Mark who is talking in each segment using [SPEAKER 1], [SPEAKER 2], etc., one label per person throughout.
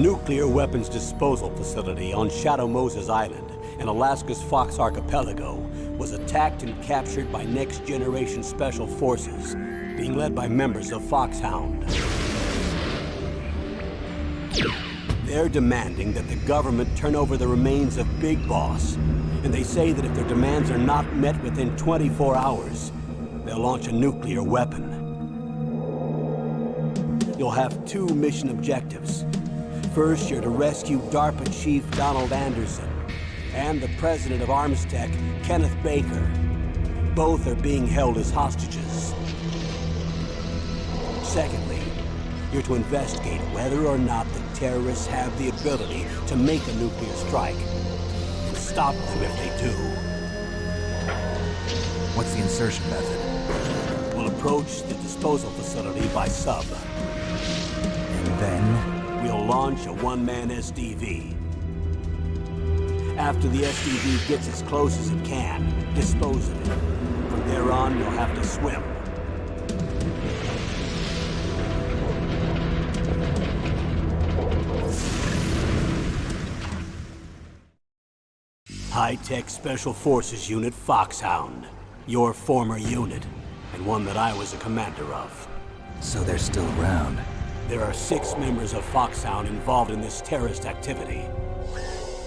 [SPEAKER 1] nuclear weapons disposal facility on Shadow Moses Island in Alaska's Fox Archipelago was attacked and captured by next-generation special forces, being led by members of Foxhound. They're demanding that the government turn over the remains of Big Boss, and they say that if their demands are not met within 24 hours, they'll launch a nuclear weapon. You'll have two mission objectives. First, you're to rescue DARPA Chief Donald Anderson and the president of Armstech, Kenneth Baker. Both are being held as hostages. Secondly, you're to investigate whether or not the terrorists have the ability to make a nuclear strike and stop them if they do.
[SPEAKER 2] What's the insertion method?
[SPEAKER 1] We'll approach the disposal facility by sub.
[SPEAKER 2] And then?
[SPEAKER 1] We'll launch a one-man SDV. After the SDV gets as close as it can, dispose of it. From there on, you'll have to swim. High-Tech Special Forces Unit Foxhound. Your former unit, and one that I was a commander of.
[SPEAKER 2] So they're still around.
[SPEAKER 1] There are 6 members of Foxhound involved in this terrorist activity.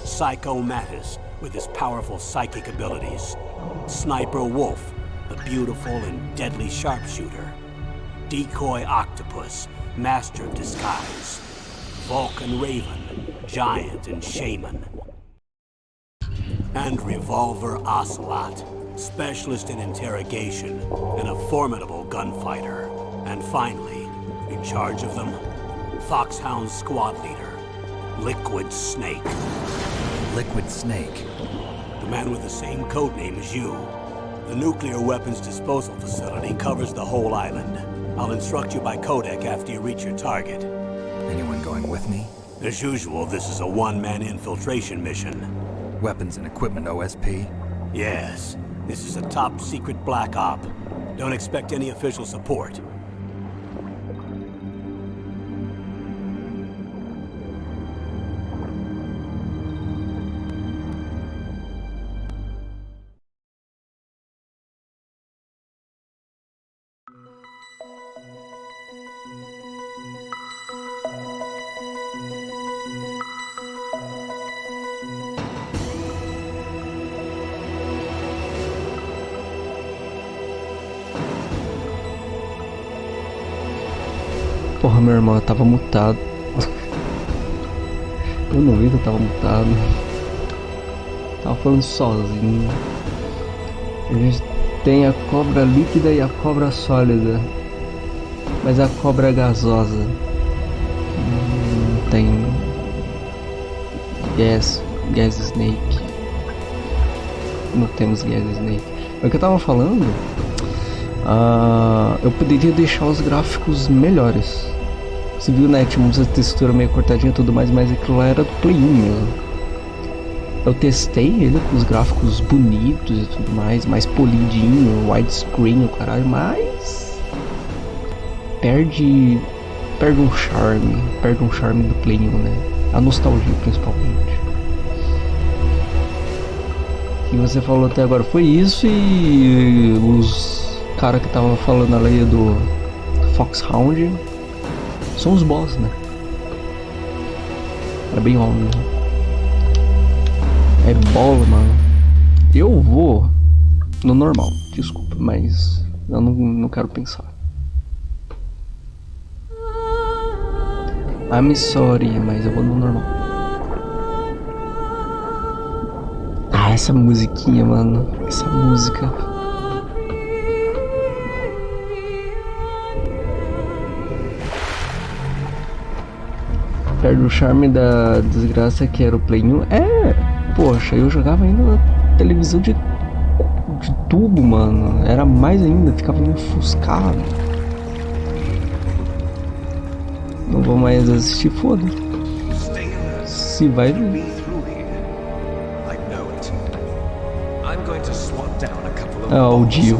[SPEAKER 1] Psycho Mattis, with his powerful psychic abilities. Sniper Wolf, a beautiful and deadly sharpshooter. Decoy Octopus, master of disguise. Vulcan Raven, giant and shaman. And Revolver Ocelot, specialist in interrogation and a formidable gunfighter. And finally, in charge of them, Foxhound's squad leader, Liquid Snake.
[SPEAKER 2] Liquid Snake?
[SPEAKER 1] The man with the same codename as you. The nuclear weapons disposal facility covers the whole island. I'll instruct you by codec after you reach your target.
[SPEAKER 2] Anyone going with me?
[SPEAKER 1] As usual, this is a one-man infiltration mission.
[SPEAKER 2] Weapons and equipment OSP?
[SPEAKER 1] Yes. This is a top-secret black op. Don't expect any official support.
[SPEAKER 3] Porra, meu irmão, eu tava mutado. Eu não vi que eu tava mutado. Tava falando sozinho. A gente tem a cobra líquida e a cobra sólida. Mas a cobra gasosa não tem gas snake. Não temos gas snake. É o que eu tava falando. Eu poderia deixar os gráficos melhores. Você viu, né? Tinha uma textura meio cortadinha e tudo mais, mas aquilo lá era do Play 1 mesmo. Eu testei ele com os gráficos bonitos e tudo mais polidinho, widescreen, o caralho, mas perde um charme do Play 1, né? A nostalgia principalmente. O que você falou até agora foi isso, e os cara que tava falando ali do Foxhound são os boss, né? É bem óbvio. É bola, mano. Eu vou no normal, desculpa, mas eu não quero pensar. I'm sorry, mas eu vou no normal. Ah, essa musiquinha, mano. Essa música. Perde o charme da desgraça que era o Play 1. Poxa, eu jogava ainda na televisão de tubo, mano. Era mais ainda, ficava meio ofuscado. Não vou mais assistir, foda. Se vai ver. O Dio.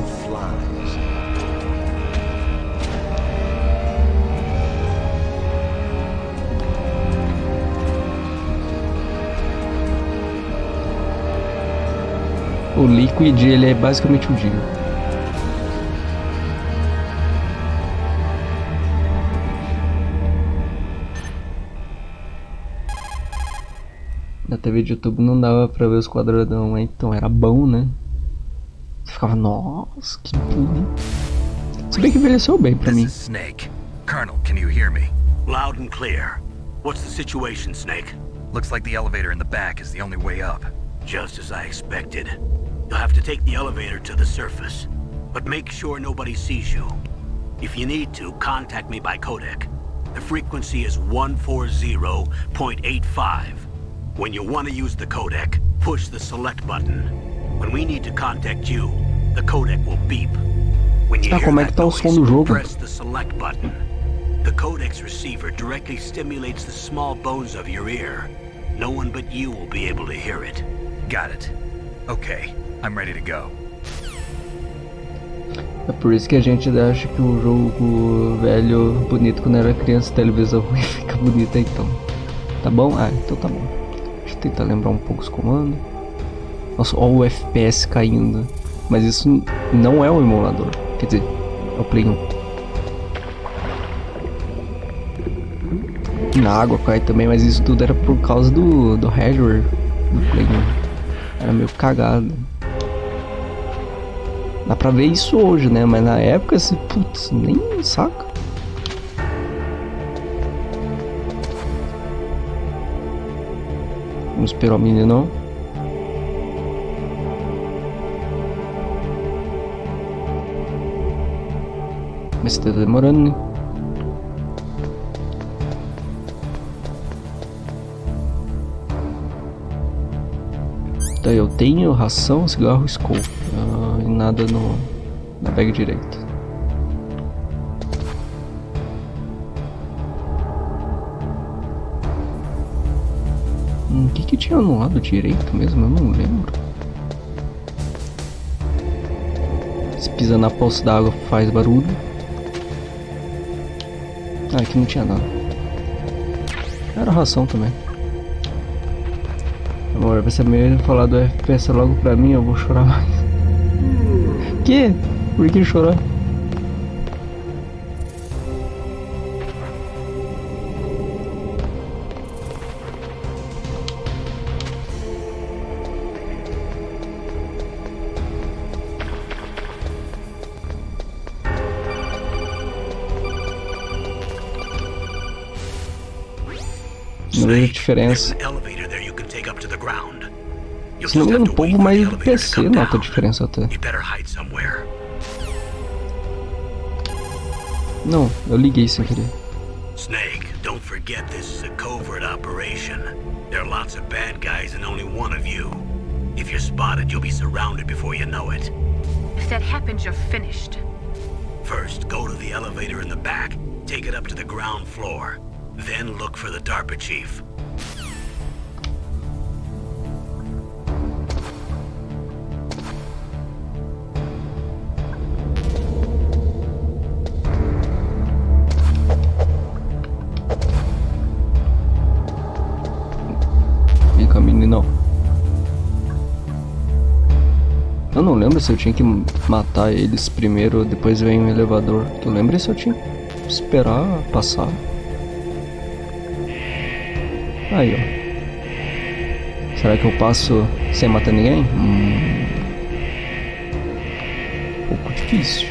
[SPEAKER 3] O Liquid, ele é basicamente o Dio. Na TV de YouTube não dava pra ver os quadradão, então era bom, né? Você ficava, nossa, que bonito. Se bem que envelheceu bem pra mim.
[SPEAKER 2] This is Snake. Colonel, can you hear me?
[SPEAKER 1] Loud and clear. What's the situation, Snake?
[SPEAKER 2] Looks like the elevator in the back is the only way up.
[SPEAKER 1] Just as I expected. You'll have to take the elevator to the surface. But make sure nobody sees you. If you need to, contact me by codec. The frequency is 140.85. When you want to use the codec, push the select button. When we need to contact you, the codec will beep. When you hear
[SPEAKER 3] como é que
[SPEAKER 1] that
[SPEAKER 3] tá o
[SPEAKER 1] noise,
[SPEAKER 3] som do jogo?
[SPEAKER 1] press the select button. The codec's receiver directly stimulates the small bones of your ear. No one but you will be able to hear it.
[SPEAKER 2] Got it. Okay, I'm ready to go.
[SPEAKER 3] É por isso que a gente acha que o jogo velho, bonito quando era criança, televisão ruim, fica bonito então. Tá bom? Ah, então tá bom. Deixa eu tentar lembrar um pouco os comandos. Nossa, olha o FPS caindo. Mas isso não é um emulador. Quer dizer, é o Play 1. Na água cai também, mas isso tudo era por causa do hardware do Play 1. Era meio cagado. Dá pra ver isso hoje, né? Mas na época, assim, putz, nem saca. Não esperou a menina, não. Mas tá demorando, né? Então eu tenho ração, cigarro, scope. E nada na bag direita. O que tinha no lado direito mesmo? Eu não lembro. Se pisa na poça d'água faz barulho. Ah, aqui não tinha nada. Era ração também. Amor, vai ser melhor falar do FPS logo pra mim, eu vou chorar mais. Que? Por que chorar? Não vejo diferença. Se não me engano, o povo mais do PC nota a diferença até. Não, eu liguei sem querer.
[SPEAKER 1] Snake, don't forget this is a covert operation. There are lots of bad guys and only one of you. If you're spotted, you'll be surrounded before you know it.
[SPEAKER 4] If that happens, you're finished.
[SPEAKER 1] First, go to the elevator in the back. Take it up to the ground floor. Then look for the DARPA chief.
[SPEAKER 3] Vem cá, menino. Eu não lembro se eu tinha que matar eles primeiro, depois vem o elevador. Tu lembra se eu tinha que esperar passar? Aí, ó. Será que eu passo sem matar ninguém? Um pouco difícil.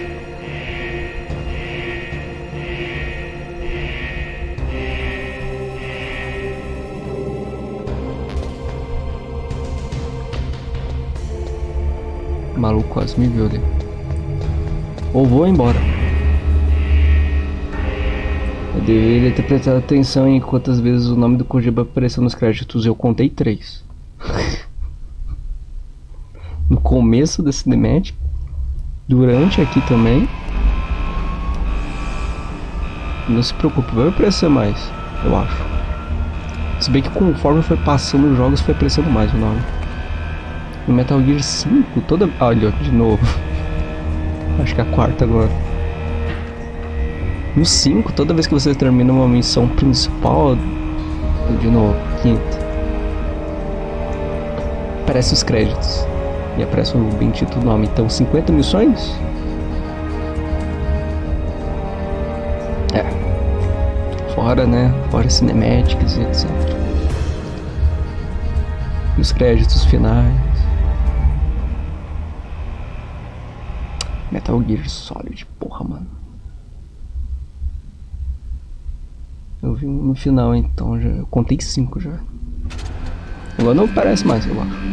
[SPEAKER 3] O maluco quase me viu ali. Ou vou embora. Eu deveria ter prestado atenção em quantas vezes o nome do Kojima apareceu nos créditos. Eu contei 3. No começo da cinemática, durante aqui também. Não se preocupe, vai aparecer mais, eu acho. Se bem que conforme foi passando os jogos foi aparecendo mais o nome. No Metal Gear 5, toda... Olha, de novo. Acho que é a quarta agora. No 5, toda vez que você termina uma missão principal, de novo, quinta, aparece os créditos. E aparece o bendito nome. Então, 50 missões? Fora, né? Fora cinemáticas e etc. E os créditos finais. Metal Gear Solid, porra, mano. Eu vi um no final, então já. Eu contei 5 já. Agora não parece mais, eu acho.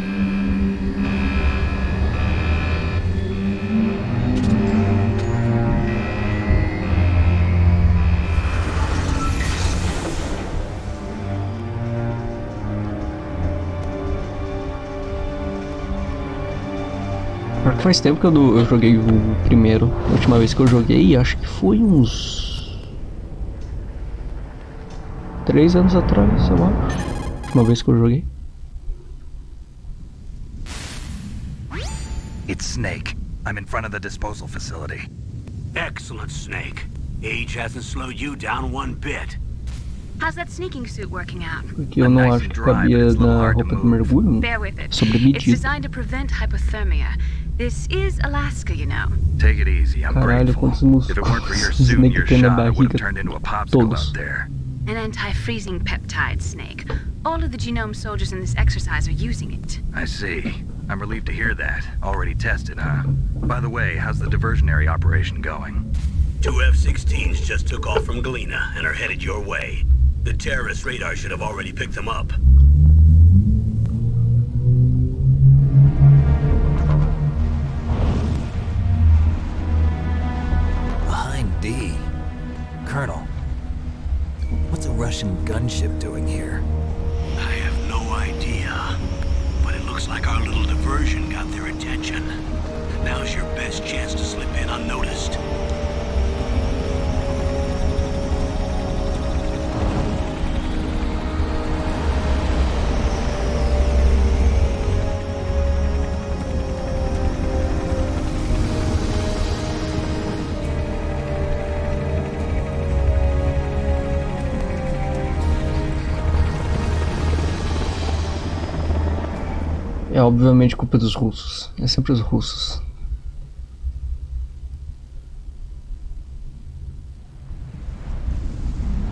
[SPEAKER 3] Porque faz tempo que eu joguei o primeiro. A última vez que eu joguei, acho que foi uns 3 anos atrás, eu acho. A última vez que eu joguei.
[SPEAKER 2] It's Snake. I'm in front of the disposal facility.
[SPEAKER 1] Excellent, Snake. Age hasn't slowed you down one bit.
[SPEAKER 4] How's that sneaking suit working out?
[SPEAKER 3] Porque eu não acho que cabia na roupa de mergulho.
[SPEAKER 4] Bear with it.
[SPEAKER 3] Sobre
[SPEAKER 4] It's
[SPEAKER 3] medida.
[SPEAKER 4] designed to prevent hypothermia. This is Alaska, you know.
[SPEAKER 2] Take it easy, I'm
[SPEAKER 3] Caralho,
[SPEAKER 2] grateful.
[SPEAKER 3] quantos
[SPEAKER 2] If it weren't for your
[SPEAKER 3] músculos
[SPEAKER 2] suit and
[SPEAKER 3] Snake
[SPEAKER 2] your
[SPEAKER 3] tem na
[SPEAKER 2] shot, I would have
[SPEAKER 3] barriga.
[SPEAKER 2] turned into a popsicle
[SPEAKER 3] Todos.
[SPEAKER 2] out there.
[SPEAKER 4] An anti-freezing peptide, Snake. All of the genome soldiers in this exercise are using it.
[SPEAKER 2] I see. I'm relieved to hear that. Already tested, huh? By the way, how's the diversionary operation going?
[SPEAKER 1] 2 F-16s just took off from Galena and are headed your way. The terrorist radar should have already picked them up.
[SPEAKER 5] Behind D. Colonel, what's a Russian gunship doing here?
[SPEAKER 1] I have no idea, but it looks like our little diversion got their attention. Now's your best chance to slip in unnoticed.
[SPEAKER 3] É obviamente culpa dos russos. É sempre os russos.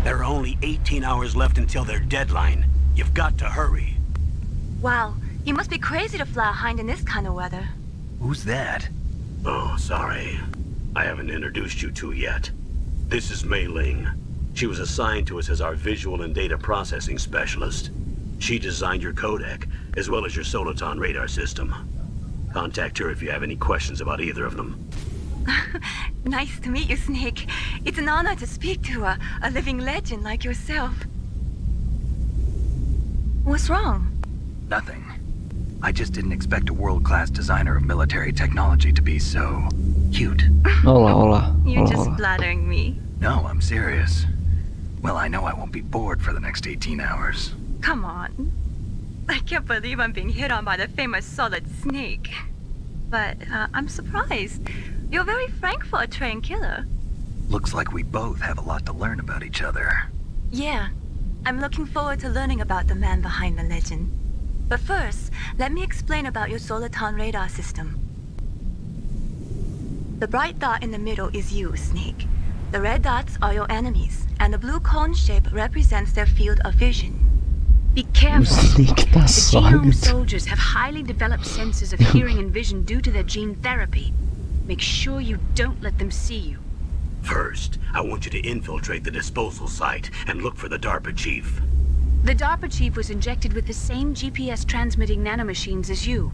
[SPEAKER 1] There are only 18 hours left until their deadline. You've got to hurry.
[SPEAKER 6] Wow, you must be crazy to fly a hind in this kind of weather.
[SPEAKER 2] Who's that?
[SPEAKER 1] Oh, sorry. I haven't introduced you to yet. This is Mei Ling. She was assigned to us as our visual and data processing specialist. She designed your codec, as well as your Soliton radar system. Contact her if you have any questions about either of them.
[SPEAKER 6] Nice to meet you, Snake. It's an honor to speak to a living legend like yourself. What's wrong?
[SPEAKER 2] Nothing. I just didn't expect a world-class designer of military technology to be so cute.
[SPEAKER 3] Olá, olá.
[SPEAKER 6] You're
[SPEAKER 3] Olá,
[SPEAKER 6] just
[SPEAKER 3] olá.
[SPEAKER 6] flattering me.
[SPEAKER 2] No, I'm serious. Well, I know I won't be bored for the next 18 hours.
[SPEAKER 6] Come on. I can't believe I'm being hit on by the famous Solid Snake. But I'm surprised. You're very frank for a trained killer.
[SPEAKER 2] Looks like we both have a lot to learn about each other.
[SPEAKER 6] Yeah, I'm looking forward to learning about the man behind the legend. But first, let me explain about your Soliton radar system. The bright dot in the middle is you, Snake. The red dots are your enemies, and the blue cone shape represents their field of vision.
[SPEAKER 4] Be careful.
[SPEAKER 3] O Snake tá
[SPEAKER 4] The genome
[SPEAKER 3] sólido.
[SPEAKER 4] soldiers have highly developed senses of hearing and vision due to their gene therapy. Make sure you don't let them see you.
[SPEAKER 1] First, I want you to infiltrate the disposal site and look for the DARPA chief.
[SPEAKER 4] The DARPA chief was injected with the same GPS transmitting nanomachines as you.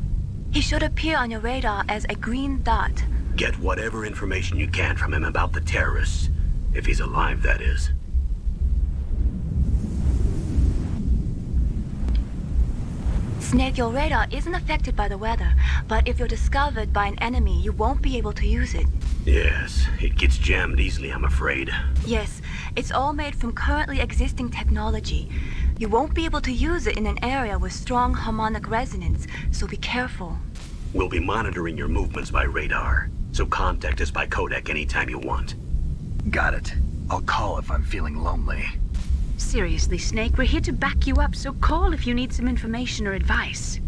[SPEAKER 6] He should appear on your radar as a green dot.
[SPEAKER 1] Get whatever information you can from him about the terrorists. If he's alive, that is.
[SPEAKER 6] Snake, your radar isn't affected by the weather, but if you're discovered by an enemy, you won't be able to use it.
[SPEAKER 1] Yes, it gets jammed easily, I'm afraid.
[SPEAKER 6] Yes, it's all made from currently existing technology. You won't be able to use it in an area with strong harmonic resonance, so be careful.
[SPEAKER 1] We'll be monitoring your movements by radar, so contact us by codec anytime you want.
[SPEAKER 2] Got it. I'll call if I'm feeling lonely.
[SPEAKER 4] Seriously, Snake, we're here to back you up, so call if you need some information or advice.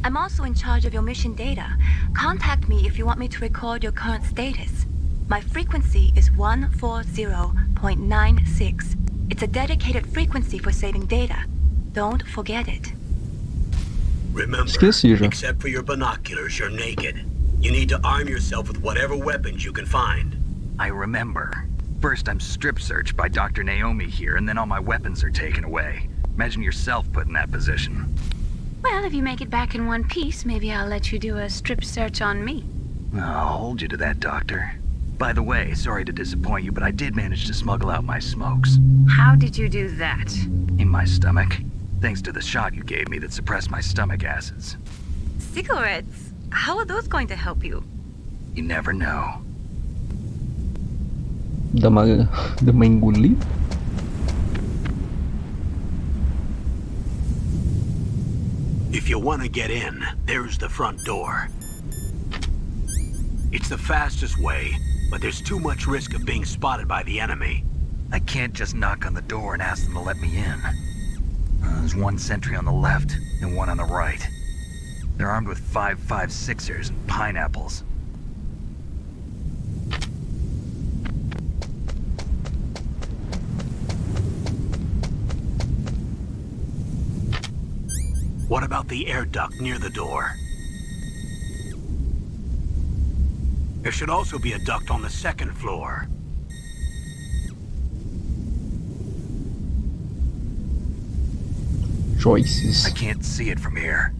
[SPEAKER 6] I'm also in charge of your mission data. Contact me if you want me to record your current status. My frequency is 140.96. It's a dedicated frequency for saving data. Don't forget it.
[SPEAKER 1] Remember,
[SPEAKER 3] Esqueci já.
[SPEAKER 1] except for your binoculars, you're naked. You need to arm yourself with whatever weapons you can find.
[SPEAKER 2] I remember. First I'm strip searched by Dr. Naomi here, and then all my weapons are taken away. Imagine yourself put in that position.
[SPEAKER 4] Well, if you make it back in one piece, maybe I'll let you do a strip search on me.
[SPEAKER 2] I'll hold you to that, Doctor. By the way, sorry to disappoint you, but I did manage to smuggle out my smokes.
[SPEAKER 4] How did you do that?
[SPEAKER 2] In my stomach. Thanks to the shot you gave me that suppressed my stomach acids.
[SPEAKER 6] Cigarettes? How are those going to help you?
[SPEAKER 2] You never know.
[SPEAKER 3] Dá uma engolida?
[SPEAKER 1] If you want to get in, there's the front door. It's the fastest way, but there's too much risk of being spotted by the enemy.
[SPEAKER 2] I can't just knock on the door and ask them to let me in. There's one sentry on the left and one on the right. They're armed with 5.56ers and pineapples.
[SPEAKER 1] What about the air duct near the door? There should also be a duct on the second floor.
[SPEAKER 3] Choices.
[SPEAKER 2] I can't see it from here.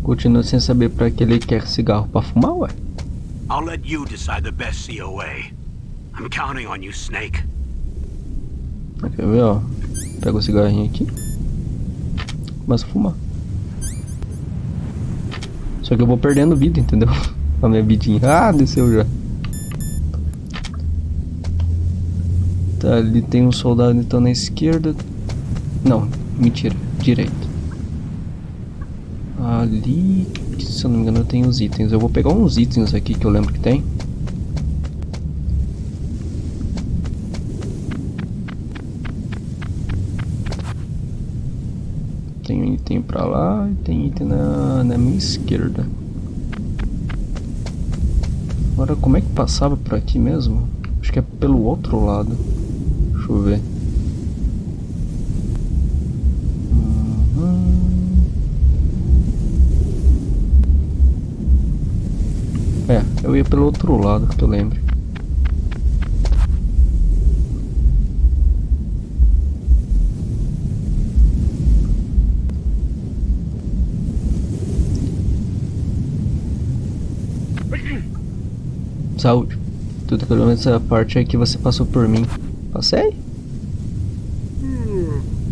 [SPEAKER 3] Continuo sem saber pra que ele quer cigarro pra fumar, ué.
[SPEAKER 1] I'll let you decide the best COA. I'm counting on you, Snake.
[SPEAKER 3] Quer ver, ó? Pega o cigarrinho aqui. Começa a fumar. Só que eu vou perdendo vida, entendeu? A minha vidinha. Ah, desceu já. Tá, ali tem um soldado então na esquerda. Não, mentira, direita. Ali, se eu não me engano, tem os itens. Eu vou pegar uns itens aqui que eu lembro que tem. Tem um item pra lá e tem item na minha esquerda. Agora, como é que passava por aqui mesmo? Acho que é pelo outro lado. Deixa eu ver. É, eu ia pelo outro lado, que eu lembro. Saúde. Tudo pelo menos essa parte aí que você passou por mim. Passei?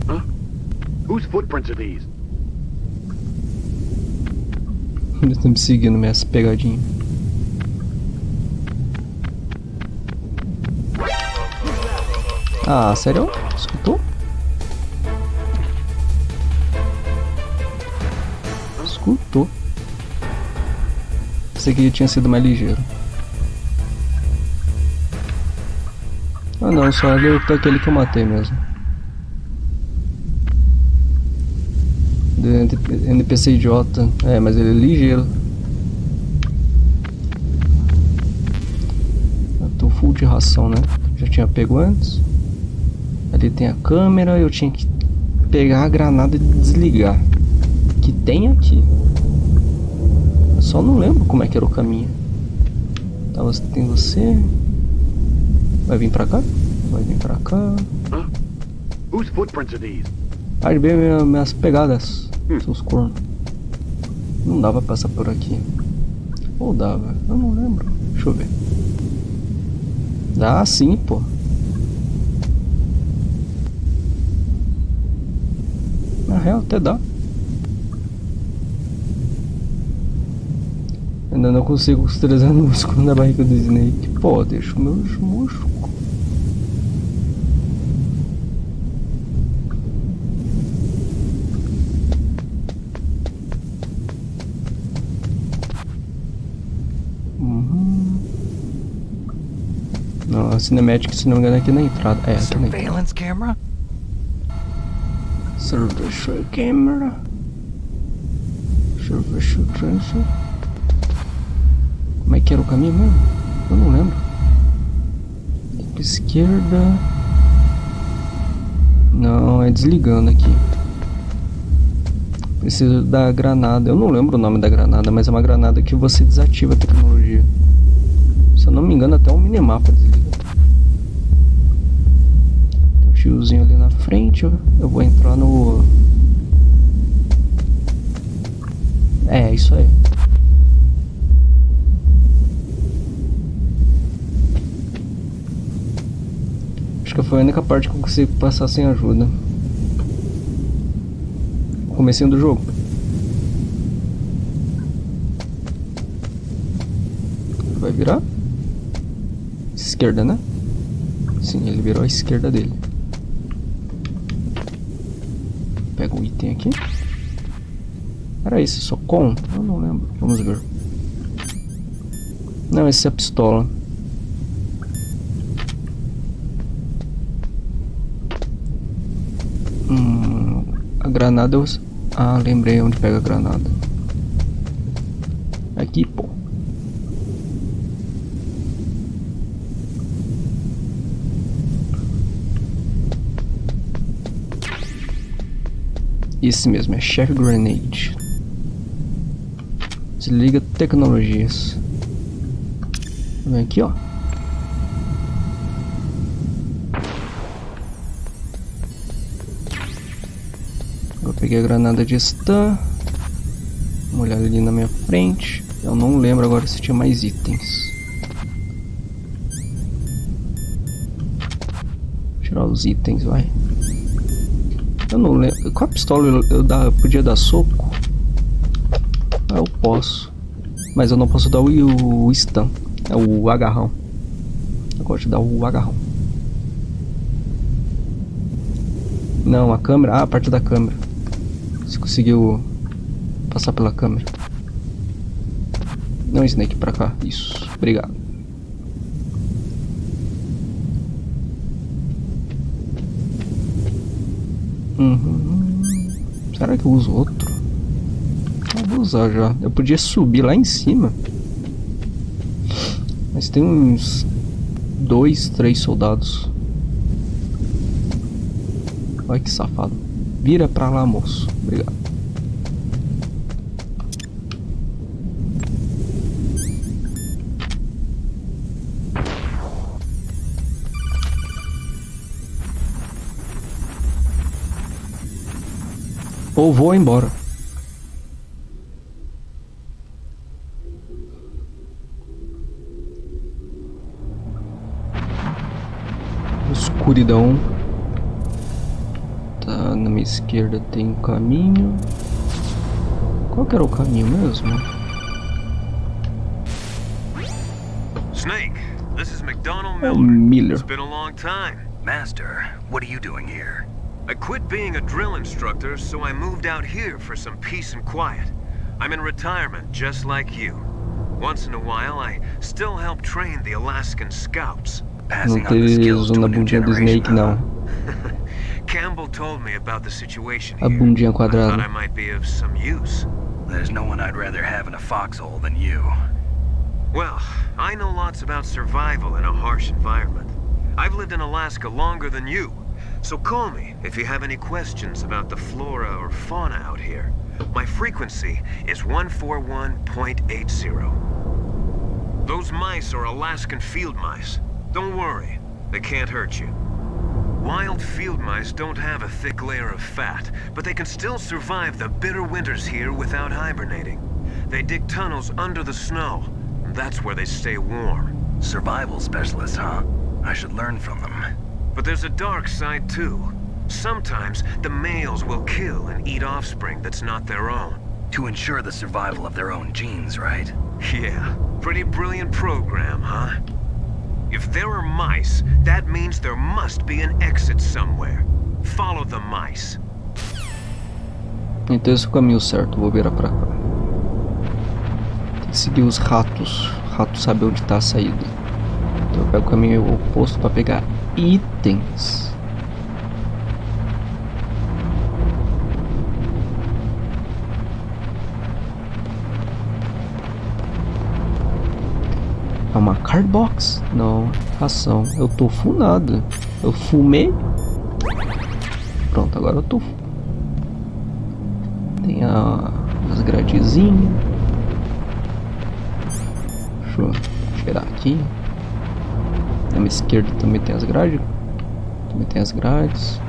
[SPEAKER 7] Huh? Whose footprints are these?
[SPEAKER 3] Eles estão me seguindo nessa pegadinha. Ah, sério? Escutou? Escutou. Pensei que ele tinha sido mais ligeiro. Ah não, só olhou pra aquele que eu matei mesmo. NPC idiota. É, mas ele é ligeiro. Eu tô full de ração, né? Já tinha pego antes. Ali tem a câmera, eu tinha que pegar a granada e desligar. Que tem aqui. Eu só não lembro como é que era o caminho. Tá, tem você. Vai vir pra cá? Vai vir pra cá.
[SPEAKER 7] Huh? Whose footprints are these?
[SPEAKER 3] Aí bem minhas pegadas, seus cornos. Não dava pra passar por aqui. Ou dava? Eu não lembro. Deixa eu ver. Dá sim, pô. Na real até dá. Ainda não consigo os 300 músculos na barriga do Snake. Pô, deixa os meus músculos. Não, a Cinematic, se não me engano, é aqui na entrada. É, aqui na entrada.
[SPEAKER 2] Surveillance camera?
[SPEAKER 3] Surveillance camera. Como é que era o caminho mesmo? Eu não lembro. Pra esquerda. Não, é desligando aqui. Preciso da granada. Eu não lembro o nome da granada, mas é uma granada que você desativa a tecnologia. Se eu não me engano, até um minimapa desliga. Tem um tiozinho ali na frente. Eu vou entrar no... É, isso aí. Acho que foi a única parte que eu consigo passar sem ajuda. Comecinho do jogo. Vai virar? Esquerda, né? Sim, ele virou a esquerda dele. Pega um item aqui. Era esse, só com? Eu não lembro. Vamos ver. Não, esse é a pistola. A granada eu... Ah, lembrei onde pega a granada. Aqui, pô. Esse mesmo, é Chef Grenade. Desliga tecnologias. Vem aqui, ó. Eu peguei a granada de stun. Uma olhada ali na minha frente. Eu não lembro agora se tinha mais itens. Tirar os itens, vai. Eu não lembro. Com a pistola eu podia dar soco? Ah, eu posso. Mas eu não posso dar o stun. É o agarrão. Eu gosto de dar o agarrão. Não, a câmera. Ah, a parte da câmera. Você conseguiu passar pela câmera. Não, Snake, pra cá. Isso. Obrigado. Será que eu uso outro? Eu vou usar já. Eu podia subir lá em cima. Mas tem uns 2, 3 soldados. Olha que safado. Vira pra lá, moço. Obrigado. Ou vou embora. Escuridão. Tá, na minha esquerda tem um caminho. Qual que era o caminho mesmo?
[SPEAKER 8] Snake, this is McDonald
[SPEAKER 3] É
[SPEAKER 8] Miller.
[SPEAKER 3] Miller.
[SPEAKER 8] It's been a long time.
[SPEAKER 2] Master, what are you doing here?
[SPEAKER 8] I quit being a drill instructor, so I moved out here for some peace and quiet. I'm in retirement, just like you. Once in a while, I still help train the Alaskan Scouts.
[SPEAKER 3] Não
[SPEAKER 2] Passing on the
[SPEAKER 3] teve
[SPEAKER 2] skills
[SPEAKER 3] zoom
[SPEAKER 2] to
[SPEAKER 3] na
[SPEAKER 2] a new
[SPEAKER 3] bundinha do
[SPEAKER 2] generation,
[SPEAKER 3] Snake, não.
[SPEAKER 8] Campbell told me about the situation
[SPEAKER 3] A
[SPEAKER 8] here.
[SPEAKER 3] bundinha
[SPEAKER 8] I thought
[SPEAKER 3] quadrada.
[SPEAKER 8] I might be of some use.
[SPEAKER 2] There's no one I'd rather have in a foxhole than you.
[SPEAKER 8] Well, I know lots about survival in a harsh environment. I've lived in Alaska longer than you. So call me if you have any questions about the flora or fauna out here. My frequency is 141.80. Those mice are Alaskan field mice. Don't worry, they can't hurt you. Wild field mice don't have a thick layer of fat, but they can still survive the bitter winters here without hibernating. They dig tunnels under the snow, and that's where they stay warm.
[SPEAKER 2] Survival specialists, huh? I should learn from them.
[SPEAKER 8] But there's a dark side too. Sometimes the males will kill and eat offspring that's not their own.
[SPEAKER 2] To ensure the survival of their own genes, right?
[SPEAKER 8] Yeah, pretty brilliant program, huh? If there are mice, that means there must be an exit somewhere. Follow the mice.
[SPEAKER 3] Então esse é o caminho certo, vou virar pra cá. Tem que seguir os ratos. O rato sabe onde tá a saída. Então eu pego o caminho oposto pra pegar itens. Cardbox. Não, ração. Eu tô funado. Eu fumei. Pronto, agora eu tô. Tem as gradezinhas. Deixa eu tirar aqui. Na minha esquerda também tem as grades. Também tem as grades.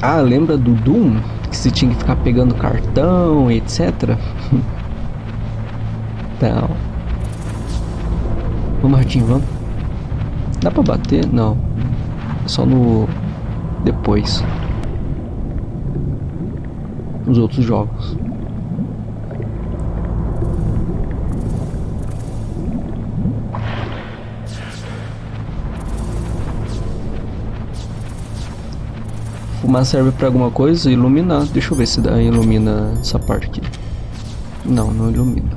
[SPEAKER 3] Ah, lembra do Doom? Que você tinha que ficar pegando cartão, etc. Então. Vamos, Martinho, vamos. Dá pra bater? Não. É só no... depois. Nos outros jogos. Fumar serve pra alguma coisa? Iluminar. Deixa eu ver se dá, ilumina essa parte aqui. Não, não ilumina.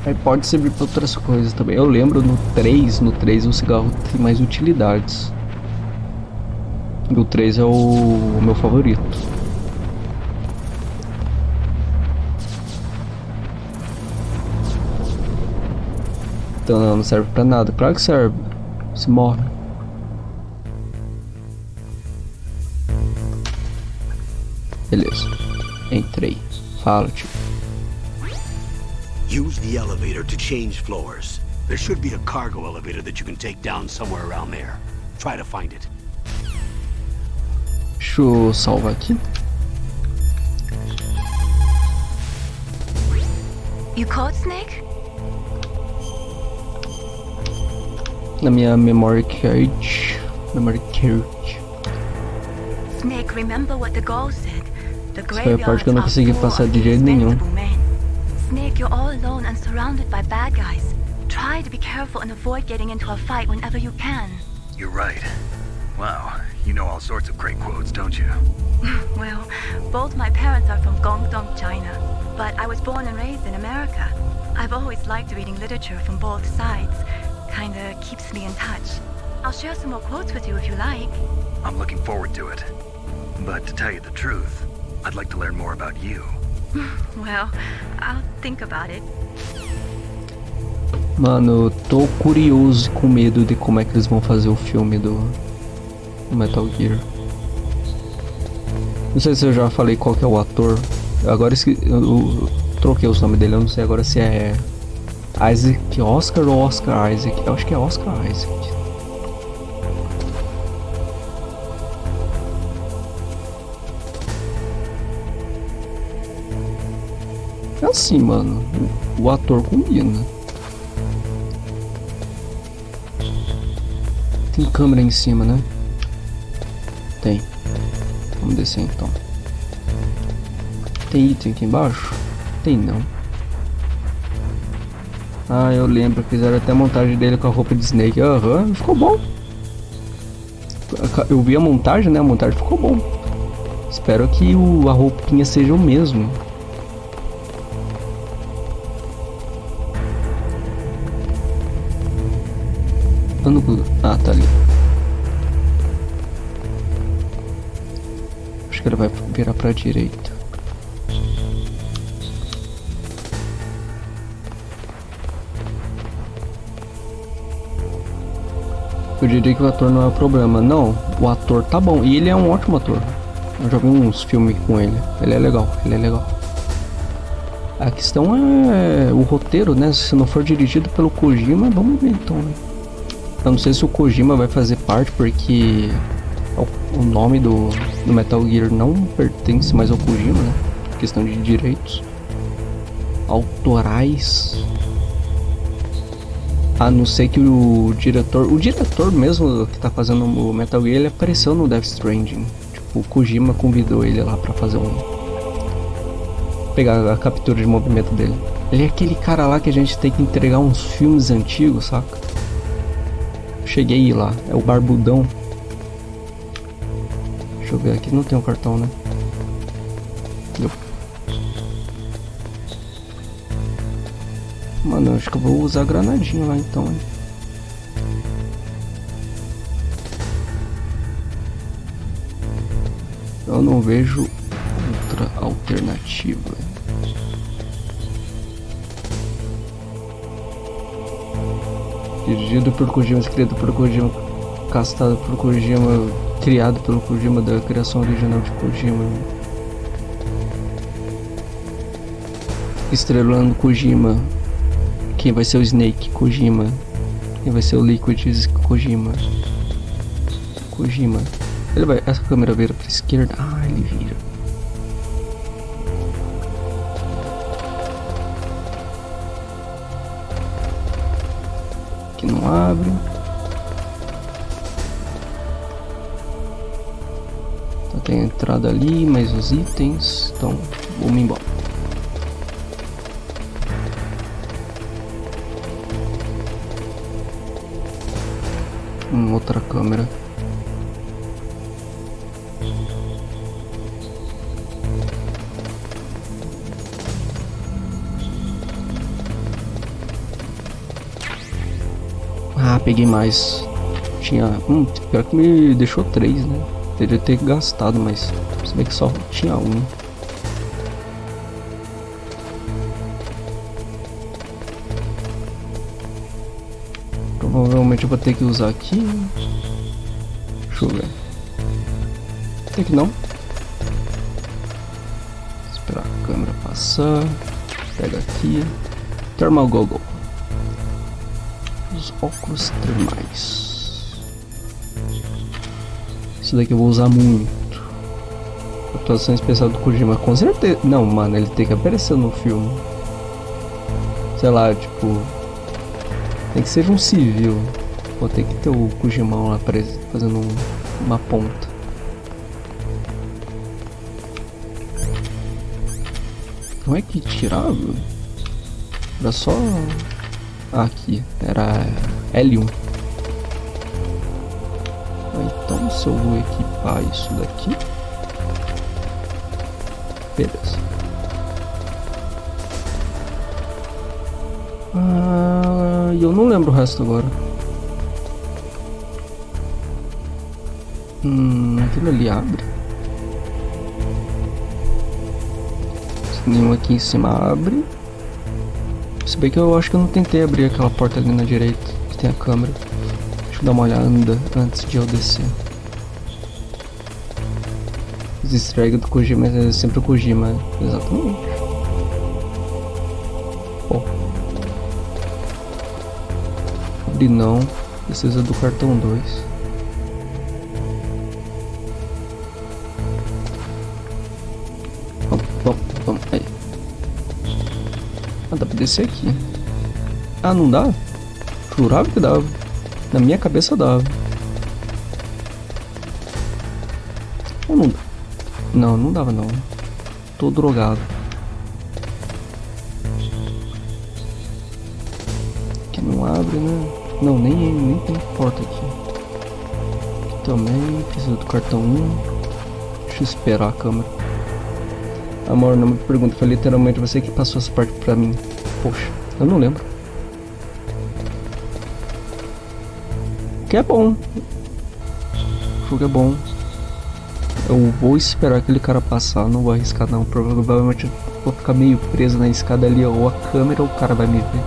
[SPEAKER 3] Aí pode servir pra outras coisas também. Eu lembro no 3 o cigarro tem mais utilidades. E o 3 é o meu favorito. Então não serve pra nada. Claro que serve. Se morre. Beleza. Entrei. Fala, tio.
[SPEAKER 1] Use the elevator to change floors. There should be a cargo elevator that you can take down somewhere around there. Try to find it.
[SPEAKER 3] Deixa eu salvar aqui.
[SPEAKER 6] You caught Snake?
[SPEAKER 3] Na minha memory card. Memory card.
[SPEAKER 6] Snake, remember what the girl said. The
[SPEAKER 3] Essa foi a parte que eu não consegui passar de jeito nenhum.
[SPEAKER 6] Snake, you're all alone and surrounded by bad guys. Try to be careful and avoid getting into a fight whenever you can.
[SPEAKER 2] You're right. Wow, you know all sorts of great quotes, don't you?
[SPEAKER 6] Well, both my parents are from Guangdong, China, but I was born and raised in America. I've always liked reading literature from both sides. Kinda keeps me in touch. I'll share some more quotes with you if you like.
[SPEAKER 2] I'm looking forward to it. But to tell you the truth, I'd like to learn more about you.
[SPEAKER 6] Well, I'll think about it.
[SPEAKER 3] Mano, eu tô curioso e com medo de como é que eles vão fazer o filme do Metal Gear. Não sei se eu já falei qual que é o ator. Agora eu troquei os nomes dele, eu não sei agora se é Isaac Oscar ou Oscar Isaac. Eu acho que é Oscar Isaac. É assim, mano. O ator combina. Tem câmera em cima, né? Tem. Vamos descer então. Tem item aqui embaixo? Tem não. Ah, eu lembro. Fizeram até a montagem dele com a roupa de Snake. Aham, ficou bom. Eu vi a montagem, né? A montagem ficou bom. Espero que a roupinha seja o mesmo. Ah, tá ali. Acho que ele vai virar pra direita. Eu diria que o ator não é o problema. Não, o ator tá bom. E ele é um ótimo ator. Eu já vi uns filmes com ele. Ele é legal, ele é legal. A questão é o roteiro, né? Se não for dirigido pelo Kojima, vamos ver então, né? Eu não sei se o Kojima vai fazer parte, porque o nome do Metal Gear não pertence mais ao Kojima, né? Questão de direitos autorais. A não ser que o diretor mesmo que tá fazendo o Metal Gear, ele apareceu no Death Stranding. Tipo, o Kojima convidou ele lá pra fazer pegar a captura de movimento dele. Ele é aquele cara lá que a gente tem que entregar uns filmes antigos, saca? Cheguei lá, é o barbudão. Deixa eu ver aqui, não tem um cartão, né? Deu. Mano, eu acho que eu vou usar granadinha lá então, hein? Eu não vejo outra alternativa. Dirigido por Kojima, escrito por Kojima, castado por Kojima, criado pelo Kojima, da criação original de Kojima. Estrelando Kojima. Quem vai ser o Snake? Kojima. Quem vai ser o Liquid? Kojima. Kojima. Ele vai. Essa câmera vira pra esquerda. Ah, ele vira. Aqui não abre. Então tem a entrada ali, mais os itens. Então vamos embora. Outra câmera. Ah, peguei mais. Tinha. Pior que me deixou 3, né? Teria ter gastado, mas se bem que só tinha 1. Provavelmente eu vou ter que usar aqui. Deixa eu ver. Até que não. Esperar a câmera passar. Pega aqui. Thermal Goggle. Os óculos termais. Isso daqui eu vou usar muito. Atuação especial do Kojima. Com certeza. Não, mano, ele tem que aparecer no filme. Sei lá, tipo. Tem que ser um civil. Vou ter que ter o Kojimão lá fazendo uma ponta. Como é que tirava? Era só... Ah, aqui. Era L1. Então se eu vou equipar isso daqui. Beleza. E eu não lembro o resto agora. Aquilo ali abre. Nenhum aqui em cima abre. Se bem que eu acho que eu não tentei abrir aquela porta ali na direita, que tem a câmera. Deixa eu dar uma olhada antes de eu descer. Os easter eggs do Kojima é sempre o Kojima, exatamente. Ó. Abrir não, precisa do cartão 2. Vamos, aí. Ah, dá pra descer aqui. Ah, não dá? Jurava que dava. Na minha cabeça dava. Ou não dá? Não, não dava não. Tô drogado. Aqui não abre, né? Não, nem tem porta aqui. Aqui também precisa do cartão 1. Deixa eu esperar a câmera. Amor, não me pergunta, foi literalmente você que passou essa parte pra mim. Poxa, eu não lembro. Que é bom. O jogo é bom. Eu vou esperar aquele cara passar, não vou arriscar não. Provavelmente eu vou ficar meio preso na escada ali, ou a câmera ou o cara vai me ver.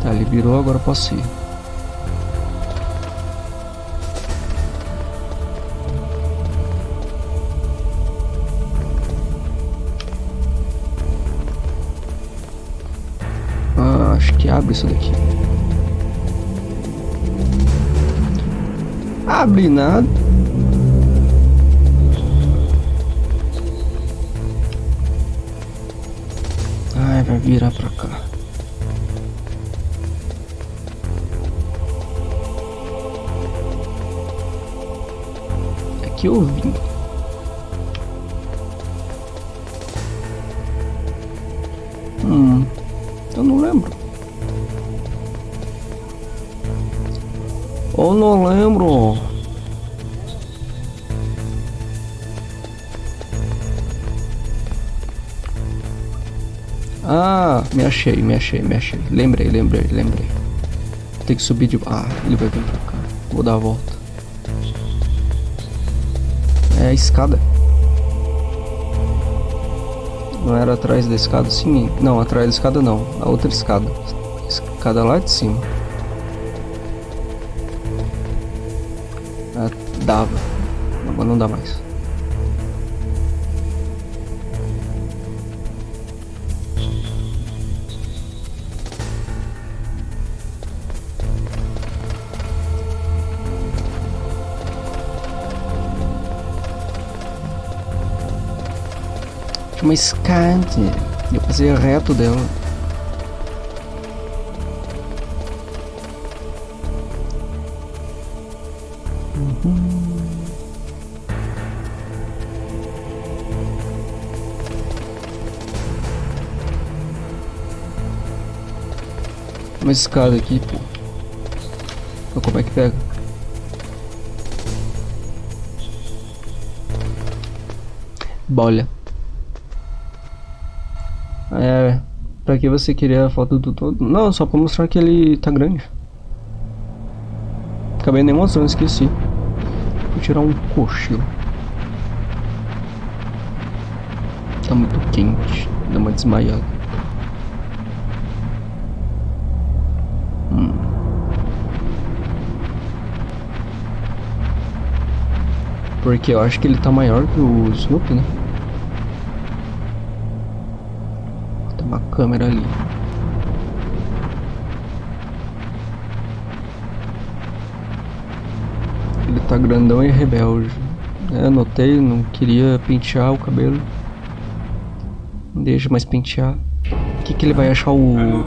[SPEAKER 3] Tá, ele virou, agora eu posso ir. Acho que abre isso daqui. Abre nada. Ai, vai virar pra cá. Aqui eu vim. Eu não lembro. Eu não lembro. Ah, me achei. Lembrei. Tem que subir de... Ah, ele vai vir pra cá. Vou dar a volta. É a escada. Não era atrás da escada, sim? Não, atrás da escada não. A outra escada. Escada lá de cima. Ah, dava. Agora não dá mais. Tinha uma escada. Eu passei reto dela. Uma escada aqui, pô. Então, como é que pega? Bolha. É. Pra que você queria a foto do todo? Não, só pra mostrar que ele tá grande. Acabei nem mostrando, esqueci. Vou tirar um cochilo. Tá muito quente. Dá uma desmaiada. Porque eu acho que ele tá maior que o Snoopy, né? Tem uma câmera ali. Ele tá grandão e rebelde. É, notei, não queria pentear o cabelo. Não deixa mais pentear. O que ele vai achar o...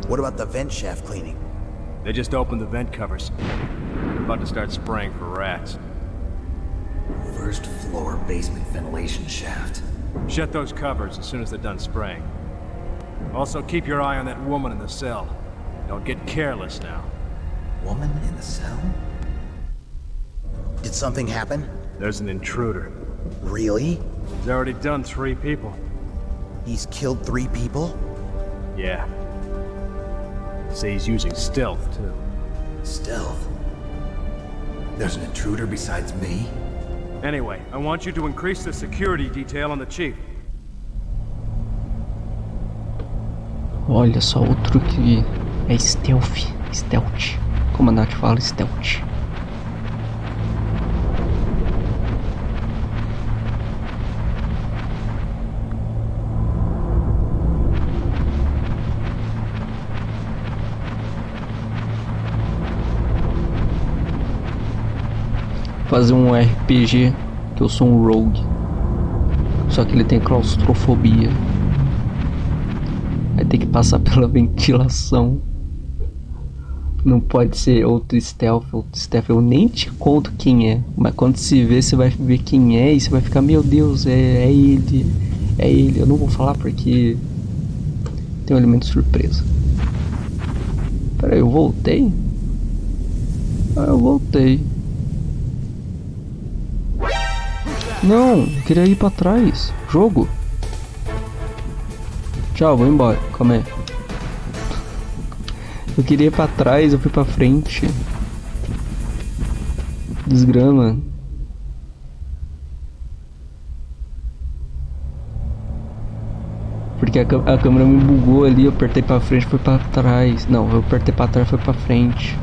[SPEAKER 9] What about the vent shaft cleaning?
[SPEAKER 10] They just opened the vent covers. They're about to start spraying for rats.
[SPEAKER 5] First floor basement ventilation shaft.
[SPEAKER 10] Shut those covers as soon as they're done spraying. Also, keep your eye on that woman in the cell. Don't get careless now.
[SPEAKER 5] Woman in the cell?
[SPEAKER 9] Did something happen?
[SPEAKER 10] There's an intruder.
[SPEAKER 9] Really?
[SPEAKER 10] He's already done 3 people.
[SPEAKER 9] He's killed 3 people?
[SPEAKER 10] Yeah. Say he's using stealth, too.
[SPEAKER 5] Stealth? There's an intruder besides me?
[SPEAKER 10] Anyway, I want you to increase the security detail on the chief.
[SPEAKER 3] Olha só, outro que é stealth. Stealth. Como a Nath fala, stealth. Fazer um RPG que eu sou um rogue, só que ele tem claustrofobia. Vai ter que passar pela ventilação. Não pode ser outro stealth. Outro stealth eu nem te conto quem é, mas quando se vê, você vai ver quem é e você vai ficar, meu Deus, é ele, é ele. Eu não vou falar porque tem um elemento surpresa. Peraí, eu voltei? Ah, eu voltei. Não, eu queria ir pra trás. Jogo. Tchau, vou embora. Calma aí. Eu queria ir pra trás, eu fui pra frente. Desgrama. Porque a câmera me bugou ali, eu apertei pra frente, fui pra trás. Não, eu apertei pra trás, foi pra frente.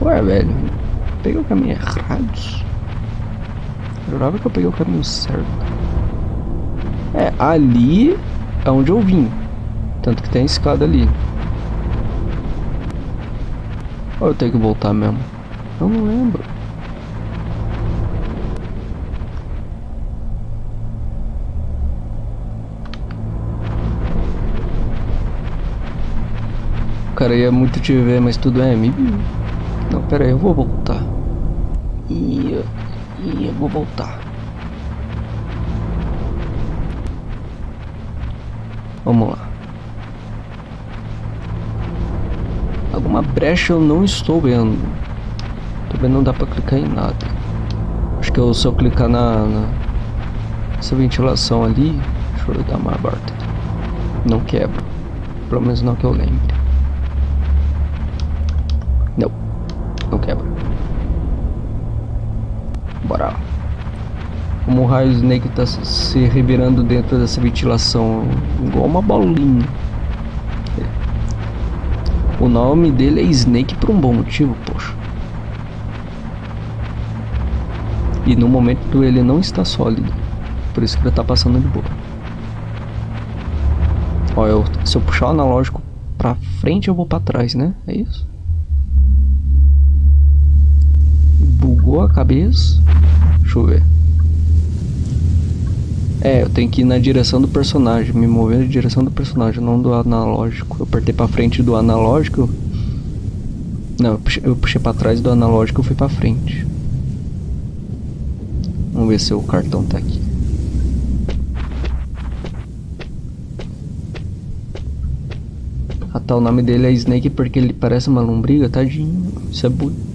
[SPEAKER 3] Ué, velho. Peguei o caminho errado. Eu jurava que eu peguei o caminho certo. É, ali é onde eu vim. Tanto que tem a escada ali. Ou eu tenho que voltar mesmo? Eu não lembro. O cara ia muito te ver, mas tudo é me viu. Não, pera aí, eu vou voltar. E eu vou voltar. Vamos lá. Alguma brecha eu não estou vendo. Também não dá pra clicar em nada. Acho que se eu clicar essa ventilação ali, deixa eu dar uma aberta. Não quebra. Pelo menos não que eu lembre. Não. Não quebra. Bora lá. Como o raio Snake tá se revirando dentro dessa ventilação, igual uma bolinha. O nome dele é Snake por um bom motivo, poxa. E no momento ele não está sólido, por isso que ele tá passando de boa. Ó, se eu puxar o analógico pra frente eu vou pra trás, né? É isso? Bugou a cabeça. Deixa eu ver. É, eu tenho que ir na direção do personagem, me mover na direção do personagem, não do analógico. Eu apertei pra frente do analógico. Não, eu puxei pra trás do analógico e fui pra frente. Vamos ver se o cartão tá aqui. Ah tá, o nome dele é Snake porque ele parece uma lombriga, tadinho. Isso é bonito.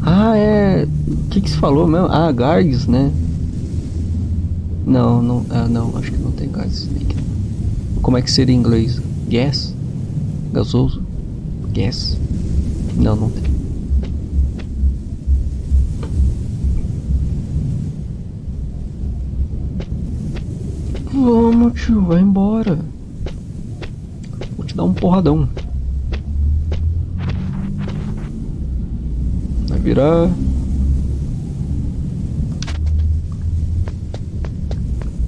[SPEAKER 3] Ah, é... O que se falou mesmo? Ah, Gargs, né? Não, não, acho que não tem Gargs Snake. Como é que seria em inglês? Gas? Gasoso? Gas? Não, não tem. Vamos, tio, vai embora. Vou te dar um porradão. Vai virar.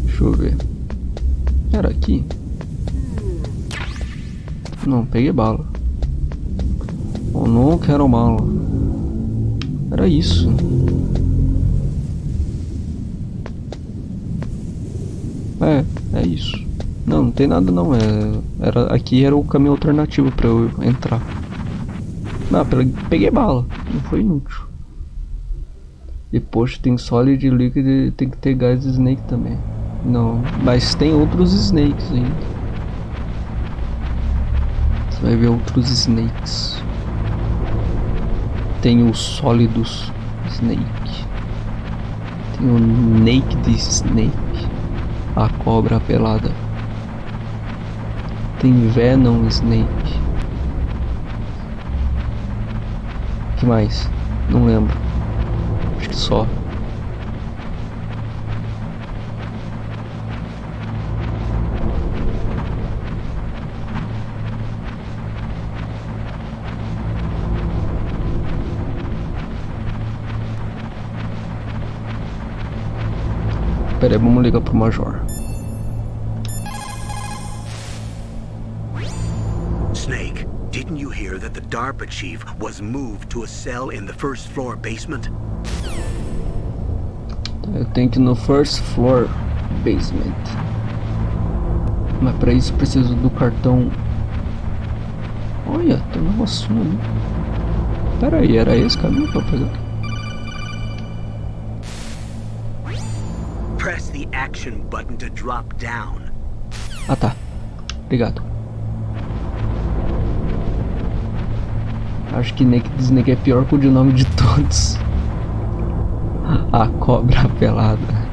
[SPEAKER 3] Deixa eu ver. Era aqui? Não, peguei bala. Eu não quero bala. Era isso. É isso. Não, não tem nada não. Aqui era o caminho alternativo pra eu entrar. Não, peguei bala. Não foi inútil. Depois tem Solid, Liquid, tem que ter Gás Snake também. Não, mas tem outros Snakes ainda. Você vai ver outros Snakes. Tem o Sólidos Snake. Tem o Naked Snake. A cobra pelada. Tem Venom Snake. Que mais? Não lembro. Acho que só. Pera aí, vamos ligar pro Major.
[SPEAKER 1] Snake, didn't you hear that the DARPA chief was moved to a cell in the first floor basement?
[SPEAKER 3] Eu tenho que ir no first floor basement. Mas pra isso preciso do cartão. Olha, tem um negocinho ali. Pera aí, era esse caminho pra pegar aqui?
[SPEAKER 1] Press the action button to drop down.
[SPEAKER 3] Ah tá, obrigado. Acho que Naked Snake é pior que o de nome de todos. A cobra pelada.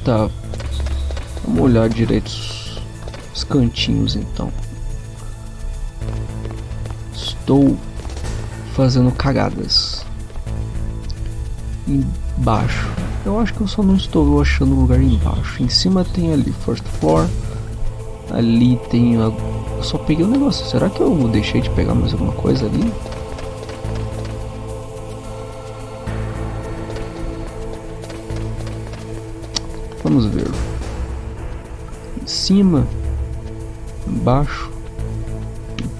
[SPEAKER 3] Tá, vamos olhar direito os cantinhos então. Estou fazendo cagadas embaixo. Eu acho que eu só não estou achando o lugar embaixo. Em cima tem ali first floor. Ali tem eu só peguei um negócio. Será que eu deixei de pegar mais alguma coisa ali? Vamos ver. Em cima, embaixo,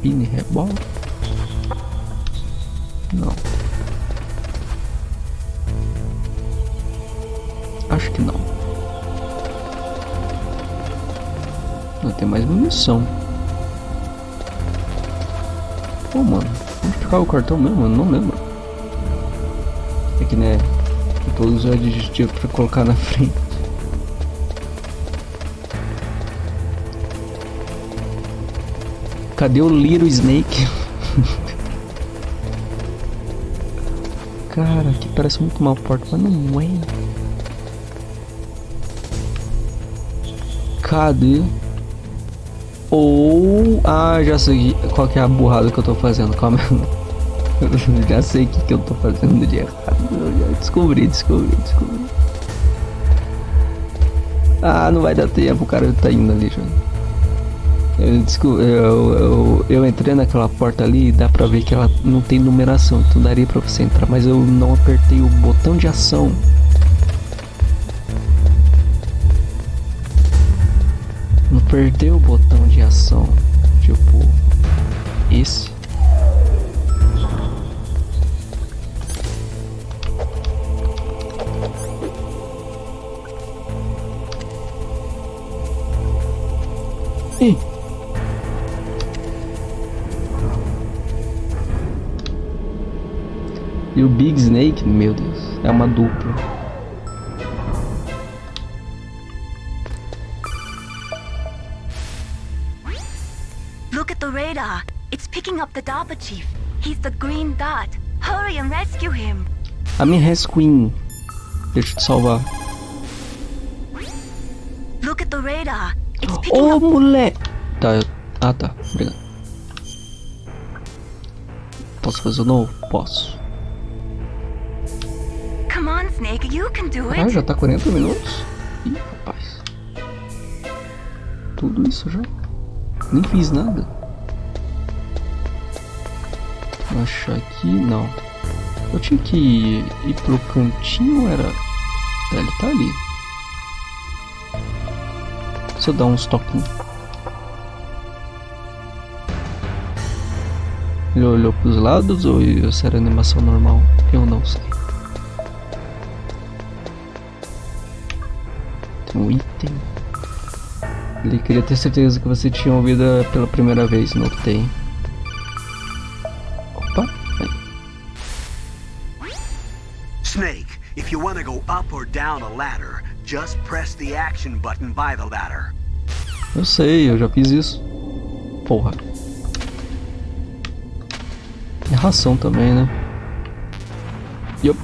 [SPEAKER 3] pine rebola. Não. Acho que não. Não tem mais munição. Pô, mano, onde ficava o cartão mesmo? Eu não lembro. É que né, todos os adjetivos pra colocar na frente. Cadê o Little Snake? Cara, aqui parece muito uma porta, mas não é. Cadê? Ah, já sei qual que é a burrada que eu tô fazendo. Calma. Já sei o que eu tô fazendo de errado. Eu já descobri. Ah, não vai dar tempo, o cara tá indo ali já. Eu entrei naquela porta ali e dá pra ver que ela não tem numeração, então daria pra você entrar, mas eu não apertei o botão de ação. Não apertei o botão de ação, tipo esse. Ih. E o Big Snake, meu Deus, é uma dupla.
[SPEAKER 6] Look at the radar. It's picking up the DARPA chief. He's the green dot. Hurry and rescue him.
[SPEAKER 3] A minha Resqueen. Deixa eu te salvar.
[SPEAKER 6] Look at the radar. It's picking up...
[SPEAKER 3] moleque! Tá, ah tá, obrigado. Posso fazer o novo? Posso.
[SPEAKER 6] Come on, Snake, you can do it.
[SPEAKER 3] Ah, já tá 40 minutos? Ih, rapaz. Tudo isso já? Nem fiz nada. Achar aqui, não. Eu tinha que ir pro cantinho, era... Ele tá ali. Deixa eu dar uns toquinhos. Ele olhou pros lados ou isso era animação normal? Eu não sei. Tem um item. Ele queria ter certeza que você tinha ouvido pela primeira vez. Não tem. Opa, aí.
[SPEAKER 1] Snake, if you want to go up or down a ladder, just press the action button by the ladder.
[SPEAKER 3] Eu sei, eu já fiz isso. Porra. É ração também, né? Yup.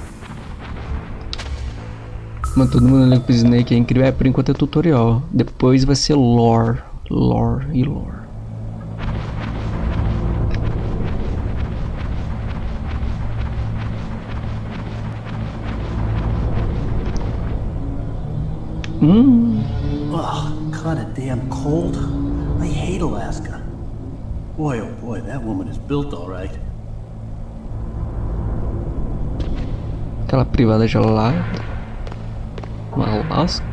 [SPEAKER 3] Mano, todo mundo olhando pro Snake é incrível. É, por enquanto é tutorial. Depois vai ser lore. Lore e lore.
[SPEAKER 11] Ugh, kinda damn cold. I hate Alaska. Boy, oh boy, that woman is built all right.
[SPEAKER 3] Aquela privada gelada. Uma Alaska.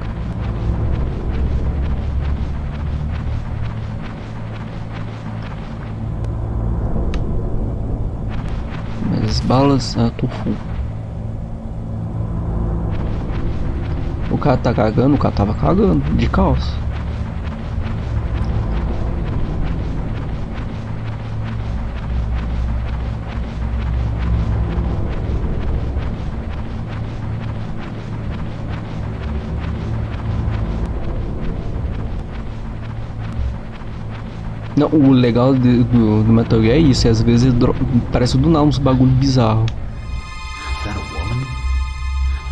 [SPEAKER 3] Mais balas. Ah, tô full. O cara tá cagando, o cara tava cagando, de calça. Não, o legal do Metal Gear é isso, às vezes parece do nada uns bagulho bizarro.
[SPEAKER 11] Is that a woman?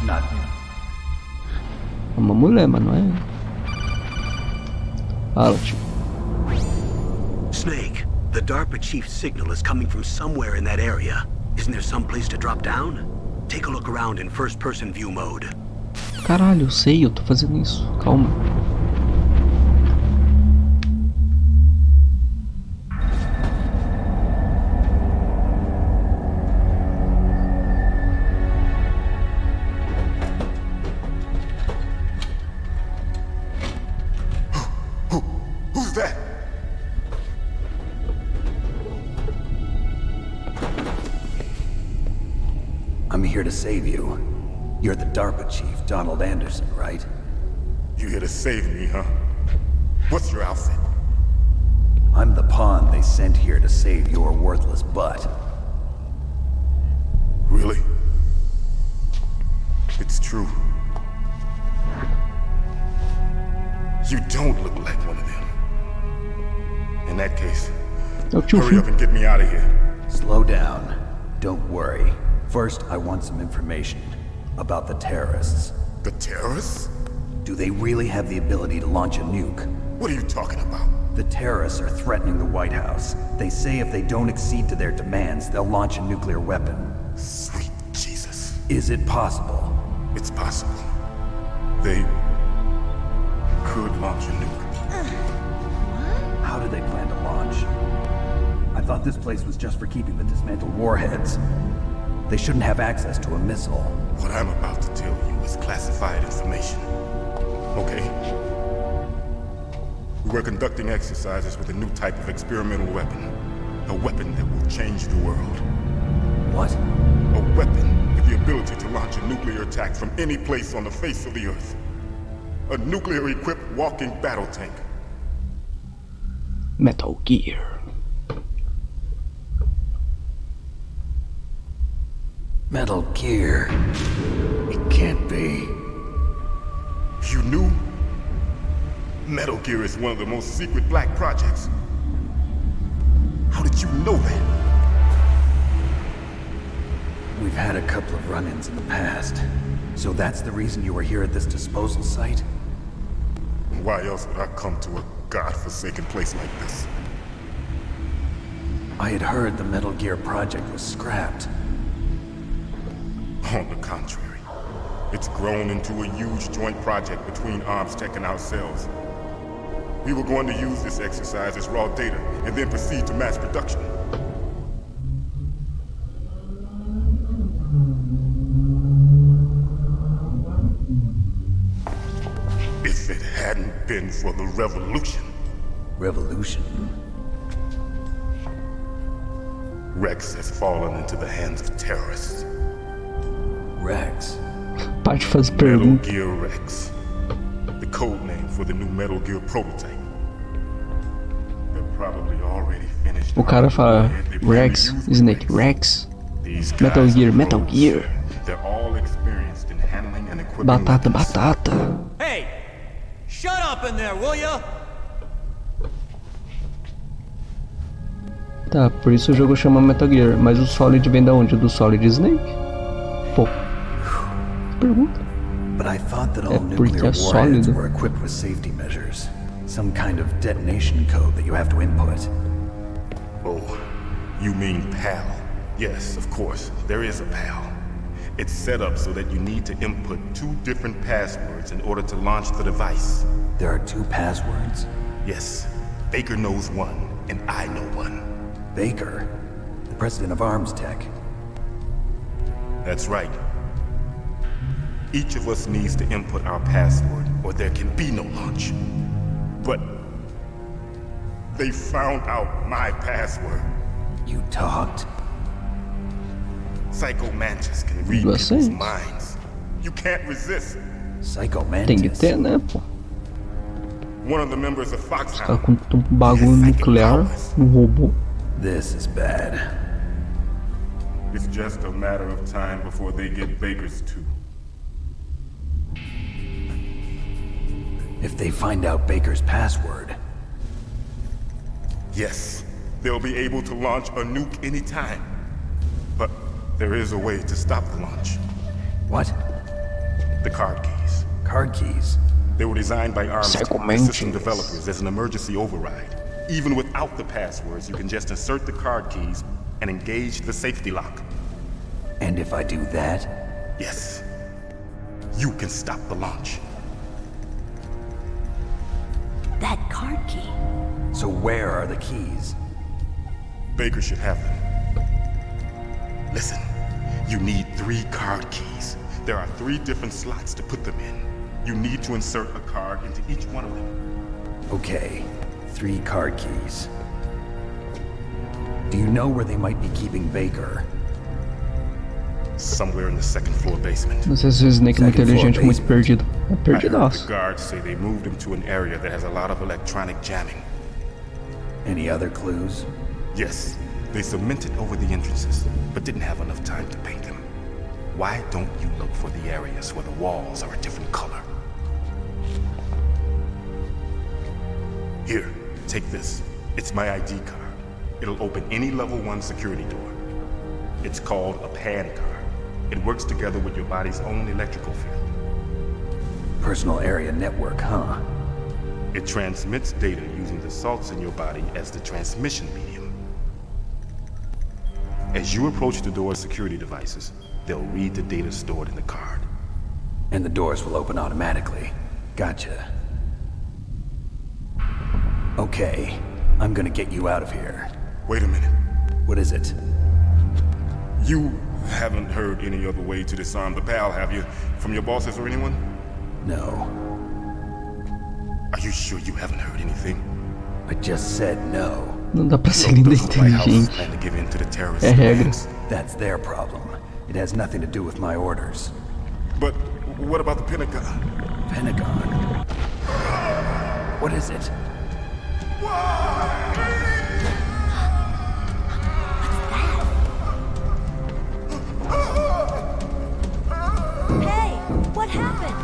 [SPEAKER 11] Not him.
[SPEAKER 3] É uma mulher, mas não é. Fala, tio.
[SPEAKER 1] Snake, the DARPA chief's signal is coming from somewhere in that area. Isn't there some place to drop down? Take a look around in first-person view mode.
[SPEAKER 3] Caralho, eu sei, eu tô fazendo isso. Calma.
[SPEAKER 5] Who's that? I'm here to save you. You're the DARPA chief, Donald Anderson, right?
[SPEAKER 12] You here to save me, huh? What's your outfit?
[SPEAKER 5] I'm the pawn they sent here to save your worthless butt.
[SPEAKER 12] Really? It's true. You don't look like one of them. In that case, hurry up and get me out of here.
[SPEAKER 5] Slow down. Don't worry. First, I want some information about the terrorists.
[SPEAKER 12] The terrorists?
[SPEAKER 5] Do they really have the ability to launch a nuke?
[SPEAKER 12] What are you talking about?
[SPEAKER 5] The terrorists are threatening the White House. They say if they don't accede to their demands, they'll launch a nuclear weapon.
[SPEAKER 12] Sweet Jesus.
[SPEAKER 5] Is it possible?
[SPEAKER 12] It's possible. They could launch a nuke.
[SPEAKER 5] How do they plan to launch? I thought this place was just for keeping the dismantled warheads. They shouldn't have access to a missile.
[SPEAKER 12] What I'm about to tell you is classified information. Okay? We're conducting exercises with a new type of experimental weapon. A weapon that will change the world.
[SPEAKER 5] What?
[SPEAKER 12] A weapon with the ability to launch a nuclear attack from any place on the face of the Earth. A nuclear-equipped walking battle tank.
[SPEAKER 3] Metal Gear.
[SPEAKER 5] Metal Gear. It can't be.
[SPEAKER 12] You knew? Metal Gear is one of the most secret black projects. How did you know that?
[SPEAKER 5] We've had a couple of run-ins in the past. So that's the reason you were here at this disposal site?
[SPEAKER 12] Why else would I come to a godforsaken place like this?
[SPEAKER 5] I had heard the Metal Gear project was scrapped.
[SPEAKER 12] On the contrary, it's grown into a huge joint project between ArmsTech and ourselves. We were going to use this exercise as raw data and then proceed to mass production. If it hadn't been for the revolution.
[SPEAKER 5] Revolution?
[SPEAKER 12] Rex has fallen into the hands of terrorists.
[SPEAKER 5] Rex?
[SPEAKER 3] Parte faz
[SPEAKER 12] Metal
[SPEAKER 3] pergunta.
[SPEAKER 12] Gear Rex. The code name for the new Metal Gear prototype. They're probably already finished.
[SPEAKER 3] O cara fala Rex, Snake, Rex, Metal Gear, Metal Gear.
[SPEAKER 12] They're all experienced in handling and equipping
[SPEAKER 3] Batata,
[SPEAKER 12] weapons.
[SPEAKER 3] batata.
[SPEAKER 13] Hey! Shut up in there, will ya?
[SPEAKER 3] Tá, por isso o jogo chama Metal Gear, mas o Solid vem da onde? Do Solid Snake? Pô, pergunta.
[SPEAKER 5] But I thought that all
[SPEAKER 3] porque
[SPEAKER 5] nuclear
[SPEAKER 3] é
[SPEAKER 5] warheads
[SPEAKER 3] sólido.
[SPEAKER 5] were equipped with safety measures. Some kind of detonation code that you have to input.
[SPEAKER 12] Oh, you mean PAL? Yes, of course, there is a PAL. It's set up so that you need to input 2 different passwords in order to launch the device.
[SPEAKER 5] There are 2 passwords?
[SPEAKER 12] Yes, Baker knows one, and I know one.
[SPEAKER 5] Baker? The president of ArmsTech?
[SPEAKER 12] That's right. Each of us needs to input our password, or there can be no launch. But they found out my password.
[SPEAKER 5] You talked?
[SPEAKER 12] Psycho Mantis can read people's minds. You can't resist.
[SPEAKER 5] Psycho
[SPEAKER 3] Tem que
[SPEAKER 5] Mantis?
[SPEAKER 3] ter, né, pô?
[SPEAKER 12] One of the members of
[SPEAKER 3] Tá
[SPEAKER 12] Foxhound.
[SPEAKER 3] com um bagulho nuclear no robô.
[SPEAKER 5] This is bad.
[SPEAKER 12] It's just a matter of time before they get Baker's too.
[SPEAKER 5] If they find out Baker's password...
[SPEAKER 12] Yes, they'll be able to launch a nuke anytime. But there is a way to stop the launch.
[SPEAKER 5] What?
[SPEAKER 12] The card keys.
[SPEAKER 5] Card keys?
[SPEAKER 12] They were designed by
[SPEAKER 3] Psycho
[SPEAKER 12] ArmsTech, the
[SPEAKER 3] Mantis.
[SPEAKER 12] system developers, as an emergency override. Even without the passwords, you can just insert the card keys and engage the safety lock.
[SPEAKER 5] And if I do that?
[SPEAKER 12] Yes. You can stop the launch.
[SPEAKER 14] That card key.
[SPEAKER 5] So where are the keys?
[SPEAKER 12] Baker should have them. Listen, you need 3 card keys. There are 3 different slots to put them in. You need to insert a card into each one of them.
[SPEAKER 5] Okay, 3 card keys. Do you know where they might be keeping Baker?
[SPEAKER 12] Somewhere in the 2nd floor basement.
[SPEAKER 3] Não sei se o Snake é muito inteligente ou muito perdido. É
[SPEAKER 12] I heard
[SPEAKER 3] perdidaço.
[SPEAKER 12] the guards say they moved him to an area that has a lot of electronic jamming.
[SPEAKER 5] Any other clues?
[SPEAKER 12] Yes, they cemented over the entrances, but didn't have enough time to paint them. Why don't you look for the areas where the walls are a different color? Here, take this. It's my ID card. It'll open any level 1 security door. It's called a PAN card. It works together with your body's own electrical field.
[SPEAKER 5] Personal area network, huh?
[SPEAKER 12] It transmits data using the salts in your body as the transmission medium. As you approach the door's security devices, they'll read the data stored in the card.
[SPEAKER 5] And the doors will open automatically. Gotcha. Okay, I'm gonna get you out of here.
[SPEAKER 12] Wait a minute.
[SPEAKER 5] What is it?
[SPEAKER 12] You haven't heard any other way to disarm the PAL, have you? From your bosses or anyone?
[SPEAKER 5] No.
[SPEAKER 12] Are you sure you haven't heard anything?
[SPEAKER 5] I just said no.
[SPEAKER 3] Não dá pra ser linda inteligente. É regra.
[SPEAKER 5] That's their problem. It has nothing to do with my orders.
[SPEAKER 12] But what about the Pentagon?
[SPEAKER 5] Pentagon? What is it?
[SPEAKER 14] Hey, what happened?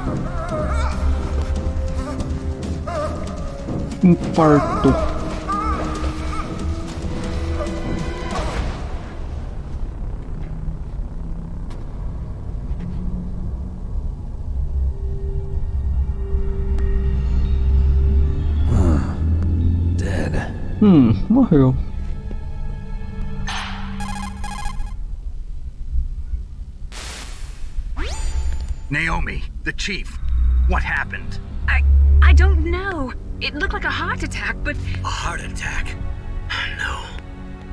[SPEAKER 3] Infarto.
[SPEAKER 5] Dead.
[SPEAKER 3] Morreu.
[SPEAKER 2] Naomi, the chief. What happened?
[SPEAKER 4] I don't know. It looked like a heart attack, but...
[SPEAKER 1] A heart attack? No.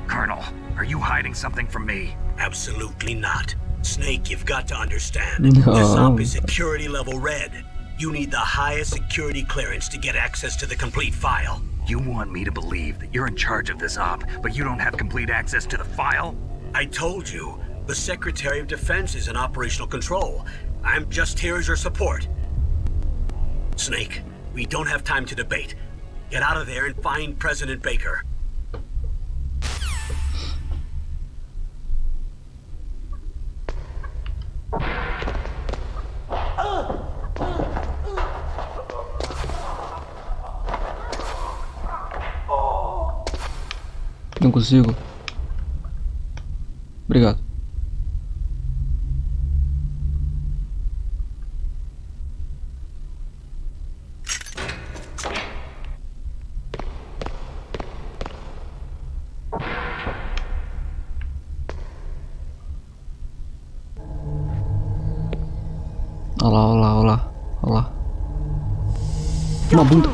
[SPEAKER 2] Colonel, are you hiding something from me?
[SPEAKER 1] Absolutely not. Snake, you've got to understand.
[SPEAKER 3] No.
[SPEAKER 1] This op is security level red. You need the highest security clearance to get access to the complete file.
[SPEAKER 2] You want me to believe that you're in charge of this op, but you don't have complete access to the file?
[SPEAKER 1] I told you, the Secretary of Defense is in operational control. I'm just here as your support. Snake, we don't have time to debate. Get out of there and find President Baker.
[SPEAKER 3] Não consigo. Obrigado. Olha lá. Uma bunda.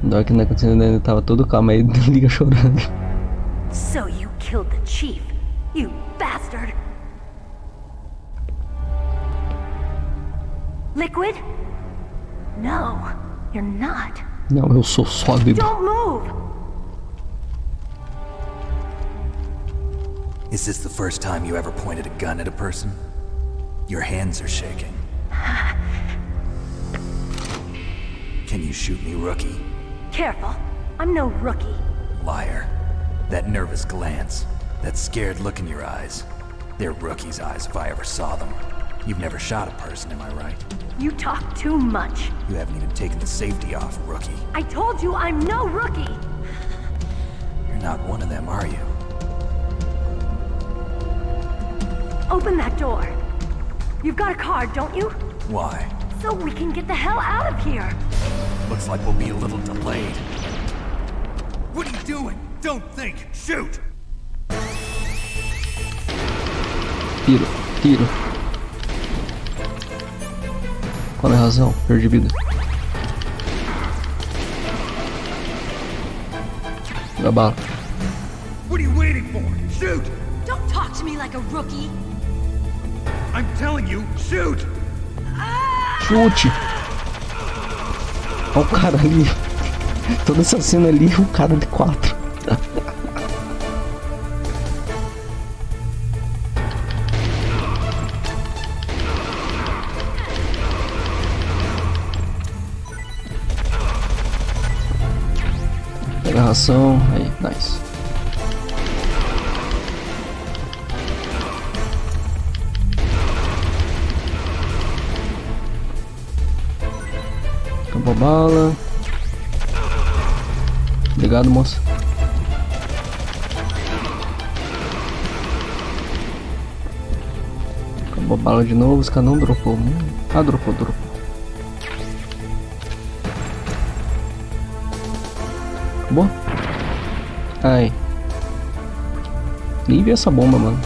[SPEAKER 3] Não é que não acontecendo, ele tava todo calmo aí, liga chorando.
[SPEAKER 14] So you killed the chief, you bastard! Liquid? No, you're not.
[SPEAKER 3] Não, eu sou sólido.
[SPEAKER 14] Don't move!
[SPEAKER 5] Is this the first time you ever pointed a gun at a person? Your hands are shaking. Can you shoot me, rookie?
[SPEAKER 14] Careful, I'm no rookie.
[SPEAKER 5] Liar. That nervous glance, that scared look in your eyes. They're rookie's eyes if I ever saw them. You've never shot a person, am I right?
[SPEAKER 14] You talk too much.
[SPEAKER 5] You haven't even taken the safety off, rookie.
[SPEAKER 14] I told you I'm no rookie!
[SPEAKER 5] You're not one of them, are you?
[SPEAKER 14] Open that door. You've got a card, don't you?
[SPEAKER 5] Why?
[SPEAKER 14] So we can get the hell out of here.
[SPEAKER 5] Looks like we'll be a little delayed.
[SPEAKER 13] What are you doing? Don't think. Shoot!
[SPEAKER 3] Tiro. Qual é a razão? Perdi vida. Da bala.
[SPEAKER 13] What are you waiting for? Shoot!
[SPEAKER 14] Don't talk to me like a rookie.
[SPEAKER 13] I'm telling you, shoot!
[SPEAKER 3] Chute. Olha o cara ali. Toda essa cena ali, um cara de 4. Pega a ração. Aí, nice. Acabou a bala. Obrigado, moça. Acabou a bala de novo, os caras não dropou. Ah, dropou. Acabou? Ai. Nem vi essa bomba, mano.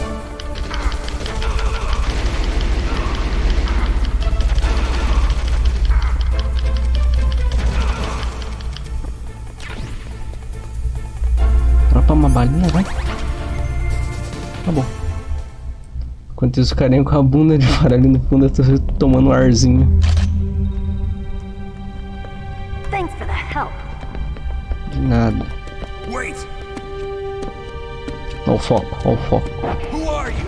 [SPEAKER 3] Dropa uma balinha, vai. Acabou. Enquanto isso, carinha com a bunda de fora ali no fundo, eu tô tomando um arzinho.
[SPEAKER 14] Thanks for the help.
[SPEAKER 3] De nada.
[SPEAKER 13] Wait!
[SPEAKER 3] Ó o foco.
[SPEAKER 13] Who are you?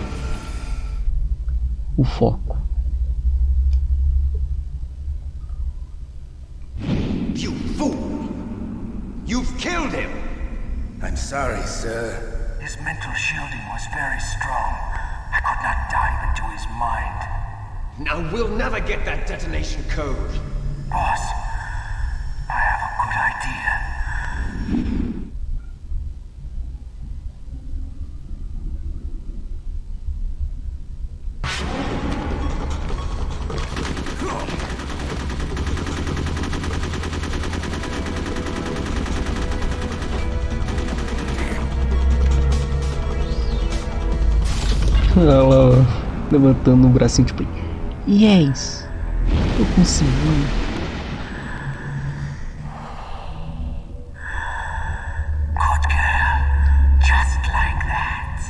[SPEAKER 3] O foco.
[SPEAKER 13] You fool! You've killed him!
[SPEAKER 15] I'm sorry, sir.
[SPEAKER 16] His mental shielding was very strong. I could not dive into his mind.
[SPEAKER 13] Now we'll never get that detonation code.
[SPEAKER 16] Boss, I have a good idea.
[SPEAKER 3] Ela levantando o bracinho tipo, yes, eu consegui.
[SPEAKER 16] Good girl, just like that.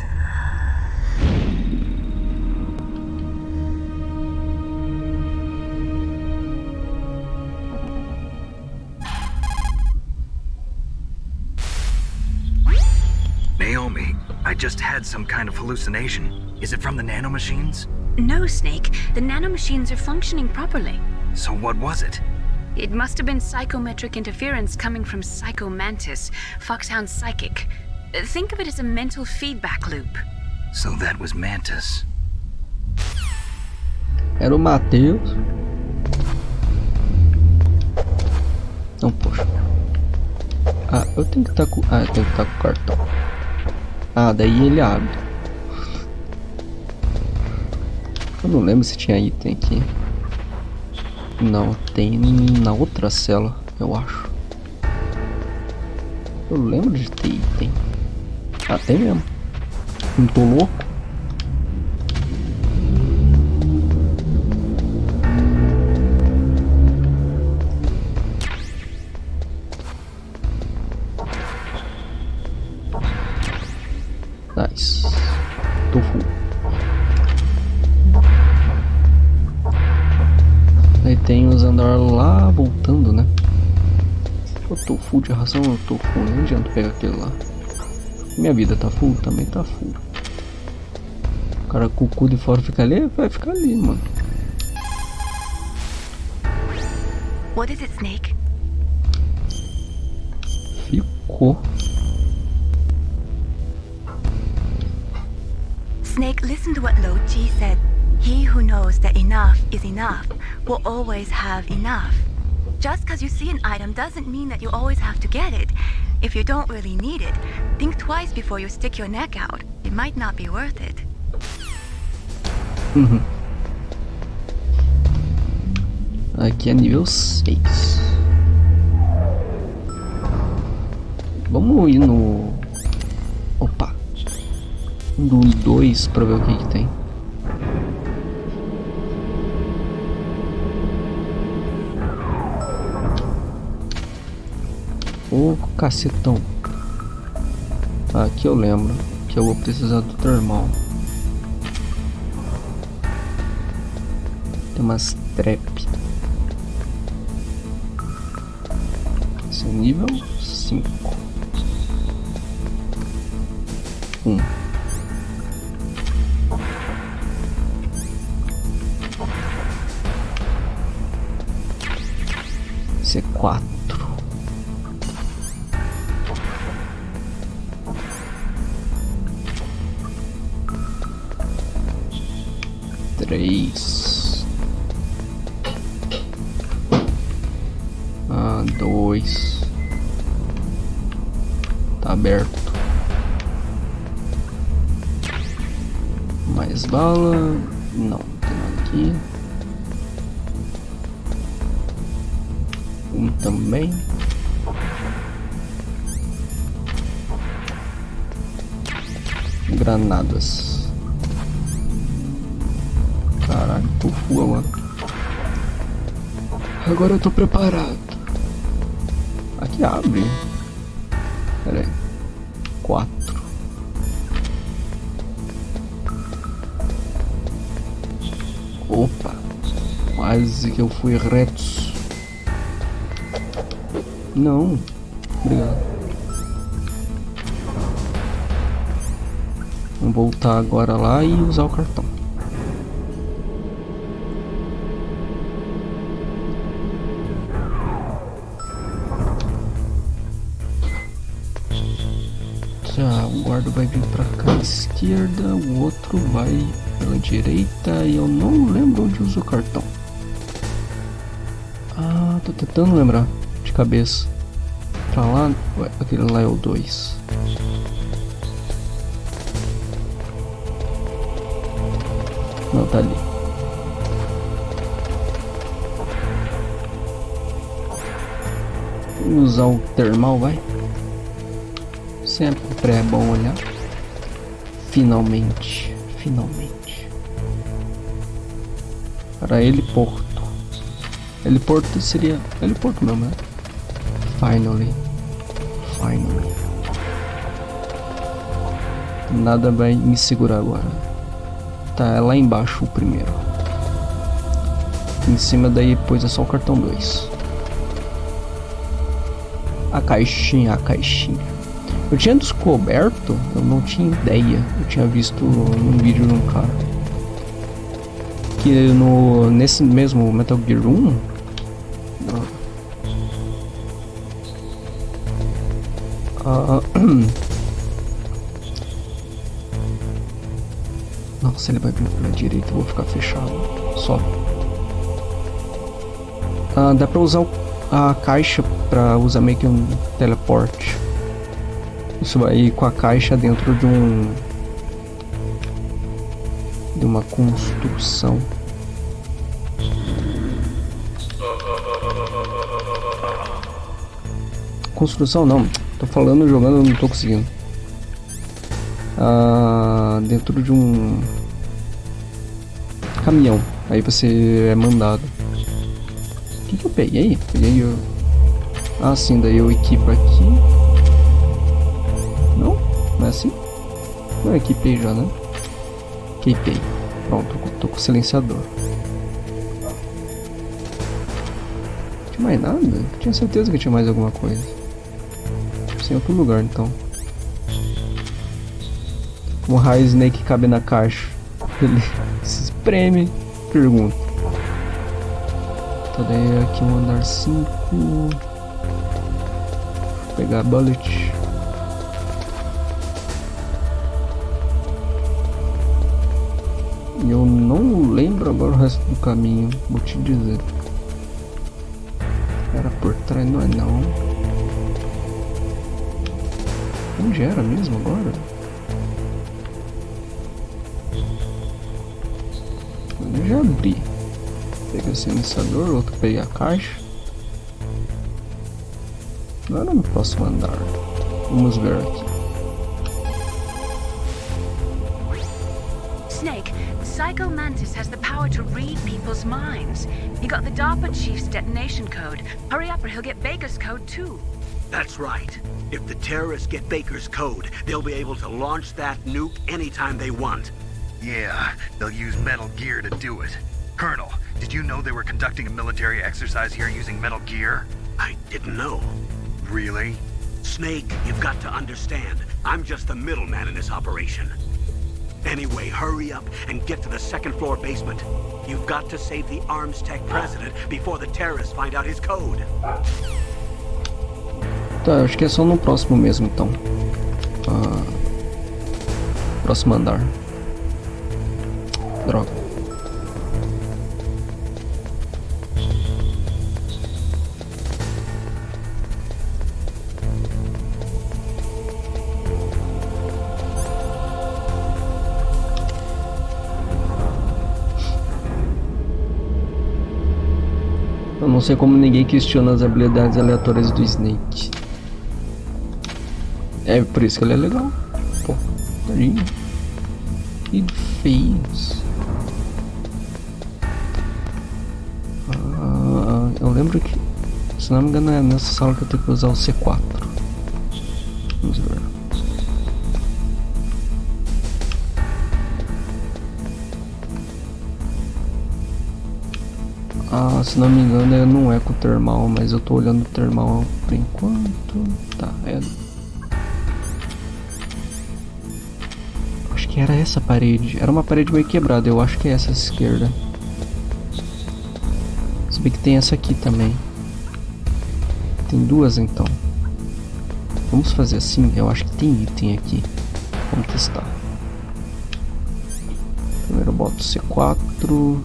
[SPEAKER 2] Naomi, I just had some kind of hallucination. Is it from the nanomachines?
[SPEAKER 4] No, Snake. The nanomachines are functioning properly.
[SPEAKER 2] So what was it?
[SPEAKER 4] It must have been psychometric interference coming from Psycho Mantis, Foxhound's psychic. Think of it as a mental feedback loop.
[SPEAKER 2] So that was Mantis.
[SPEAKER 3] Era o Matheus. Não, poxa. Ah, eu tenho que estar com... Ah, eu tenho que estar com o cartão. Ah, daí ele abre. Eu não lembro se tinha item aqui. Não, tem na outra cela, eu acho. Eu lembro de ter item. Ah, tem mesmo. Não tô louco. Nice. Tô full. Aí tem os andar lá voltando, né? Eu tô full de ração, eu tô full. Não adianta pegar aquele lá. Minha vida tá full, também tá full. O cara com o cu de fora fica ali, vai ficar ali, mano.
[SPEAKER 6] What is it, Snake?
[SPEAKER 3] Ficou.
[SPEAKER 6] Snake, listen to what Lo Ji said. He who knows that enough is enough will always have enough. Just because you see an item doesn't mean that you always have to get it. If you don't really need it, think twice before you stick your neck out. It might not be worth it.
[SPEAKER 3] Aqui é nível 6. Vamos ir no... Opa. Do 2 pra ver o que tem. Ô, cacetão. Aqui eu lembro que eu vou precisar do termal. Tem umas trap. Esse é nível 5. 1. Esse é 4. 3. Tá aberto. Mais bala. Não, tem nada aqui. Um também. Granadas. Caralho, tô full agora. Agora eu tô preparado. Aqui abre. Pera aí. 4. Opa. Quase que eu fui reto. Não. Obrigado. Vamos voltar agora lá e usar o cartão. Tá, o guarda vai vir pra cá à esquerda, o outro vai pela direita e eu não lembro onde usa o cartão. Ah, tô tentando lembrar de cabeça. Pra lá, ué, aquele lá é o 2. Não, tá ali. Vou usar o termal, vai. Sempre é bom olhar. Finalmente. Finalmente. Para heliporto. Heliporto seria... heliporto mesmo, né? Finally. Finally. Nada vai me segurar agora. Tá, é lá embaixo o primeiro. Em cima daí depois é só o cartão 2. A caixinha, a caixinha. Eu tinha descoberto, eu não tinha ideia. Eu tinha visto num vídeo de um cara que nesse mesmo Metal Gear 1 nossa, ele vai vir pela direita, eu vou ficar fechado. Só. Dá pra usar a caixa pra usar meio que um teleporte. Isso vai ir com a caixa dentro de uma construção. Construção não, tô falando jogando, eu não tô conseguindo. Dentro de um caminhão. Aí você é mandado. O que eu peguei? Peguei o... Ah, sim, daí eu equipo aqui. Não? Não é assim? Não, eu equipei já, né? Equipei. Pronto, tô com o silenciador. Tinha mais nada? Tinha certeza que tinha mais alguma coisa. Sem outro lugar, então. Como raio Snake cabe na caixa? Ele se espreme, pergunta. Então daí aqui um andar 5. Vou pegar a bullet. E eu não lembro agora o resto do caminho, vou te dizer. Era por trás, não é não. Onde era mesmo agora? Eu já abri. Peguei o silenciador, outro peguei a caixa. Agora no próximo andar. Vamos ver aqui.
[SPEAKER 4] Snake, Psycho Mantis has the power to read people's minds. He got the DARPA chief's detonation code. Hurry up or he'll get Baker's code too.
[SPEAKER 1] That's right. If the terrorists get Baker's code, they'll be able to launch that nuke anytime they want.
[SPEAKER 2] Yeah, they'll use Metal Gear to do it. Colonel, did you know they were conducting a military exercise here using Metal Gear?
[SPEAKER 1] I didn't know.
[SPEAKER 2] Really?
[SPEAKER 1] Snake, you've got to understand. I'm just the middleman in this operation. Anyway, hurry up and get to the second floor basement. You've got to save the Arms Tech president before the terrorists find out his code.
[SPEAKER 3] Tá, acho que é só no próximo mesmo, então. Próximo andar. Droga. não sei como ninguém questiona as habilidades aleatórias do Snake. É por isso que ele é legal. Pô, tadinho. Que fez. Eu lembro que, se não me engano, é nessa sala que eu tenho que usar o C4. Vamos ver. Se não me engano, não é com o termal, mas eu tô olhando o termal por enquanto. Tá, é. Acho que era essa parede. Era uma parede meio quebrada, eu acho que é essa esquerda. Se bem que tem essa aqui também. Tem duas então. Vamos fazer assim, eu acho que tem item aqui. Vamos testar. Primeiro eu boto C4.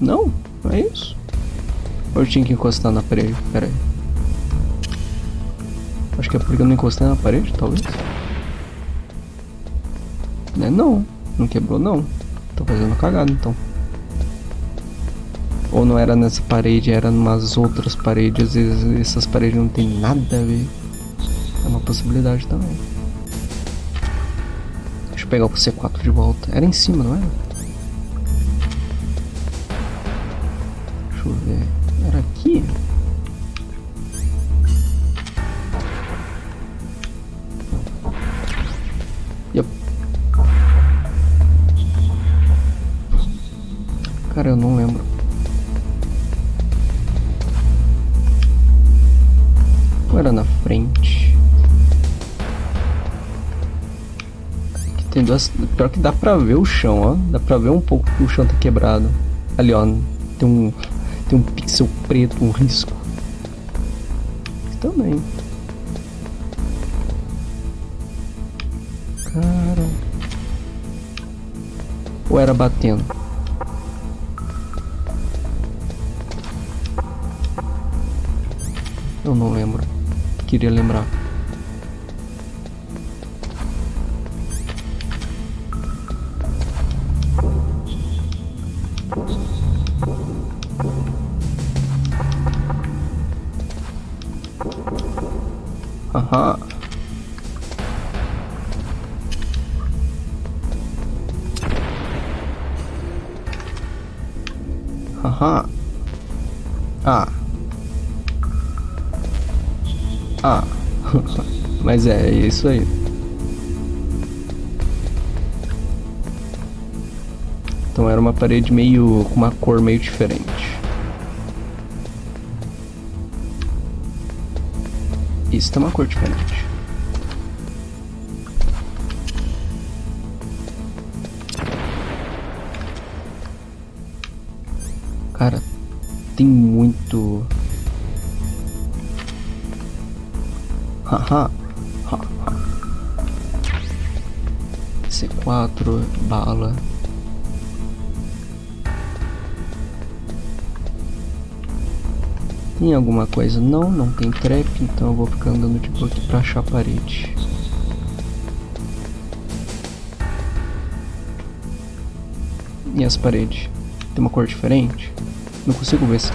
[SPEAKER 3] Não, é isso. Eu tinha que encostar na parede, pera aí. Acho que é porque eu não encostei na parede, talvez. Não, não quebrou não. Tô fazendo cagada então. Ou não era nessa parede, era numas outras paredes. Às vezes essas paredes não tem nada a ver. É uma possibilidade também. Deixa eu pegar o C4 de volta. Era em cima, não era? Deixa eu ver. Era aqui? Yep. Cara, eu não lembro. Ou era na frente? Aqui tem duas. Pior que dá pra ver o chão, ó. Dá pra ver um pouco que o chão tá quebrado. Ali, ó. Tem um pixel preto, um risco. Aqui também. Cara. Ou era batendo? Eu não lembro. Queria lembrar. Aham. Aham. Mas é isso aí. Então era uma parede meio com uma cor meio diferente. Isso tem uma cor diferente. Cara, tem muito. Haha. C4, bala. Tem alguma coisa? Não tem trap, então eu vou ficar andando de boa aqui pra achar a parede. E as paredes? Tem uma cor diferente? Não consigo ver se...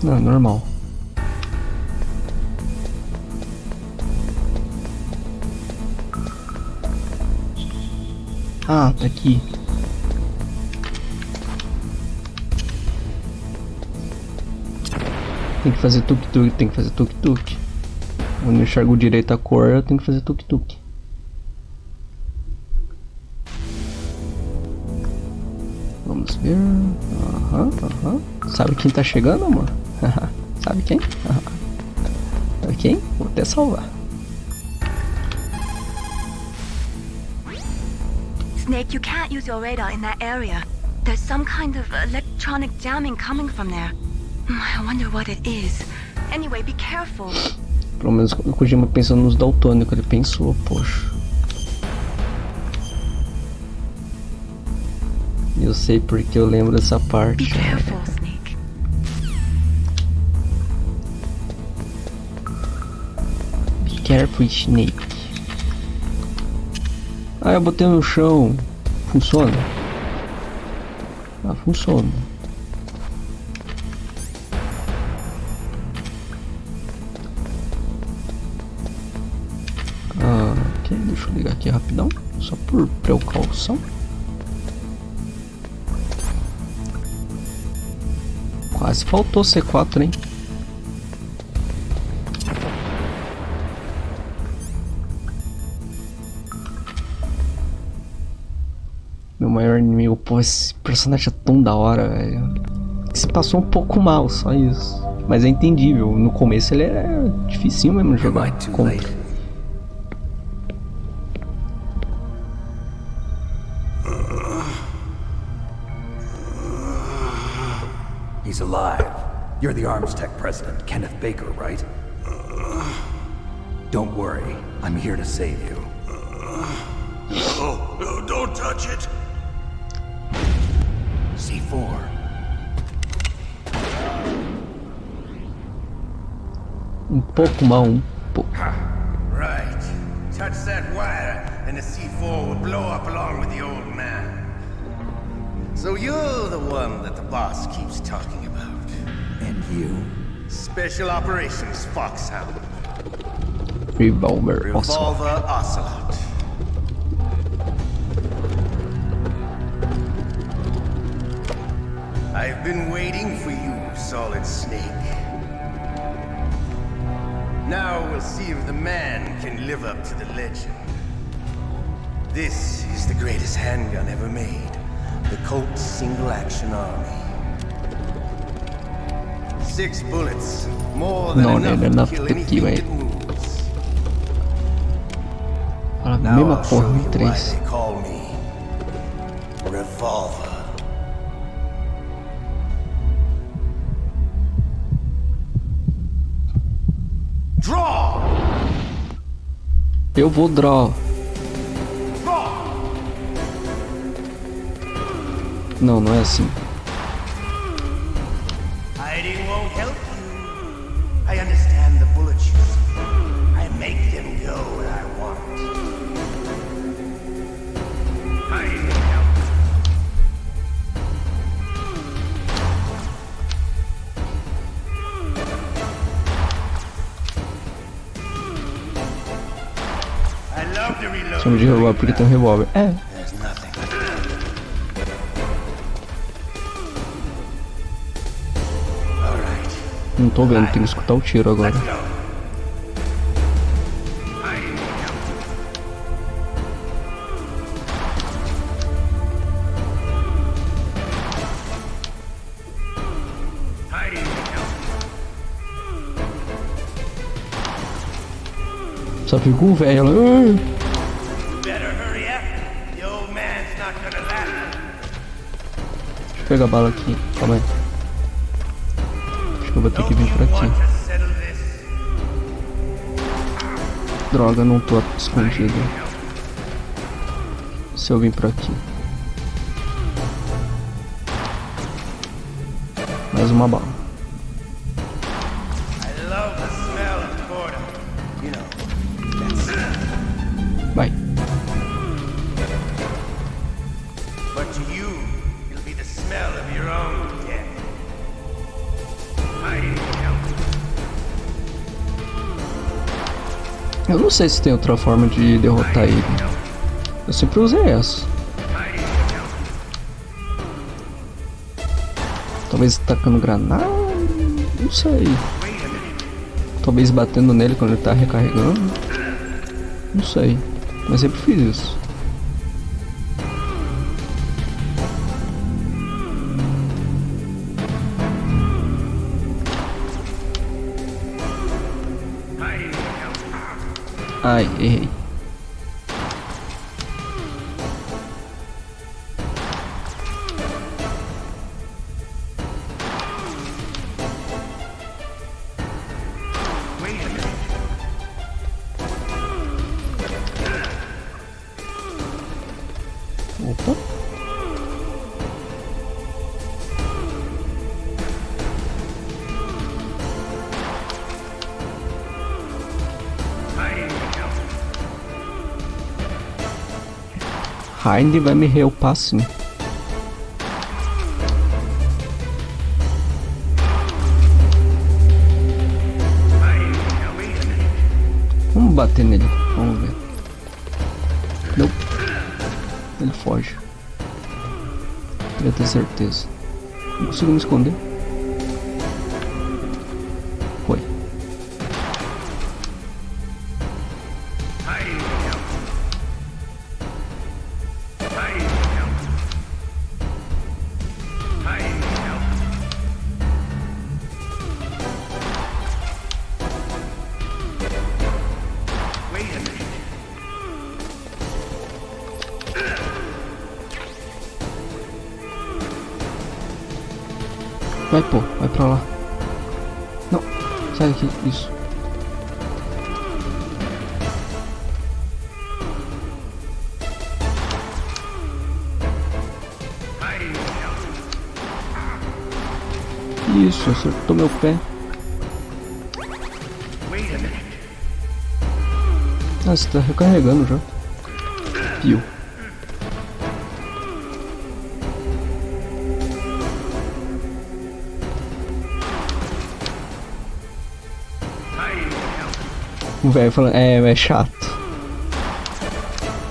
[SPEAKER 3] Não, é normal. Ah, tá aqui. Tem que fazer tuk-tuk, tem que fazer tuk-tuk. Eu não enxergo direito a cor, eu tenho que fazer tuk-tuk. Vamos ver. Aham. Sabe quem tá chegando, amor? Sabe quem? Sabe quem? Vou até salvar.
[SPEAKER 6] Snake, you can't use your radar in that area. There's some kind of electronic jamming coming from there. I wonder what it is. Anyway, be careful.
[SPEAKER 3] Pelo menos o Kojima pensando nos daltônicos, ele pensou, poxa. Eu sei porque eu lembro dessa parte.
[SPEAKER 6] Be careful, Snake.
[SPEAKER 3] careful, Snake. Ah, eu botei no chão. Funciona? Ah, funciona. Ah, ok, deixa eu ligar aqui rapidão, só por precaução. Quase faltou C4, hein? Meu maior inimigo, pô, esse personagem é tão da hora, velho. Se passou um pouco mal, só isso. Mas é entendível, no começo ele é difícil mesmo de jogar contra.
[SPEAKER 5] He's alive. You're the Arms Tech president, Kenneth Baker, right? Don't worry, I'm here to save you.
[SPEAKER 15] No, don't touch it!
[SPEAKER 5] C4.
[SPEAKER 3] Pouco mal, pouco.
[SPEAKER 15] Right. Touch that wire and the C4 will blow up along with the old man. So you're the one that the boss keeps talking about.
[SPEAKER 5] And you?
[SPEAKER 15] Special Operations Foxhound.
[SPEAKER 3] Revolver
[SPEAKER 15] Ocelot. I've been waiting for you, Solid Snake. Now we'll see if the man can live up to the legend. This is the greatest handgun ever made. The Colt Single Action Army. 6 bullets, more than enough to kill anything that moves.
[SPEAKER 3] Fala a mesma porra em 3.
[SPEAKER 15] They call me Revolver. Draw!
[SPEAKER 3] Eu vou draw. Não, não é assim.
[SPEAKER 15] Hiding won't help you. I understand the bullets you see. I make them go where I want. Hiding won't help. I love to reload.
[SPEAKER 3] Chama de revólver porque tem um revólver. É. Não tô vendo, tenho que escutar o tiro agora. Só fica o velho lá. Deixa eu pegar a bala aqui, calma aí. Acho que eu vou ter que vir por aqui. Droga, não tô escondido. Se eu vim por aqui. Mais uma bala. Vai. Eu não sei se tem outra forma de derrotar ele. Eu sempre usei essa. Talvez tacando granada? Não sei. Talvez batendo nele quando ele tá recarregando? Não sei. Mas sempre fiz isso. Ai, errei. Opa. Hind vai me reupar sim. Vamos bater nele, vamos ver. Não. Ele foge. Queria ter certeza. Não consigo me esconder. Foi. Vai, pô, vai pra lá. Não, sai daqui, isso. Isso, acertou meu pé. Ah, você tá recarregando já. Pio. O velho falando, é chato.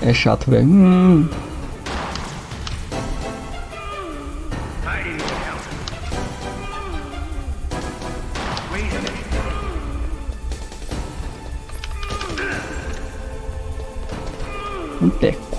[SPEAKER 3] É chato, velho. Um teco.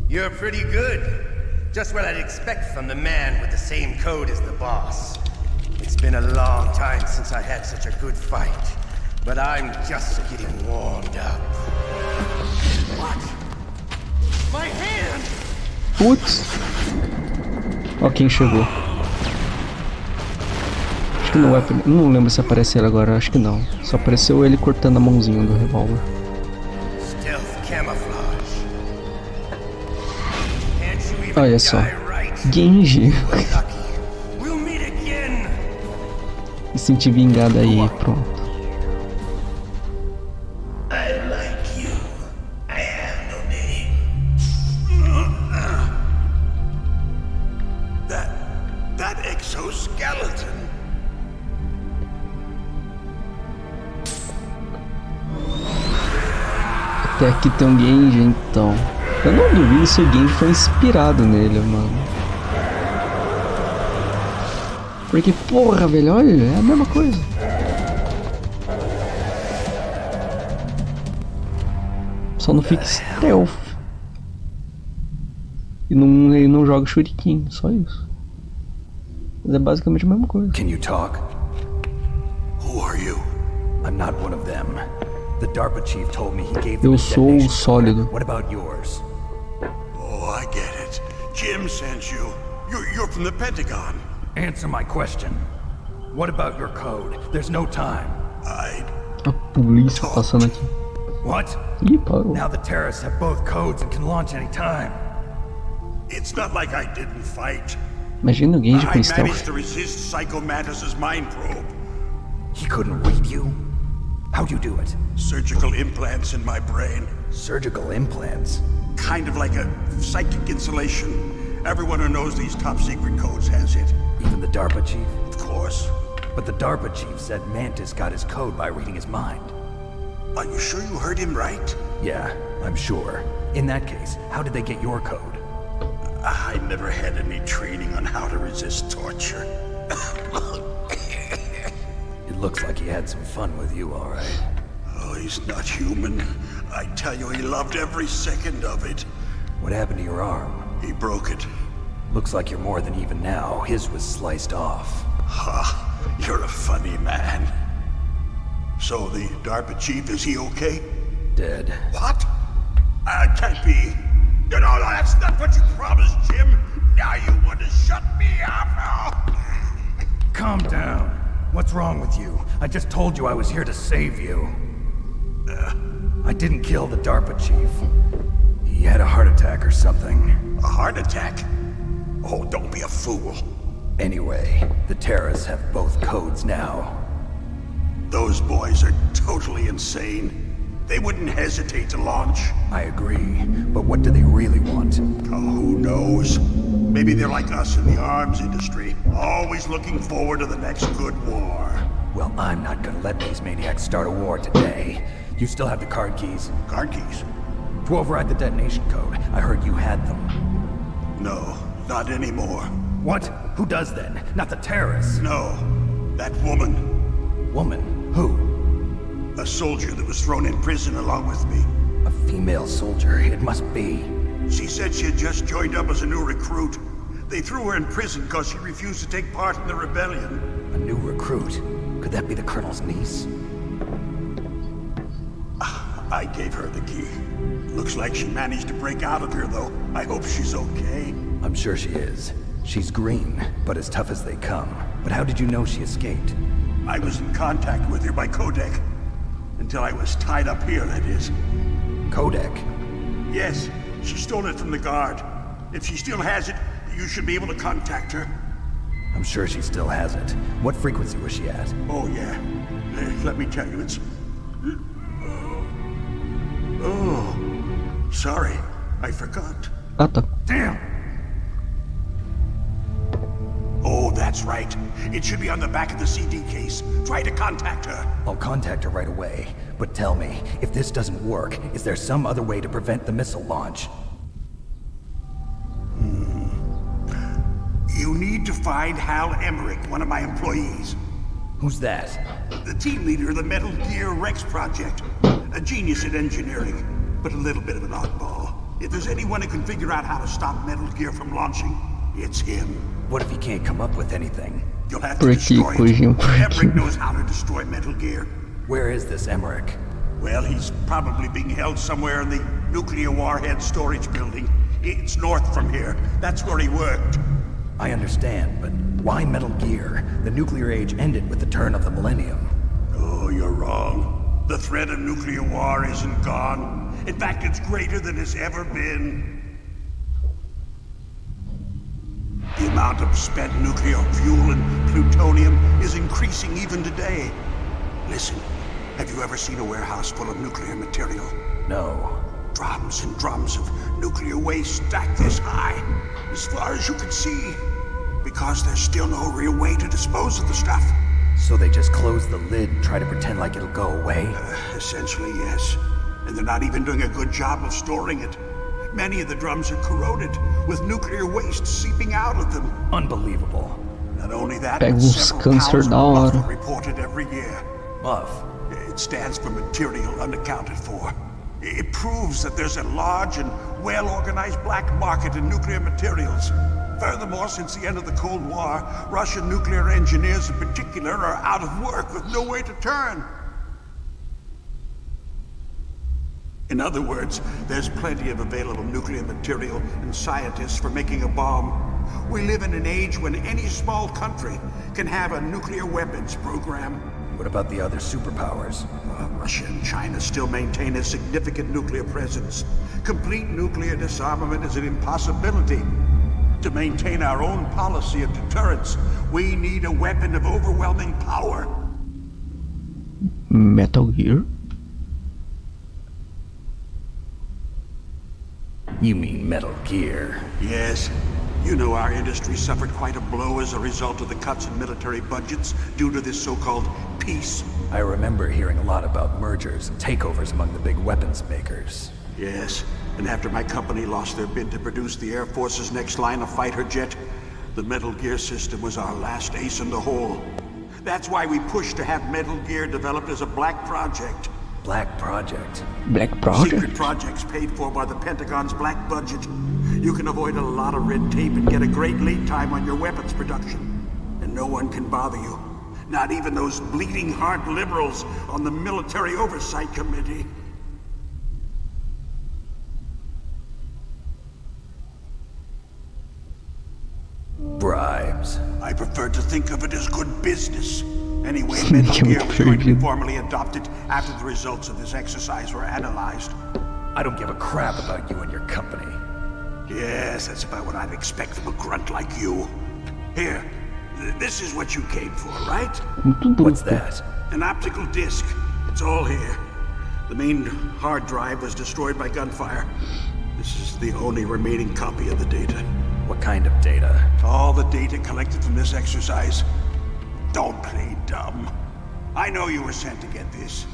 [SPEAKER 15] You're pretty good. Just what I'd expect from the man with the same code as the boss. It's been a long time since I had such a good fight, but I'm just getting warmed up. What? My hand!
[SPEAKER 3] Putz. Ó quem chegou. Acho que não é. Não lembro se aparece ele agora, acho que não. Só apareceu ele cortando a mãozinha do revólver. Olha só, Genji. Me senti vingado aí, pronto.
[SPEAKER 17] That exoskeleton.
[SPEAKER 3] Até aqui tem um Genji, então. Eu não duvido se o Genji foi inspirado nele, mano. Porque, porra, velho, olha, é a mesma coisa. Só não fica stealth. E não joga shuriken, só isso. Mas é basicamente a mesma coisa.
[SPEAKER 5] Can you talk?
[SPEAKER 17] Who are you?
[SPEAKER 5] I'm not one of them. The DARPA chief told me he gave
[SPEAKER 3] Eu sou o sólido.
[SPEAKER 5] What about yours?
[SPEAKER 17] Oh, I get it. Jim sent you. You're from the Pentagon.
[SPEAKER 5] Answer my question. What about your code? There's no time.
[SPEAKER 3] A polícia passando aqui.
[SPEAKER 5] What?
[SPEAKER 3] Ih, parou.
[SPEAKER 5] Now the terrorists have both codes and can launch any time.
[SPEAKER 17] It's not like I didn't fight.
[SPEAKER 3] Imagina o Genji com
[SPEAKER 17] I
[SPEAKER 3] stealth.
[SPEAKER 17] managed to resist Psycho Mantis's mind probe.
[SPEAKER 5] He couldn't read you? How'd you do it?
[SPEAKER 17] Surgical implants in my brain.
[SPEAKER 5] Surgical implants?
[SPEAKER 17] Kind of like a psychic insulation. Everyone who knows these top secret codes has it.
[SPEAKER 5] Even the DARPA chief?
[SPEAKER 17] Of course.
[SPEAKER 5] But the DARPA chief said Mantis got his code by reading his mind.
[SPEAKER 17] Are you sure you heard him right?
[SPEAKER 5] Yeah, I'm sure. In that case, how did they get your code?
[SPEAKER 17] I never had any training on how to resist torture.
[SPEAKER 5] It looks like he had some fun with you, all right.
[SPEAKER 17] Oh, he's not human. I tell you, he loved every second of it.
[SPEAKER 5] What happened to your arm?
[SPEAKER 17] He broke it.
[SPEAKER 5] Looks like you're more than even now. His was sliced off.
[SPEAKER 17] Ha, you're a funny man. So the DARPA chief, is he okay?
[SPEAKER 5] Dead.
[SPEAKER 17] What? Can't be. No, that's not not what you promised, Jim. Now you want to shut me up?
[SPEAKER 5] Calm down. What's wrong with you? I just told you I was here to save you. I didn't kill the DARPA chief. He had a heart attack or something.
[SPEAKER 17] A heart attack? Oh, don't be a fool.
[SPEAKER 5] Anyway, the terrorists have both codes now.
[SPEAKER 17] Those boys are totally insane. They wouldn't hesitate to launch.
[SPEAKER 5] I agree, but what do they really want?
[SPEAKER 17] Oh, who knows? Maybe they're like us in the arms industry, always looking forward to the next good war.
[SPEAKER 5] Well, I'm not gonna let these maniacs start a war today. You still have the card keys?
[SPEAKER 17] Card keys?
[SPEAKER 5] To override the detonation code. I heard you had them.
[SPEAKER 17] No, not anymore.
[SPEAKER 5] What? Who does then? Not the terrorists?
[SPEAKER 17] No, that woman.
[SPEAKER 5] Woman? Who?
[SPEAKER 17] A soldier that was thrown in prison along with me.
[SPEAKER 5] A female soldier? It must be.
[SPEAKER 17] She said she had just joined up as a new recruit. They threw her in prison because she refused to take part in the rebellion.
[SPEAKER 5] A new recruit? Could that be the Colonel's niece?
[SPEAKER 17] I gave her the key. Looks like she managed to break out of here, though. I hope she's okay.
[SPEAKER 5] I'm sure she is. She's green, but as tough as they come. But how did you know she escaped?
[SPEAKER 17] I was in contact with her by codec. Until I was tied up here, that is.
[SPEAKER 5] Codec?
[SPEAKER 17] Yes, she stole it from the guard. If she still has it, you should be able to contact her.
[SPEAKER 5] I'm sure she still has it. What frequency was she at?
[SPEAKER 17] Oh, yeah. Let me tell you, it's... Oh, sorry. I forgot. Damn! Oh, that's right. It should be on the back of the CD case. Try to contact her.
[SPEAKER 5] I'll contact her right away. But tell me, if this doesn't work, is there some other way to prevent the missile launch?
[SPEAKER 17] You need to find Hal Emmerich, one of my employees.
[SPEAKER 5] Who's that?
[SPEAKER 17] The team leader of the Metal Gear Rex project. A genius at engineering, but a little bit of an oddball. If there's anyone who can figure out how to stop Metal Gear from launching, it's him.
[SPEAKER 5] What if he can't come up with anything?
[SPEAKER 17] You'll have to destroy it. Emmerich knows how to destroy Metal Gear.
[SPEAKER 5] Where is this Emmerich?
[SPEAKER 17] Well, he's probably being held somewhere in the nuclear warhead storage building. It's north from here. That's where he worked.
[SPEAKER 5] I understand, but why Metal Gear? The nuclear age ended with the turn of the millennium.
[SPEAKER 17] Oh, you're wrong. The threat of nuclear war isn't gone. In fact, it's greater than it's ever been. The amount of spent nuclear fuel and plutonium is increasing even today. Listen, have you ever seen a warehouse full of nuclear material?
[SPEAKER 5] No.
[SPEAKER 17] Drums and drums of nuclear waste stacked this high, as far as you can see. Because there's still no real way to dispose of the stuff.
[SPEAKER 5] So they just close the lid and try to pretend like it'll go away?
[SPEAKER 17] Essentially, yes. And they're not even doing a good job of storing it. Many of the drums are corroded, with nuclear waste seeping out of them.
[SPEAKER 5] Unbelievable.
[SPEAKER 17] Not only that,
[SPEAKER 3] Pega
[SPEAKER 17] but
[SPEAKER 3] uns
[SPEAKER 17] several pounds
[SPEAKER 3] câncer
[SPEAKER 17] of
[SPEAKER 3] da
[SPEAKER 17] MUF
[SPEAKER 3] hora.
[SPEAKER 17] are reported every year.
[SPEAKER 5] MUF?
[SPEAKER 17] It stands for material unaccounted for. It proves that there's a large and well-organized black market in nuclear materials. Furthermore, since the end of the Cold War, Russian nuclear engineers in particular are out of work with no way to turn. In other words, there's plenty of available nuclear material and scientists for making a bomb. We live in an age when any small country can have a nuclear weapons program.
[SPEAKER 5] What about the other superpowers?
[SPEAKER 17] Russia and China still maintain a significant nuclear presence. Complete nuclear disarmament is an impossibility. To maintain our own policy of deterrence, we need a weapon of overwhelming power.
[SPEAKER 3] Metal Gear?
[SPEAKER 5] You mean Metal Gear?
[SPEAKER 17] Yes. You know our industry suffered quite a blow as a result of the cuts in military budgets due to this so-called peace.
[SPEAKER 5] I remember hearing a lot about mergers and takeovers among the big weapons makers.
[SPEAKER 17] Yes, and after my company lost their bid to produce the Air Force's next line of fighter jet, the Metal Gear system was our last ace in the hole. That's why we pushed to have Metal Gear developed as a black project.
[SPEAKER 5] Black Project?
[SPEAKER 3] Black Project?
[SPEAKER 17] Secret projects paid for by the Pentagon's black budget. You can avoid a lot of red tape and get a great lead time on your weapons production. And no one can bother you. Not even those bleeding heart liberals on the Military Oversight Committee.
[SPEAKER 13] jobs.
[SPEAKER 17] I prefer to think of it as good business. Anyway, Metal Gear was going to be formally adopted after the results of this exercise were analyzed.
[SPEAKER 5] I don't give a crap about you and your company.
[SPEAKER 17] Yes, that's about what I'd expect from a grunt like you. Here, this is what you came for, right?
[SPEAKER 5] What's that?
[SPEAKER 17] An optical disc. It's all here. The main hard drive was destroyed by gunfire. This is the only remaining copy of the data.
[SPEAKER 5] What kind of data?
[SPEAKER 17] All the data collected from this exercise. Don't play dumb. I know you were sent to get this.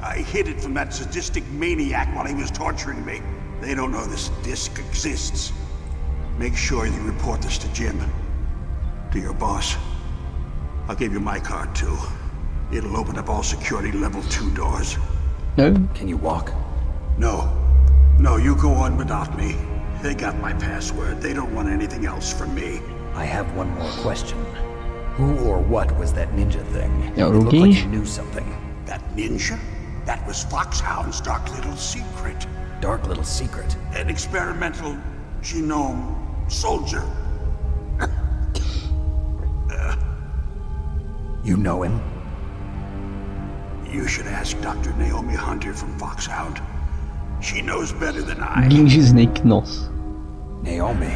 [SPEAKER 17] I hid it from that sadistic maniac while he was torturing me. They don't know this disc exists. Make sure you report this to Jim. To your boss. I'll give you my card too. It'll open up all security level 2 doors.
[SPEAKER 3] No?
[SPEAKER 5] Can you walk?
[SPEAKER 17] No. No, you go on without me. They got my password. They don't want anything else from me.
[SPEAKER 5] I have one more question. Who or what was that ninja thing?
[SPEAKER 3] Yeah,
[SPEAKER 5] it looked like you knew something.
[SPEAKER 17] That ninja? That was Foxhound's dark little secret.
[SPEAKER 5] Dark little secret?
[SPEAKER 17] An experimental genome soldier.
[SPEAKER 5] You know him?
[SPEAKER 17] You should ask Dr. Naomi Hunter from Foxhound. She knows better than I.
[SPEAKER 3] Ninja Snake, nossa.
[SPEAKER 5] Naomi.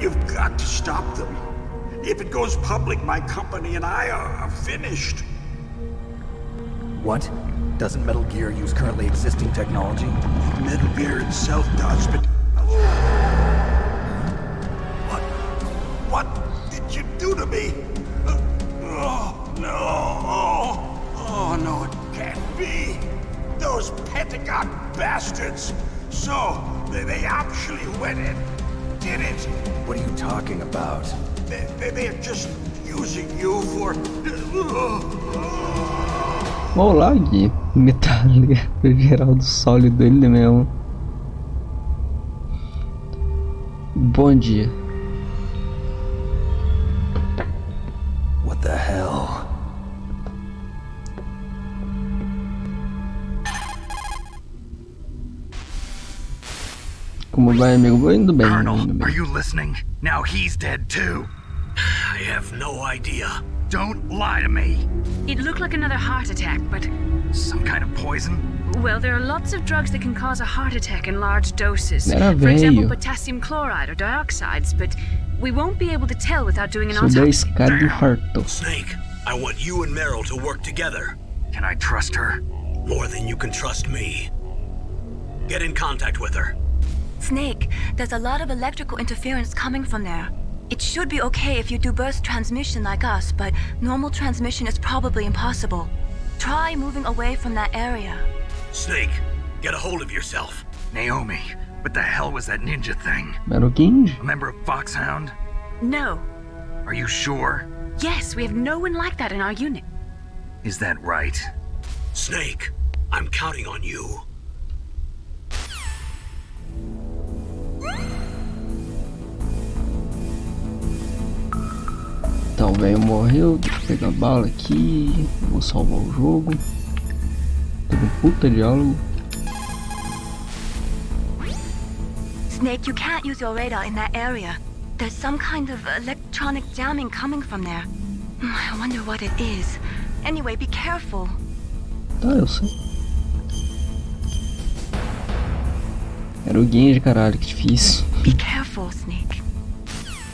[SPEAKER 17] You've got to stop them. If it goes public, my company and I are finished.
[SPEAKER 5] What? Doesn't Metal Gear use currently existing technology?
[SPEAKER 17] Metal Gear itself does, but... What did you do to me? Oh, no. Oh, no, it can't be. Those Pentagon bastards. So, they actually went and did it.
[SPEAKER 5] What are you talking about?
[SPEAKER 17] They're just using you for...
[SPEAKER 3] Ó, o lag metálico geral do sólido ele mesmo. Bom dia.
[SPEAKER 5] What the hell?
[SPEAKER 3] Como vai, amigo? Vou indo bem.
[SPEAKER 2] Colonel,
[SPEAKER 3] indo bem.
[SPEAKER 2] are you listening? Now he's dead too.
[SPEAKER 1] I have no idea.
[SPEAKER 2] Don't lie to me.
[SPEAKER 4] It looked like another heart attack, but...
[SPEAKER 2] Some kind of poison?
[SPEAKER 4] Well, there are lots of drugs that can cause a heart attack in large doses.
[SPEAKER 3] Era
[SPEAKER 4] For example,
[SPEAKER 3] velho.
[SPEAKER 4] potassium chloride or dioxides, but we won't be able to tell without doing an
[SPEAKER 3] Sou da
[SPEAKER 4] autopsy.
[SPEAKER 3] escada de harto.
[SPEAKER 1] Snake, I want you and Meryl to work together.
[SPEAKER 2] Can I trust her?
[SPEAKER 1] More than you can trust me. Get in contact with her.
[SPEAKER 6] Snake, there's a lot of electrical interference coming from there. It should be okay if you do burst transmission like us, but normal transmission is probably impossible. Try moving away from that area.
[SPEAKER 1] Snake, get a hold of yourself.
[SPEAKER 2] Naomi, what the hell was that ninja thing?
[SPEAKER 3] Era o King?
[SPEAKER 2] A member of Foxhound?
[SPEAKER 4] No.
[SPEAKER 2] Are you sure?
[SPEAKER 4] Yes, we have no one like that in our unit.
[SPEAKER 2] Is that right?
[SPEAKER 1] Snake, I'm counting on you.
[SPEAKER 3] Então, o velho morreu. Deixa eu pegar a bala aqui. Vou salvar o jogo. Teve um puta diálogo.
[SPEAKER 6] Snake, you can't use your radar in that area. There's some kind of electronic jamming coming from there. I wonder what it is. Anyway, be careful.
[SPEAKER 3] Tá, eu sei. Era o Genji, caralho, que difícil.
[SPEAKER 6] Be careful, Snake.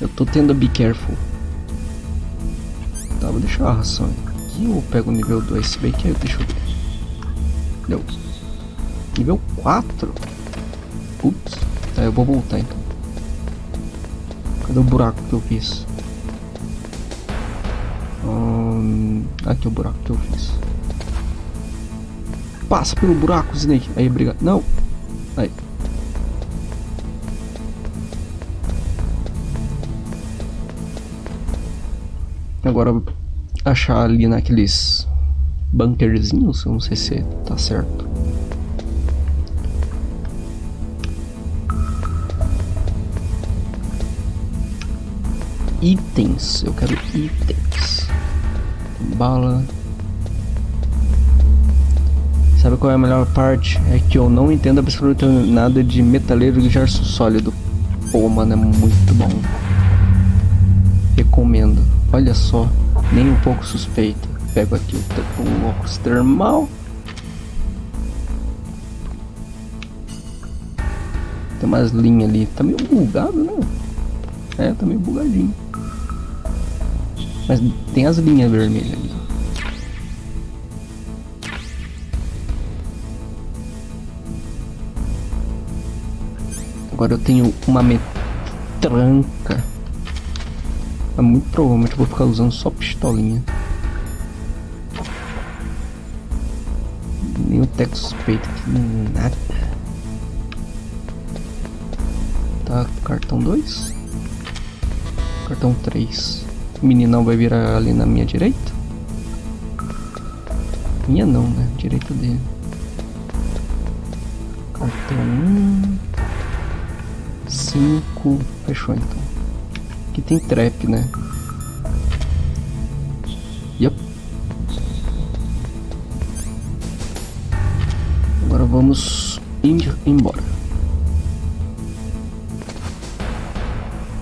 [SPEAKER 3] Eu tô tendo a be careful. Tá, vou deixar a ração aqui ou pego o nível 2? Se bem que deixa eu ver. Deu. Nível 4? Putz. Tá, eu vou voltar então. Cadê o buraco que eu fiz? Aqui é o buraco que eu fiz. Passa pelo buraco, Snake. Aí, obrigado. Não. Aí. Agora achar ali naqueles bunkerzinhos, eu não sei se tá certo. Itens, eu quero itens. Bala. Sabe qual é a melhor parte? É que eu não entendo absolutamente nada de metaleiro de gerço sólido. Pô, mano, é muito bom. Recomendo. Olha só, nem um pouco suspeito. Pego aqui o óculos termal. Tem umas linhas ali. Tá meio bugado, né? É, tá meio bugadinho. Mas tem as linhas vermelhas ali. Agora eu tenho uma metranca. Muito provavelmente eu vou ficar usando só pistolinha. Nem o teco suspeito aqui, nada. Tá, cartão 2. Cartão 3. O meninão vai virar ali na minha direita? Minha não, né? Direita dele. Cartão 1. 5. Fechou então. Aqui tem trap, né? Yup. Agora vamos embora.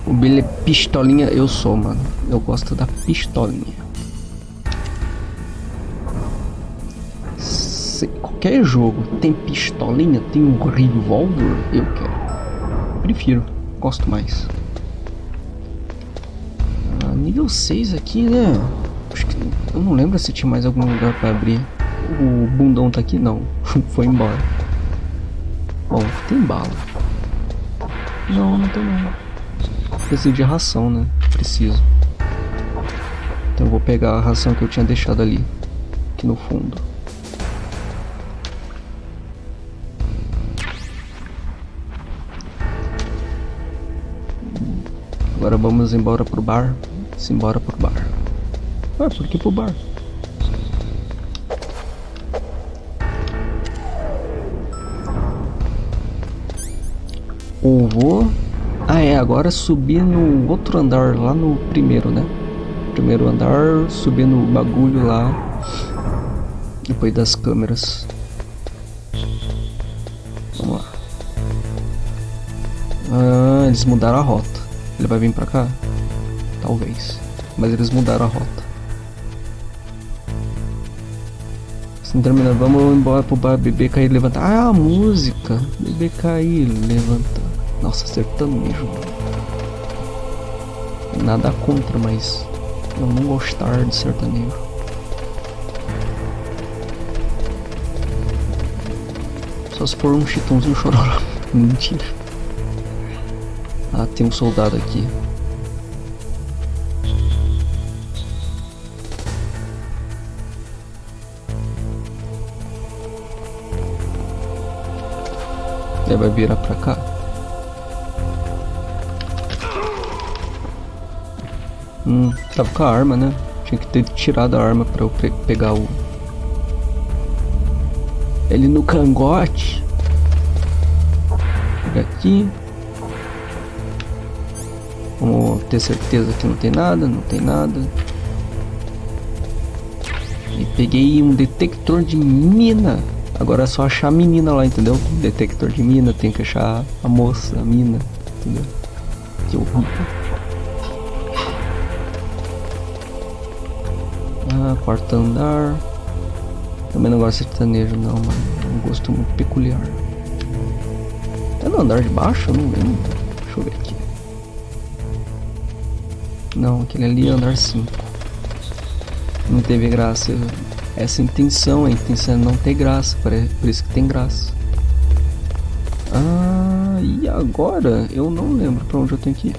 [SPEAKER 3] O Billy é pistolinha, eu sou, mano. Eu gosto da pistolinha. Se qualquer jogo tem pistolinha, tem um revólver, eu quero. Prefiro, gosto mais. Nível 6 aqui, né? Acho que eu não lembro se tinha mais algum lugar pra abrir. O bundão tá aqui, não. Foi embora. Bom, tem bala. Não, não tem não. Preciso de ração, né? Preciso. Então eu vou pegar a ração que eu tinha deixado ali. Aqui no fundo. Agora vamos embora pro bar. Simbora pro bar. Ah, por que pro bar? Ou vou... Ah é, agora subir no outro andar, lá no primeiro, né? Primeiro andar, subir no bagulho lá. Depois das câmeras. Vamos lá. Ah, eles mudaram a rota. Ele vai vir pra cá? Talvez. Mas eles mudaram a rota. Assim terminando, vamos embora pro bar, beber, cair, levantar. Ah, a música! Beber, cair, levantar. Nossa, sertanejo. Nada contra, mas eu não gostar de sertanejo. Só se for um chitãozinho chororó. Mentira. Ah, tem um soldado aqui. Ele vai virar pra cá. Tava com a arma, né? Tinha que ter tirado a arma pra eu pegar o... Ele no cangote. Pega aqui. Vamos ter certeza que não tem nada, não tem nada. E peguei um detector de mina. Agora é só achar a menina lá, entendeu? Detector de mina, tem que achar a moça, a mina, entendeu? Que horrível. Ah, quarto andar. Também não gosto de sertanejo não, mano. É um gosto muito peculiar. É no andar de baixo? Eu não lembro. Deixa eu ver aqui. Não, aquele ali é andar 5. Não teve graça. Essa intenção, a intenção é não ter graça. Por isso que tem graça. Ah, e agora? Eu não lembro pra onde eu tenho que ir.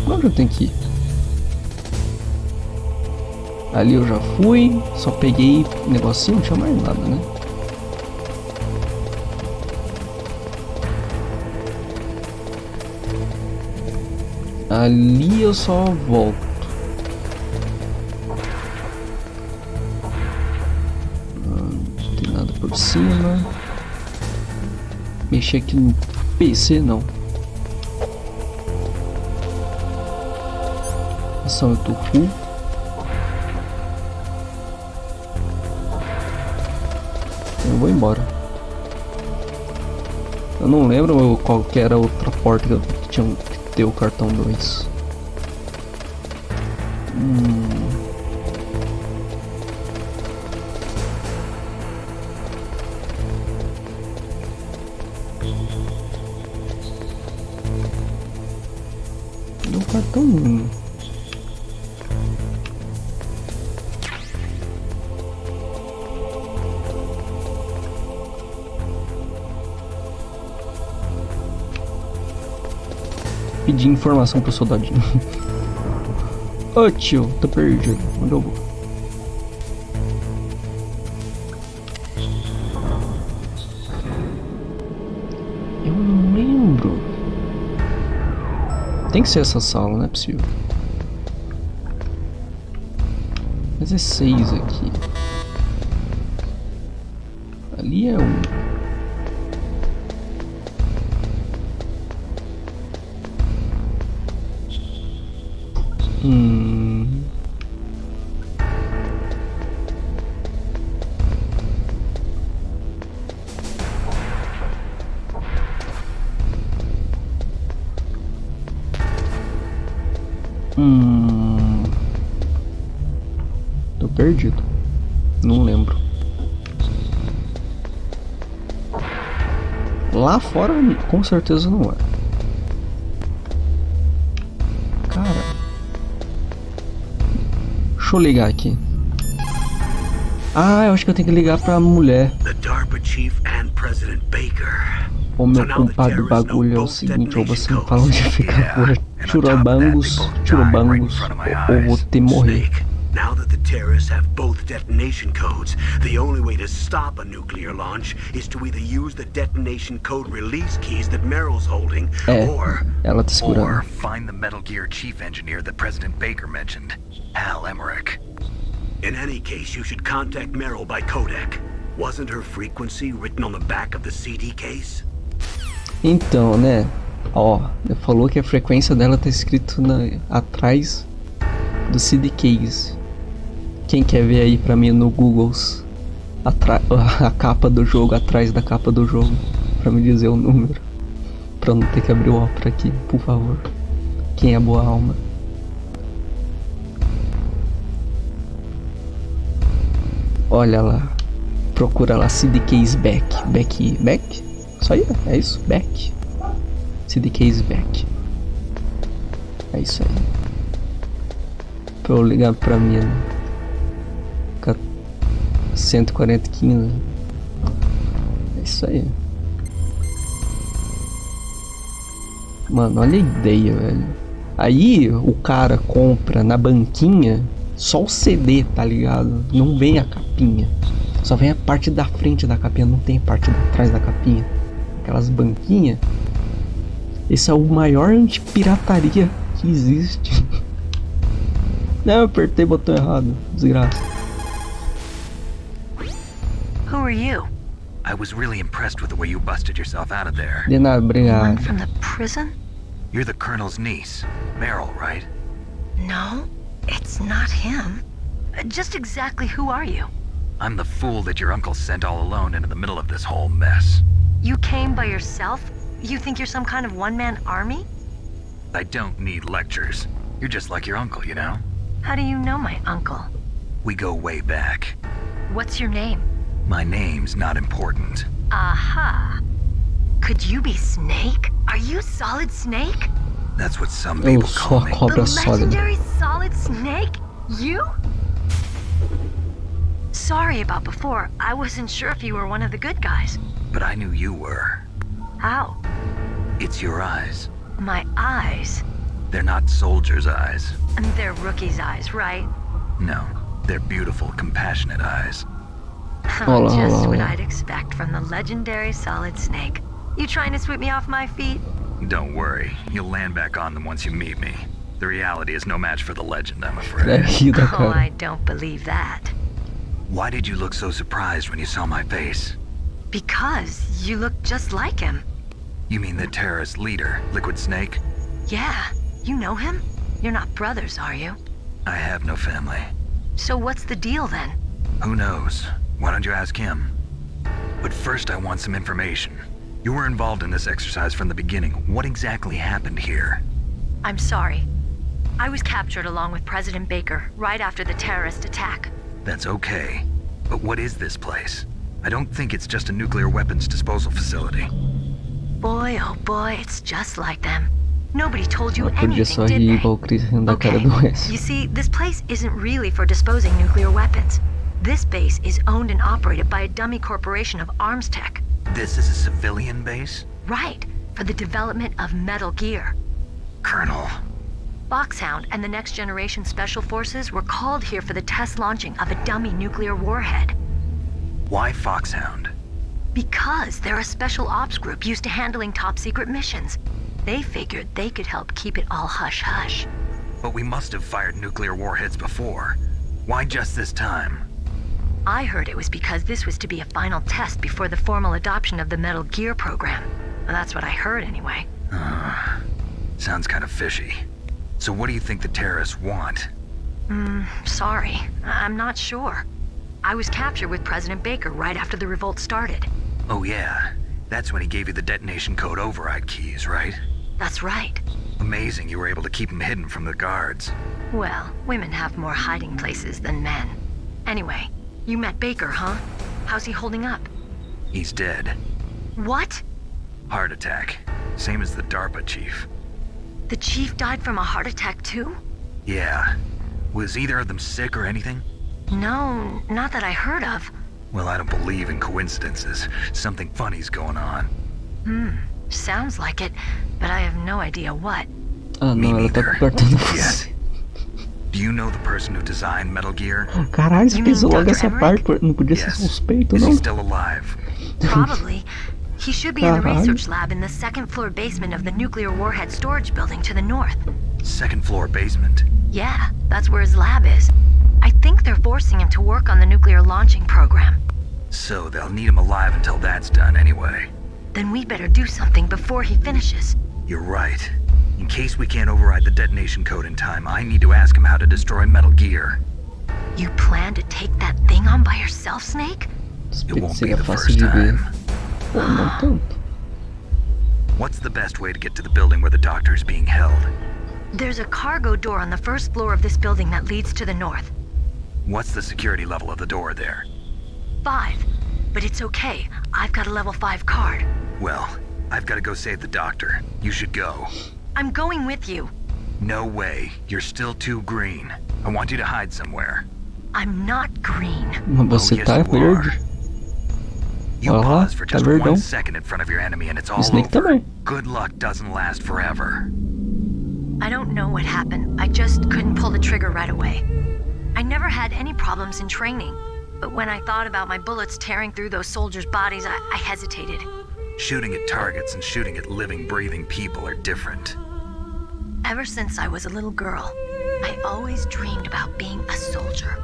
[SPEAKER 3] Onde eu tenho que ir? Ali eu já fui, só peguei negocinho, não tinha mais nada, né? Ali eu só volto. Não tem nada por cima. Mexer aqui no PC não. Ação eu tô full. Eu vou embora. Eu não lembro qual que era a outra porta que ter o cartão 2. Do cartão 1. Pedir informação pro soldadinho. Ô tio, tô perdido. Onde eu vou? Eu não lembro. Tem que ser essa sala, não é possível. Mas é 6 aqui. Ali é 1. Tô perdido. Não lembro. Lá fora, com certeza não é. Cara. Deixa eu ligar aqui. Ah, eu acho que eu tenho que ligar pra mulher. O meu compadre bagulho é o seguinte, ou você me fala onde fica por churubangos, ou vou ter morrer.
[SPEAKER 1] Now that the terrorists have both detonation codes, the only way to stop a nuclear launch is to either use the detonation code release keys that Meryl's holding, or
[SPEAKER 2] find the Metal Gear chief engineer that President Baker mentioned, Hal Emmerich.
[SPEAKER 1] In any case, you should contact Meryl by codec. Wasn't her frequency written on the back of the CD case?
[SPEAKER 3] Então, né? Ó, falou que a frequência dela tá escrito atrás do CD case. Quem quer ver aí pra mim no Google a capa do jogo, atrás da capa do jogo, pra me dizer o número, pra não ter que abrir o Opera aqui, por favor. Quem é boa alma? Olha lá, procura lá CD case back. Isso aí, é isso, back. CD case back. É isso aí. Pra eu ligar pra mim, 14015. É isso aí. Mano, olha a ideia, velho. Aí o cara compra na banquinha só o CD, tá ligado? Não vem a capinha. Só vem a parte da frente da capinha, não tem a parte da trás da capinha. Aquelas banquinhas. Esse é o maior anti-pirataria que existe. Não, eu apertei o botão errado, desgraça.
[SPEAKER 4] Who are you?
[SPEAKER 2] I was really impressed with the way you busted yourself out of there.
[SPEAKER 3] De nada, obrigado.
[SPEAKER 4] From the prison?
[SPEAKER 2] You're the Colonel's niece, Meryl, right?
[SPEAKER 4] No, it's not him. Just exactly who are you?
[SPEAKER 2] I'm the fool that your uncle sent all alone into the middle of this whole mess.
[SPEAKER 4] You came by yourself? You think you're some kind of one-man army?
[SPEAKER 2] I don't need lectures. You're just like your uncle, you know?
[SPEAKER 4] How do you know my uncle?
[SPEAKER 2] We go way back.
[SPEAKER 4] What's your name?
[SPEAKER 2] My name's not important.
[SPEAKER 4] Aha. Could you be Snake? Are you Solid Snake?
[SPEAKER 2] That's what some people call me.
[SPEAKER 4] The legendary Solid Snake? You? Sorry about before. I wasn't sure if you were one of the good guys.
[SPEAKER 2] But I knew you were.
[SPEAKER 4] How?
[SPEAKER 2] It's your eyes.
[SPEAKER 4] My eyes?
[SPEAKER 2] They're not soldiers' eyes.
[SPEAKER 4] And they're rookies' eyes, right?
[SPEAKER 2] No, they're beautiful, compassionate eyes.
[SPEAKER 4] Just what I'd expect from the legendary Solid Snake. You trying to sweep me off my feet?
[SPEAKER 2] Don't worry, you'll land back on them once you meet me. The reality is no match for the legend, I'm afraid.
[SPEAKER 4] Oh, I don't believe that.
[SPEAKER 2] Why did you look so surprised when you saw my face?
[SPEAKER 4] Because you look just like him.
[SPEAKER 2] You mean the terrorist leader, Liquid Snake?
[SPEAKER 4] Yeah, you know him? You're not brothers, are you?
[SPEAKER 2] I have no family.
[SPEAKER 4] So what's the deal then?
[SPEAKER 2] Who knows? Why don't you ask him? But first I want some information. You were involved in this exercise from the beginning. What exactly happened here?
[SPEAKER 6] I'm sorry. I was captured along with President Baker right after the terrorist attack.
[SPEAKER 2] That's okay. But what is this place? I don't think it's just a nuclear weapons disposal facility.
[SPEAKER 6] Boy, oh boy, it's just like them. Nobody told you
[SPEAKER 3] Podia só
[SPEAKER 6] anything,
[SPEAKER 3] rir
[SPEAKER 6] did
[SPEAKER 3] igual o Chris rindo da cara
[SPEAKER 6] Okay,
[SPEAKER 3] do Wes.
[SPEAKER 6] you see, this place isn't really for disposing nuclear weapons. This base is owned and operated by a dummy corporation of arms tech.
[SPEAKER 2] This is a civilian base?
[SPEAKER 6] Right, for the development of Metal Gear.
[SPEAKER 2] Colonel.
[SPEAKER 6] Foxhound and the Next Generation Special Forces were called here for the test launching of a dummy nuclear warhead.
[SPEAKER 2] Why Foxhound?
[SPEAKER 6] Because they're a special ops group used to handling top secret missions. They figured they could help keep it all hush-hush.
[SPEAKER 2] But we must have fired nuclear warheads before. Why just this time?
[SPEAKER 6] I heard it was because this was to be a final test before the formal adoption of the Metal Gear program. Well, that's what I heard anyway.
[SPEAKER 2] Sounds kind of fishy. So what do you think the terrorists want?
[SPEAKER 6] Sorry. I'm not sure. I was captured with President Baker right after the revolt started.
[SPEAKER 2] Oh yeah, that's when he gave you the detonation code override keys, right?
[SPEAKER 6] That's right.
[SPEAKER 2] Amazing you were able to keep him hidden from the guards.
[SPEAKER 6] Well, women have more hiding places than men. Anyway, you met Baker, huh? How's he holding up?
[SPEAKER 2] He's dead.
[SPEAKER 6] What?
[SPEAKER 2] Heart attack. Same as the DARPA chief.
[SPEAKER 6] The chief died from a heart attack too?
[SPEAKER 2] Yeah. Was either of them sick or anything?
[SPEAKER 6] No, not that I heard of.
[SPEAKER 2] Well, I don't believe in coincidences. Something funny's going on.
[SPEAKER 6] Sounds like it, but I have no idea what.
[SPEAKER 3] Ah, não, ela tá cortando você.
[SPEAKER 2] Do you know the person who designed Metal Gear?
[SPEAKER 3] Caralho, você pensou logo essa parte, não podia ser suspeito,
[SPEAKER 2] Is
[SPEAKER 3] não?
[SPEAKER 2] he still alive?
[SPEAKER 6] Probably. He should be in the research lab in the second floor basement of the nuclear warhead storage building to the north.
[SPEAKER 2] Second floor basement?
[SPEAKER 6] Yeah, that's where his lab is. I think they're forcing him to work on the nuclear launching program.
[SPEAKER 2] So they'll need him alive until that's done anyway.
[SPEAKER 6] Then we better do something before he finishes.
[SPEAKER 2] You're right. In case we can't override the detonation code in time, I need to ask him how to destroy Metal Gear.
[SPEAKER 6] You plan to take that thing on by yourself, Snake?
[SPEAKER 2] It won't be the first time.
[SPEAKER 3] Não tanto.
[SPEAKER 2] What's the best way to get to the building where the doctor's being held?
[SPEAKER 6] There's a cargo door on the first floor of this building that leads to the north.
[SPEAKER 2] What's the security level of the door there?
[SPEAKER 6] 5. But it's okay. I've got a level 5 card.
[SPEAKER 2] Well, I've got to go save the doctor. You should go.
[SPEAKER 6] I'm going with you.
[SPEAKER 2] No way. You're still too green. I want you to hide somewhere.
[SPEAKER 6] I'm not green.
[SPEAKER 3] Mas você tá verde.
[SPEAKER 2] You pause for just 1 second in front of your enemy and it's all
[SPEAKER 3] Snake
[SPEAKER 2] over.
[SPEAKER 3] também.
[SPEAKER 2] Good luck doesn't last forever.
[SPEAKER 6] I don't know what happened. I just couldn't pull the trigger right away. I never had any problems in training. But when I thought about my bullets tearing through those soldiers' bodies, I hesitated.
[SPEAKER 2] Shooting at targets and shooting at living, breathing people are different.
[SPEAKER 6] Ever since I was a little girl, I always dreamed about being a soldier.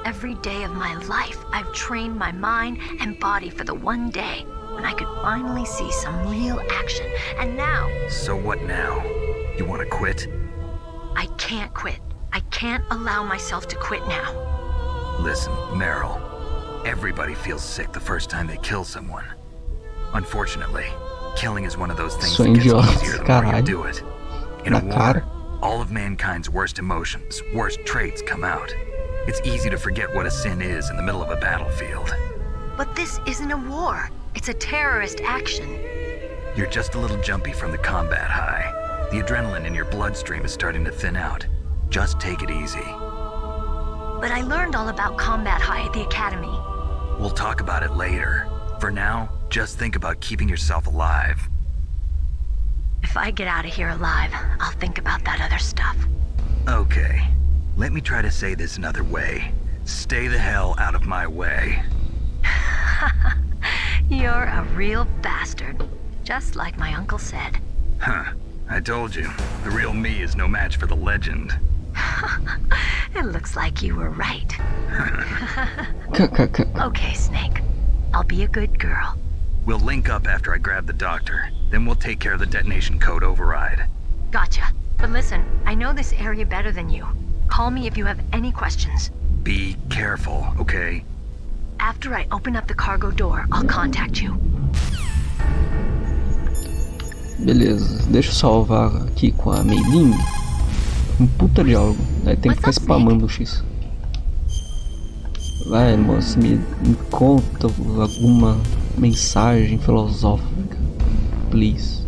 [SPEAKER 6] Every day of my life, I've trained my mind and body for the one day when I could finally see some real action. And now...
[SPEAKER 2] So what now? You want to quit?
[SPEAKER 6] I can't quit. I can't allow myself to quit now.
[SPEAKER 2] Listen, Meryl. Everybody feels sick the first time they kill someone. Unfortunately, killing is one of those things that gets easier the more you do it. In a war, all of mankind's worst emotions, worst traits come out. It's easy to forget what a sin is in the middle of a battlefield.
[SPEAKER 6] But this isn't a war. It's a terrorist action.
[SPEAKER 2] You're just a little jumpy from the combat high. The adrenaline in your bloodstream is starting to thin out. Just take it easy.
[SPEAKER 6] But I learned all about combat high at the academy.
[SPEAKER 2] We'll talk about it later. For now, just think about keeping yourself alive.
[SPEAKER 6] If I get out of here alive, I'll think about that other stuff.
[SPEAKER 2] Okay. Let me try to say this another way. Stay the hell out of my way.
[SPEAKER 6] You're a real bastard. Just like my uncle said.
[SPEAKER 2] Huh. I told you. The real me is no match for the legend.
[SPEAKER 6] It looks like you were right. Okay, Snake. I'll be a good girl.
[SPEAKER 2] We'll link up after I grab the doctor. Then we'll take care of the detonation code override.
[SPEAKER 6] Gotcha. But listen, I know this area better than you. Call me if you have any questions.
[SPEAKER 2] Be careful, okay?
[SPEAKER 6] After I open up the cargo door, I'll contact you.
[SPEAKER 3] Beleza, deixa eu salvar aqui com a Meilin. Um puta diálogo. Aí tem que ficar spamando o X. Vai, moça, me conta alguma mensagem filosófica. Please.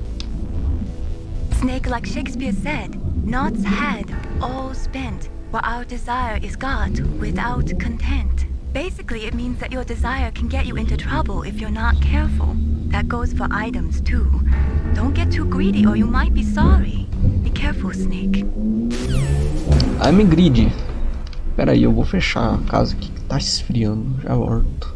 [SPEAKER 6] Snake, like Shakespeare said, nought's had, all spent, where our desire is got without content. Basically, it means that your desire can get you into trouble if you're not careful. That goes for items, too. Don't get too greedy or you might be sorry. Be careful, Snake.
[SPEAKER 3] I'm greedy. Pera aí, eu vou fechar a casa aqui que tá esfriando. Já volto.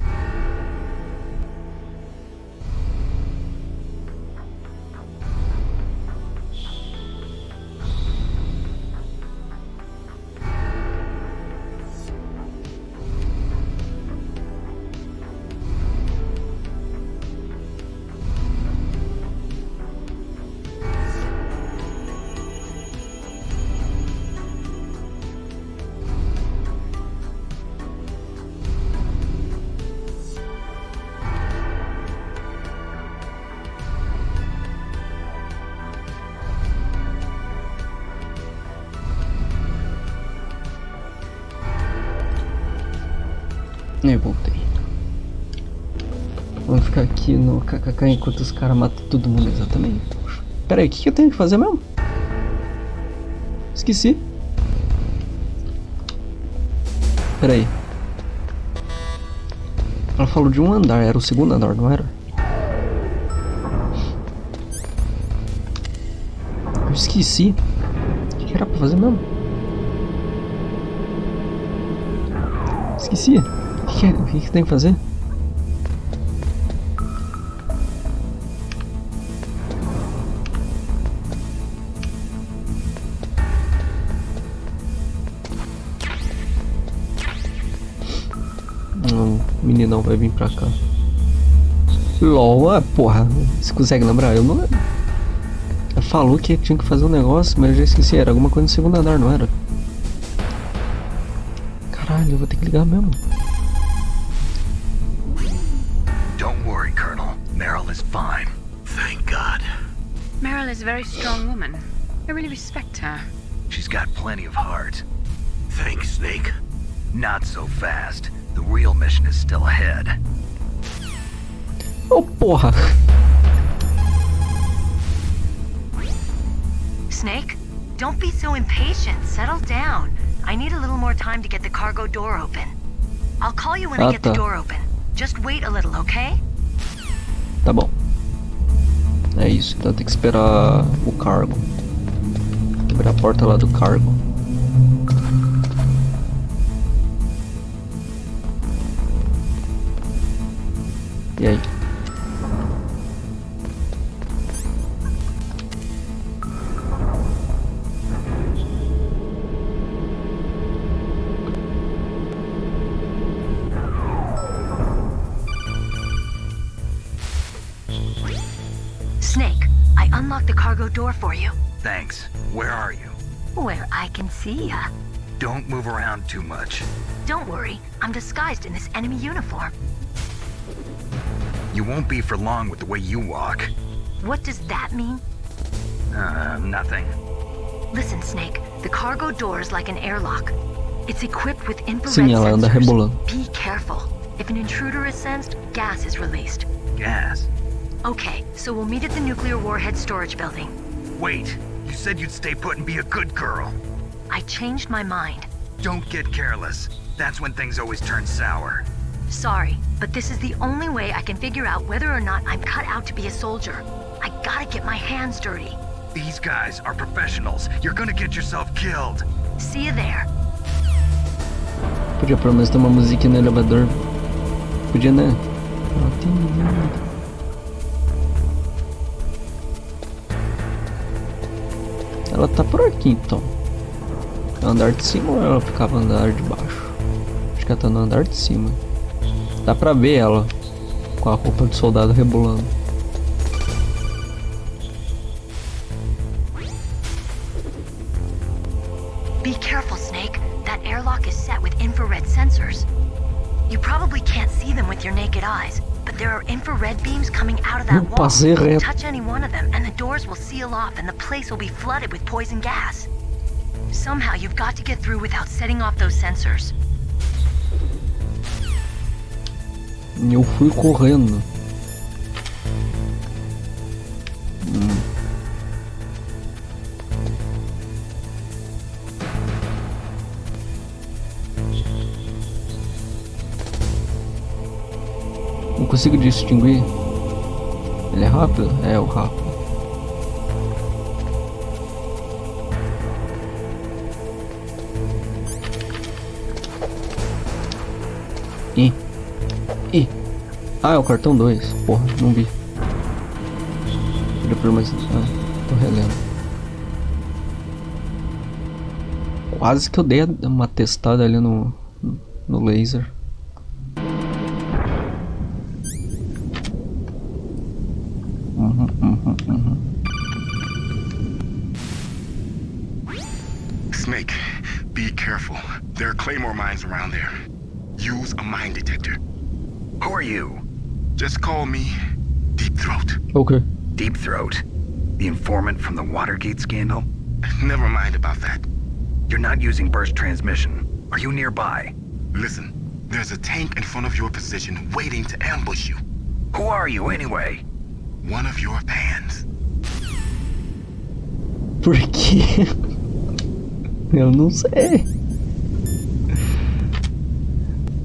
[SPEAKER 3] E voltei. Vamos ficar aqui no kkk enquanto os caras matam todo mundo exatamente. Pera aí, o que eu tenho que fazer mesmo? Esqueci. Pera aí. Ela falou de um andar, era o segundo andar, não era? Eu esqueci. O que era pra fazer mesmo? Esqueci. O que tem que fazer? Não, o meninão vai vir pra cá. LOL, porra. Você consegue lembrar? Eu não lembro. Ela falou que tinha que fazer um negócio, mas eu já esqueci. Era alguma coisa no segundo andar, não era? Caralho, eu vou ter que ligar mesmo.
[SPEAKER 2] Meryl is fine.
[SPEAKER 1] Thank God.
[SPEAKER 4] Meryl is a very strong woman. I really respect her.
[SPEAKER 2] She's got plenty of heart.
[SPEAKER 1] Thanks, Snake.
[SPEAKER 2] Not so fast. The real mission is still ahead.
[SPEAKER 3] Oh, porra.
[SPEAKER 18] Snake, don't be so impatient. Settle down. I need a little more time to get the cargo door open. I'll call you when I get the door open. Just wait a little, okay?
[SPEAKER 3] Tá bom. É isso, então tem que esperar o cargo. Abrir a porta lá do cargo. E aí?
[SPEAKER 18] Snake, I unlocked the cargo door for you.
[SPEAKER 2] Thanks. Where are you?
[SPEAKER 18] Where I can see ya.
[SPEAKER 2] Don't move around too much.
[SPEAKER 18] Don't worry, I'm disguised in this enemy uniform.
[SPEAKER 2] You won't be for long with the way you walk.
[SPEAKER 18] What does that mean?
[SPEAKER 2] Nothing.
[SPEAKER 18] Listen, Snake, the cargo door is like an airlock. It's equipped with infrared
[SPEAKER 3] Sim, ela anda rebolando.
[SPEAKER 18] Be careful. If an intruder is sensed, gas is released.
[SPEAKER 2] Gas?
[SPEAKER 18] Okay, so we'll meet at the nuclear warhead storage building.
[SPEAKER 2] Wait, you said you'd stay put and be a good girl.
[SPEAKER 18] I changed my mind.
[SPEAKER 2] Don't get careless. That's when things always turn sour.
[SPEAKER 18] Sorry, but this is the only way I can figure out whether or not I'm cut out to be a soldier. I gotta get my hands dirty.
[SPEAKER 2] These guys are professionals. You're gonna get yourself killed.
[SPEAKER 18] See you there.
[SPEAKER 3] Podia pelo menos ter uma musiquinha no elevador. Podia, né? Não tem nada. Ela tá por aqui então. No andar de cima ou ela ficava no andar de baixo? Acho que ela tá no andar de cima. Dá pra ver ela com a roupa de soldado rebolando.
[SPEAKER 18] Be careful, Snake. That airlock is set with infrared sensors. You probably can't see them with your naked eyes, but there are infrared beams coming out of that wall.
[SPEAKER 3] Passei reto.
[SPEAKER 18] Touch any one of them, and the doors will seal off, and the place will be flooded with poison gas. Somehow, you've got to get through without setting off those sensors.
[SPEAKER 3] Eu fui correndo. Não consigo distinguir. Ele é rápido? É, o rápido. Ah, é o cartão 2. Porra, não vi. Depois mais. Tô relendo. Quase que eu dei uma testada ali no laser.
[SPEAKER 12] Snake, be careful. There are claymore mines around there. Use a mine detector.
[SPEAKER 2] Who are you?
[SPEAKER 12] Just call me Deep Throat.
[SPEAKER 3] Okay.
[SPEAKER 2] Deep Throat? The informant from the Watergate scandal?
[SPEAKER 12] Never mind about that.
[SPEAKER 2] You're not using burst transmission. Are you nearby?
[SPEAKER 12] Listen, there's a tank in front of your position waiting to ambush you.
[SPEAKER 2] Who are you anyway?
[SPEAKER 12] One of your fans.
[SPEAKER 3] Por quê? Eu não sei.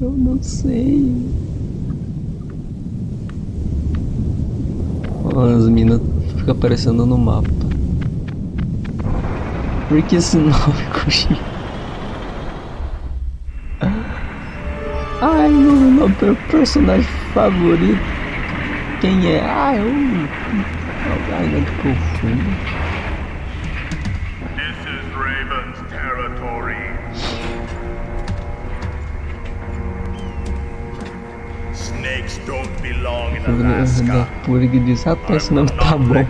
[SPEAKER 3] Eu não sei. As minas ficam aparecendo no mapa. Por que esse nome coxinha? Ai, meu personagem favorito. Quem é? Ah, eu... Ai, não é profundo.
[SPEAKER 19] This is Raven's territory. Snakes don't belong in Alaska.
[SPEAKER 3] Por que diz, esse nome tá bom.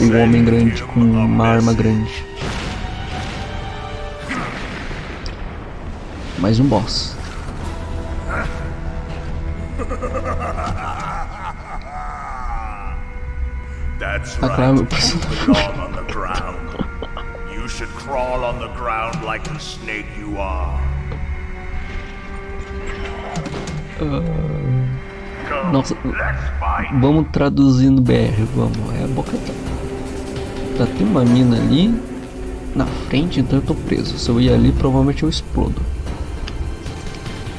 [SPEAKER 3] Um homem grande com uma arma grande. Mais um boss.
[SPEAKER 19] That's right. You belong on the ground. You should crawl on the ground like the snake you are.
[SPEAKER 3] Nossa, vamos traduzir no BR, vamos. É a boca tá. Tem uma mina ali na frente, então eu tô preso. Se eu ir ali, provavelmente eu explodo.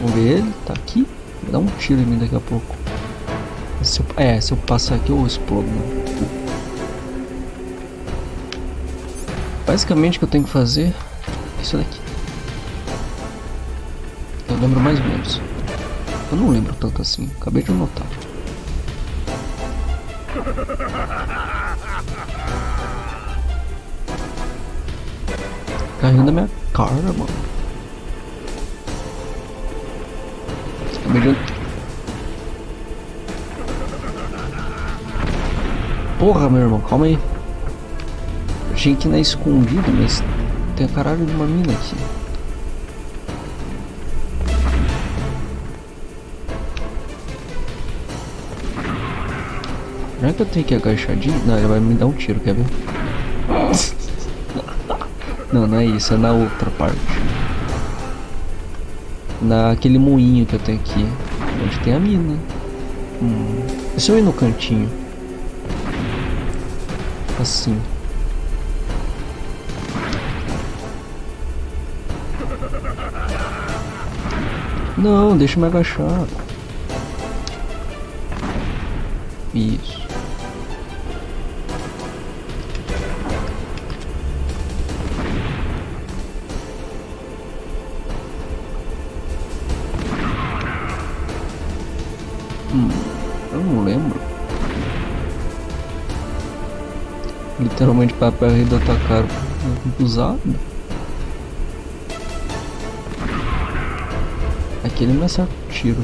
[SPEAKER 3] Vamos ver ele, tá aqui. Vai dar um tiro em mim daqui a pouco. Se eu passar aqui eu explodo. Basicamente o que eu tenho que fazer é isso daqui. Eu lembro mais ou menos. Eu não lembro tanto assim, acabei de notar. Caindo da minha cara, mano. Acabei de... Porra, meu irmão, calma aí. Eu achei que na escondida, mas tem a caralho de uma mina aqui. Será que eu tenho que ir agachadinho? Não, ele vai me dar um tiro, quer ver? Não, não é isso, é na outra parte. Naquele moinho que eu tenho aqui. Onde tem a mina. E se eu ir no cantinho? Assim. Não, deixa eu me agachar. Isso. Eu não lembro. Literalmente papel ainda tá caro usado. Aqui ele me acerta o tiro.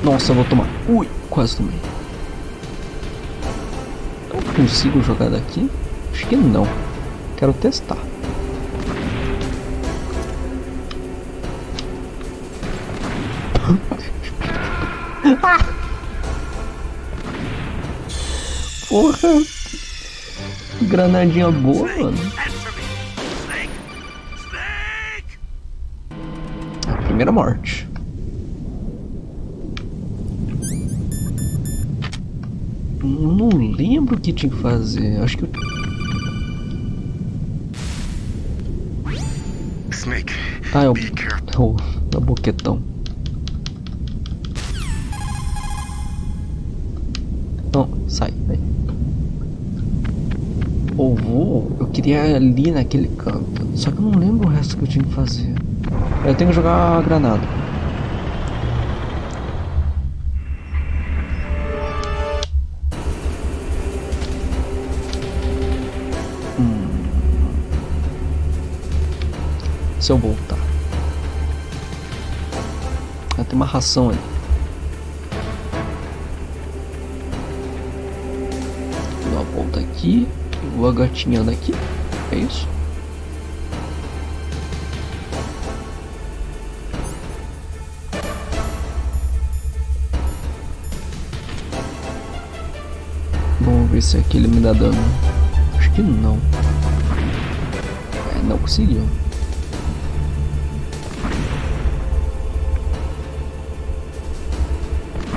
[SPEAKER 3] Nossa, eu vou tomar. Ui, quase tomei. Eu consigo jogar daqui? Acho que não. Quero testar. Porra! Granadinha boa, mano. A primeira morte. Não lembro o que tinha que fazer. Acho que
[SPEAKER 2] Snake.
[SPEAKER 3] Ah, é o boquetão. Não, sai, vai. Eu queria ir ali naquele canto. Só que eu não lembro o resto que eu tinha que fazer. Eu tenho que jogar a granada. Se eu voltar. Tem uma ração ali. Dou uma volta aqui. Vou agatinhando aqui. É isso? Vamos ver se aqui ele me dá dano. Acho que não. Não conseguiu.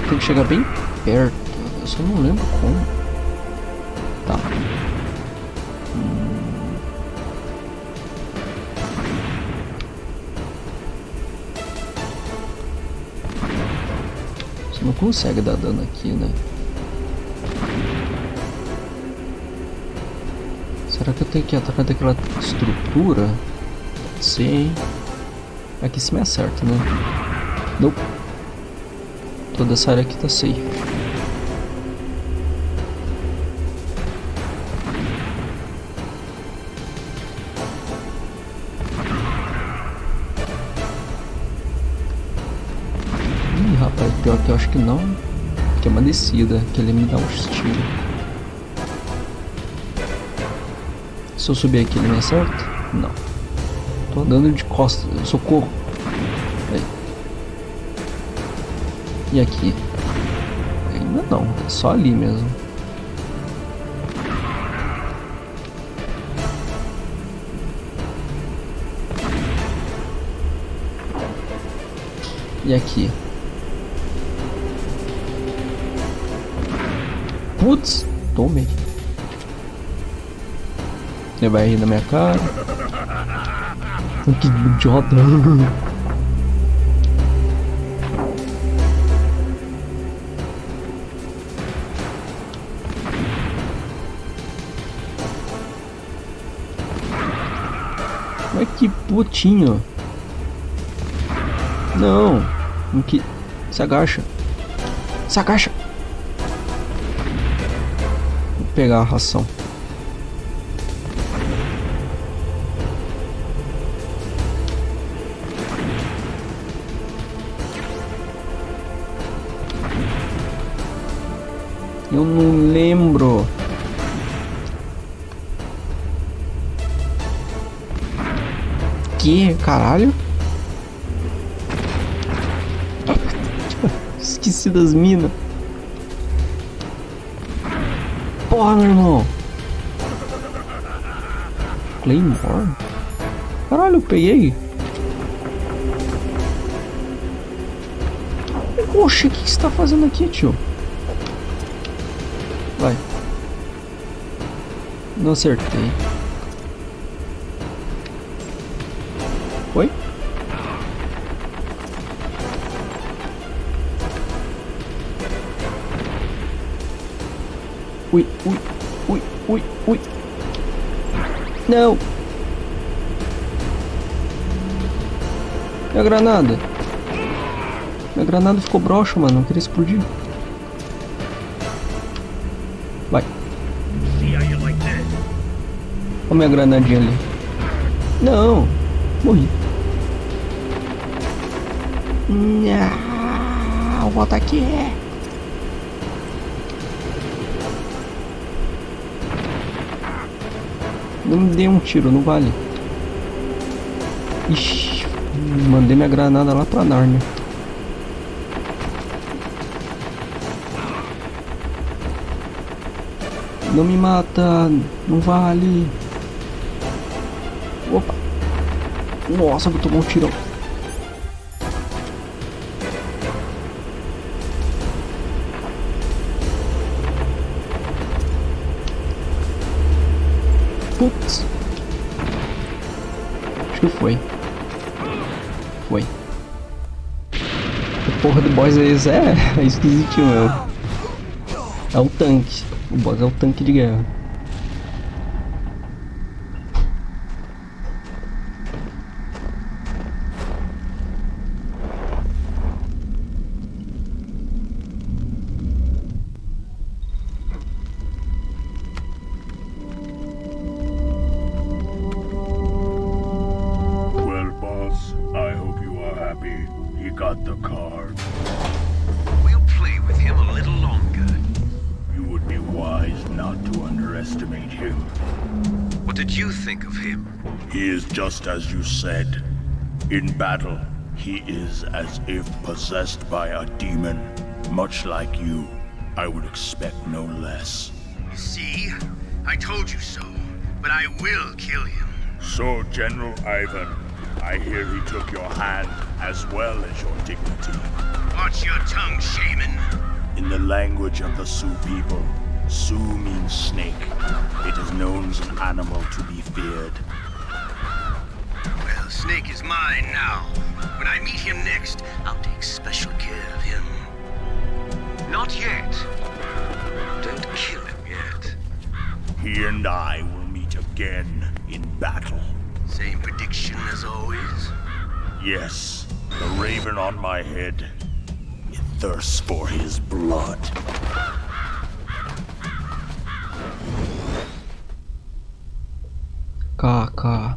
[SPEAKER 3] Tem que chegar bem perto. Eu só não lembro como. Tá. Você não consegue dar dano aqui, né? Será que eu tenho que ir atrás daquela estrutura? Pode ser, hein? Aqui se me acerta, né? Nope. Toda essa área aqui tá safe. Ih, rapaz, pior que eu acho que não. Que é uma descida, que ele me dá um estilo. Se eu subir aqui ele me acerta? Não. Tô andando de costas, socorro. E aqui? Ainda não, é só ali mesmo. E aqui? Putz, tomei. Ele vai rir na minha cara. Que idiota. Mas que putinho. Não. Que... Se agacha. Se agacha. Vou pegar a ração. Eu não lembro. Que caralho? Esqueci das minas. Porra, meu irmão. Claymore? Caralho, eu peguei. Oxe, o que você tá fazendo aqui, tio? Vai. Não acertei. Oi? Ui, ui, ui, ui, ui. Não. E a granada? Minha granada ficou broxa, mano. Não queria explodir. Vai. Olha minha granadinha ali. Não. Morri. Não. Volta aqui. Não me dê um tiro, não vale. Ixi, mandei minha granada lá pra Nárnia. Não me mata, não vale. Opa. Nossa, vou tomar um tirão. Putz. Acho que foi. Foi. A porra do boss é esquisitinho mesmo. É o tanque. O boss é o tanque de guerra.
[SPEAKER 19] Well, boss, I hope you are happy. He got the card.
[SPEAKER 8] We'll play with him a little longer.
[SPEAKER 19] You would be wise not to underestimate him.
[SPEAKER 8] What did you think of him?
[SPEAKER 19] He is just as you said. In battle, he is as if possessed by a demon. Much like you, I would expect no less.
[SPEAKER 15] See? I told you so. But I will kill him.
[SPEAKER 19] So, General Ivan, I hear he took your hand as well as your dignity.
[SPEAKER 15] Watch your tongue, shaman.
[SPEAKER 19] In the language of the Sioux people, Sioux means snake. It is known as an animal to be feared.
[SPEAKER 15] Well, Snake is mine now. When I meet him next, I'll take special care of him.
[SPEAKER 8] Not yet. Don't kill him yet.
[SPEAKER 19] He and I will meet again in battle.
[SPEAKER 15] Same prediction as always?
[SPEAKER 19] Yes, the raven on my head. It thirsts for his blood.
[SPEAKER 3] Kaka.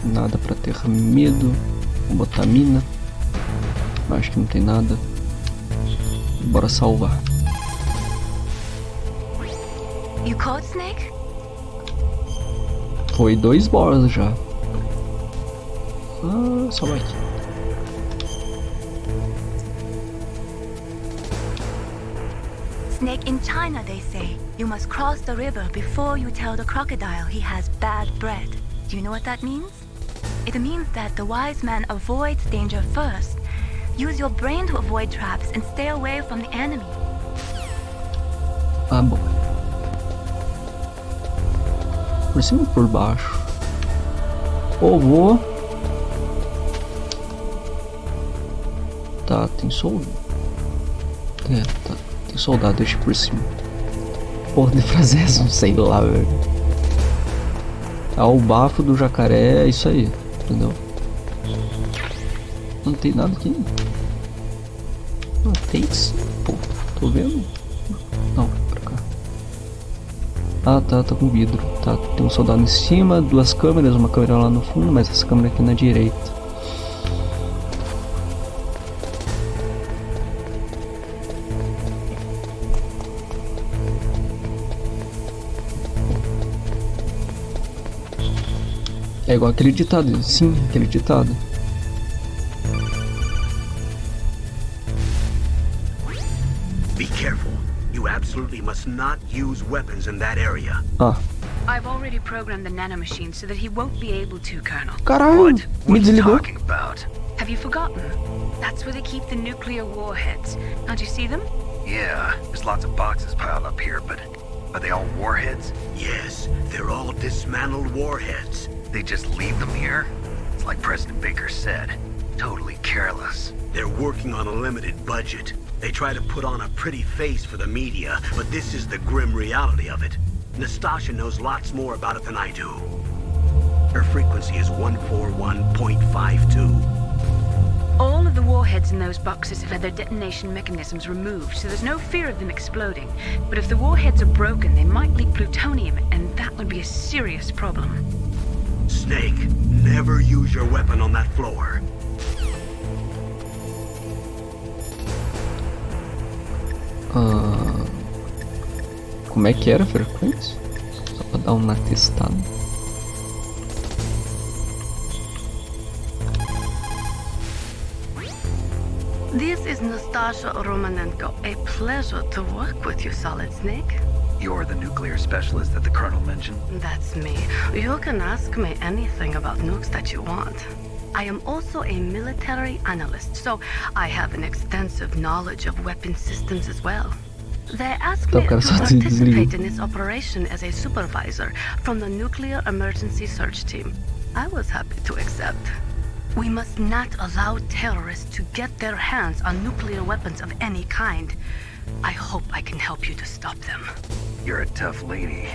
[SPEAKER 3] Nada pra ter medo. Vou botar mina. Acho que não tem nada. Bora salvar.
[SPEAKER 6] You caught Snake?
[SPEAKER 3] Foi 2 boss já. Só vai aqui.
[SPEAKER 6] Snake, in China they say, you must cross the river before you tell the crocodile he has bad bread. Do you know what that means? It means that the wise man avoids danger first. Use your brain to avoid traps and stay away from the enemy.
[SPEAKER 3] Ah, bom. Por cima ou por baixo? Vou. Tá, tem soldado. Tá. Tem soldado, deixa por cima. Porra de frase é essa? Não sei lá, velho. O bafo do jacaré é isso aí, entendeu? Não tem nada aqui. Não tem isso. Pô, tô vendo? Não, pra cá. Ah, tá com vidro. Tá, tem um soldado em cima, 2 câmeras, uma câmera lá no fundo, mas essa câmera aqui na direita. É igual aquele ditado, sim, aquele ditado.
[SPEAKER 1] Be careful. You absolutely must not use weapons in that area.
[SPEAKER 4] I've already programmed the nanomachine so that he won't be able to, Colonel.
[SPEAKER 3] Caralho, me desligou.
[SPEAKER 8] Talking about?
[SPEAKER 4] Have you forgotten? That's where they keep the nuclear warheads. Can't you see them?
[SPEAKER 2] Yeah, there's lots of boxes piled up here, but are they all warheads?
[SPEAKER 1] Yes, they're all dismantled warheads.
[SPEAKER 2] They just leave them here? It's like President Baker said. Totally careless.
[SPEAKER 1] They're working on a limited budget. They try to put on a pretty face for the media, but this is the grim reality of it. Nastasha knows lots more about it than I do. Her frequency is 141.52.
[SPEAKER 4] All of the warheads warheads in those boxes have had their detonation mechanisms removed, so there's no fear of them exploding. But if the warheads are broken, they might leak plutonium, and that would be a serious problem.
[SPEAKER 1] Snake, never use your weapon on that floor.
[SPEAKER 3] Como é que era a frequência? Só pra dar uma testada.
[SPEAKER 20] This is Nastasha Romanenko. A pleasure to work with you, Solid Snake.
[SPEAKER 2] You're the nuclear specialist that the Colonel mentioned?
[SPEAKER 20] That's me. You can ask me anything about nukes that you want. I am also a military analyst, so I have an extensive knowledge of weapon systems as well. They asked me to participate in this operation as a supervisor from the Nuclear Emergency Search Team. I was happy to accept. We must not allow terrorists to get their hands on nuclear weapons of any kind. I hope I can help you to stop them.
[SPEAKER 2] You're a tough lady.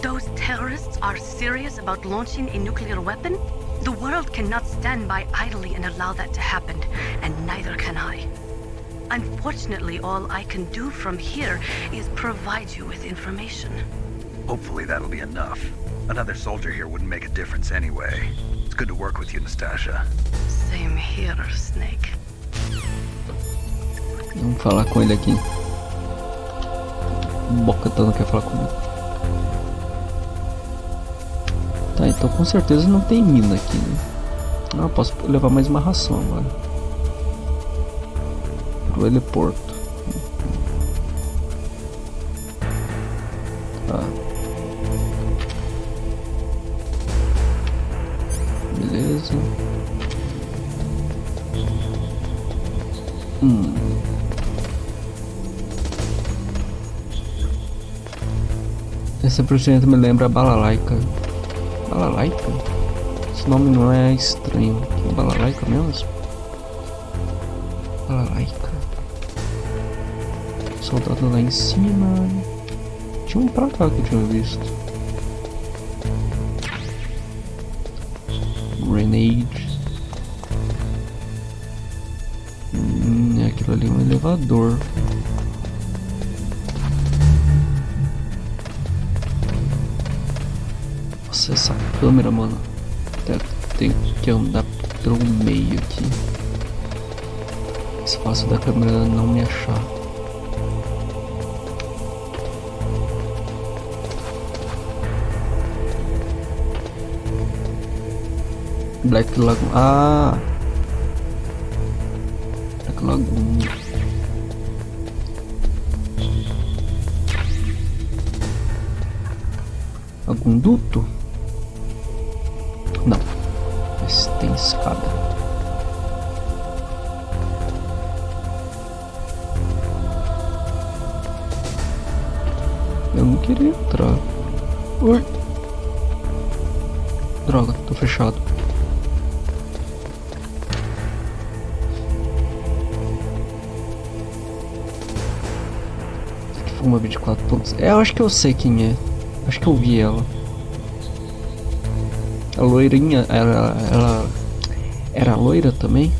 [SPEAKER 20] Those terrorists are serious about launching a nuclear weapon? The world cannot stand by idly and allow that to happen, and neither can I. Unfortunately, all I can do from here is provide you with information.
[SPEAKER 2] Hopefully that'll be enough. Another soldier here wouldn't make a difference anyway. It's good to work with you, Nastasha.
[SPEAKER 20] Same here, Snake.
[SPEAKER 3] Vamos falar com ele aqui. Bocatão não quer falar comigo. Tá, então com certeza não tem mina aqui, né? Ah, posso levar mais uma ração agora. Pro heliporto. Tá. Beleza. Esse procedimento me lembra a balalaica. Balalaica? Esse nome não é estranho. Que é balalaica mesmo? Balalaica. Soldado lá em cima. Tinha um pra cá que eu tinha visto. Grenade. Aquilo ali é um elevador. Nossa, essa câmera, mano. Tem que andar pelo meio aqui. Espaço da câmera não me achar. Black Lagoon. Ah! Black Lagoon. Algum duto? Não. Mas tem escada. Eu não queria entrar. Ui. Droga, tô fechado. Uma 24 pontos. Eu acho que eu sei quem é. Acho que eu vi ela. A loirinha, ela era loira também?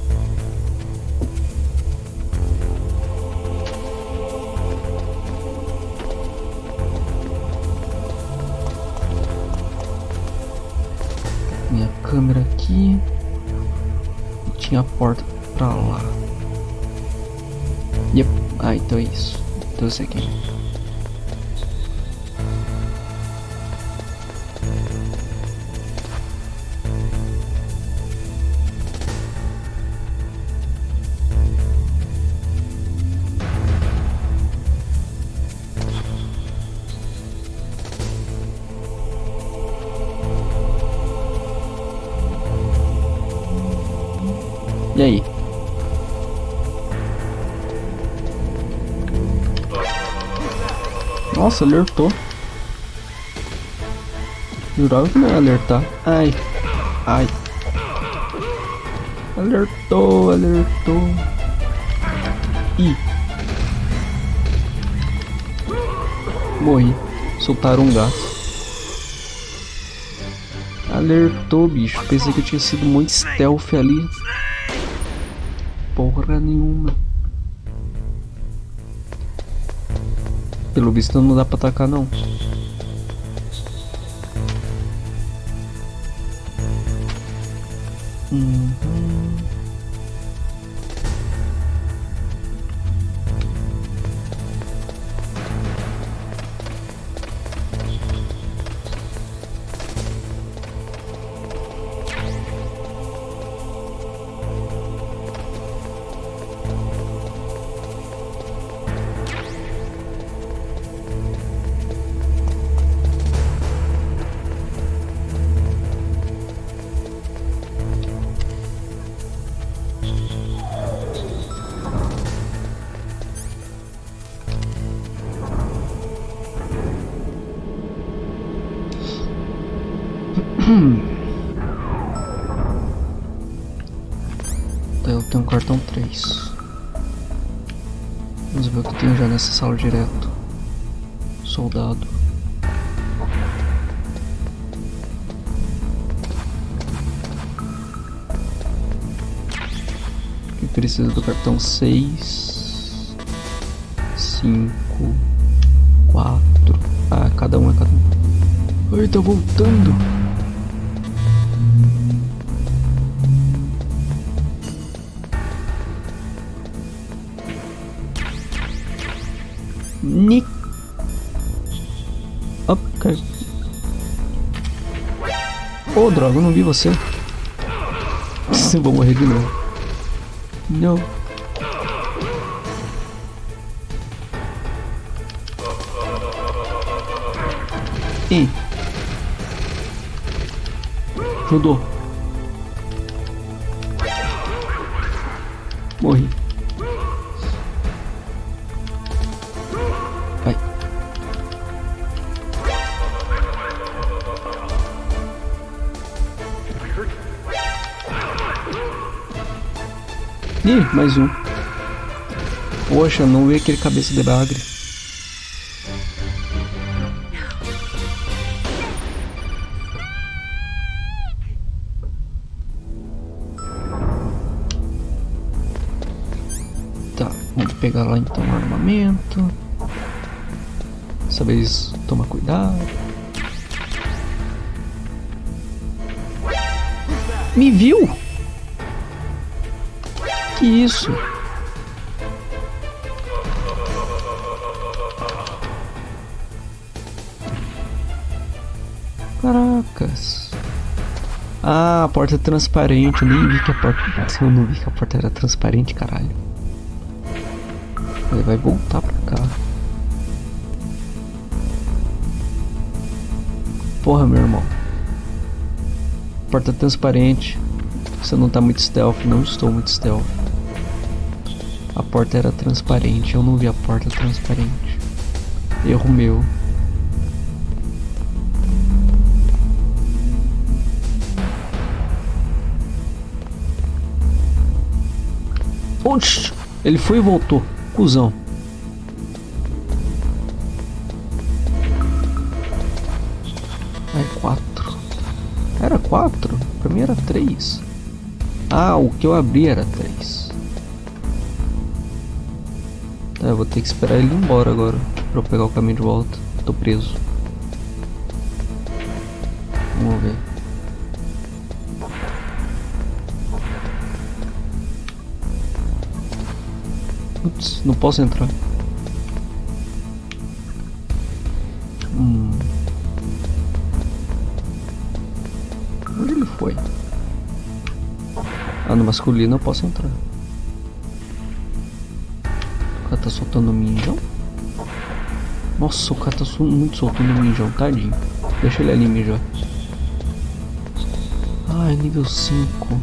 [SPEAKER 3] Minha câmera aqui. E tinha a porta pra lá. Yep. Ah, então é isso. Então eu sei quem é. E aí? Nossa, alertou. Jurava que não ia alertar. Ai. Ai. Alertou, alertou. Ih. Morri. Soltaram um gato. Alertou, bicho. Pensei que eu tinha sido muito stealth ali. porra nenhuma. Pelo visto não dá pra atacar não. Eu tenho um cartão 3. Vamos ver o que tem já nessa sala direto. Soldado. E precisa do cartão 6, 5, 4. Ah, cada um é cada um. Ai, tá voltando. Nick. Ok. Oh, droga, eu não vi você. Vou morrer de novo. Não. Ih. Rodou. Morri. Vai. Ih, mais um. Poxa, não vi aquele cabeça de bagre. Tá, vamos pegar lá então o armamento. Dessa vez toma cuidado. Me viu? Que isso? Caracas. Ah, a porta é transparente. Eu nem vi que a porta... Eu não vi que a porta era transparente, caralho. Ele vai voltar pra cá. Porra, meu irmão. Porta transparente. Você não tá muito stealth. Não estou muito stealth. A porta era transparente. Eu não vi a porta transparente. Erro meu. Oxi! Ele foi e voltou. Cusão. É 4. Era 4? Pra mim era 3. Ah, o que eu abri era 3. Tá, eu vou ter que esperar ele ir embora agora pra eu pegar o caminho de volta. Tô preso. Vamos ver. Putz, não posso entrar. Onde ele foi? Ah, no masculino eu posso entrar. O cara tá soltando minjão? Nossa, o cara tá muito soltando minjão, tadinho. Deixa ele ali mijar. Ah, é nível 5.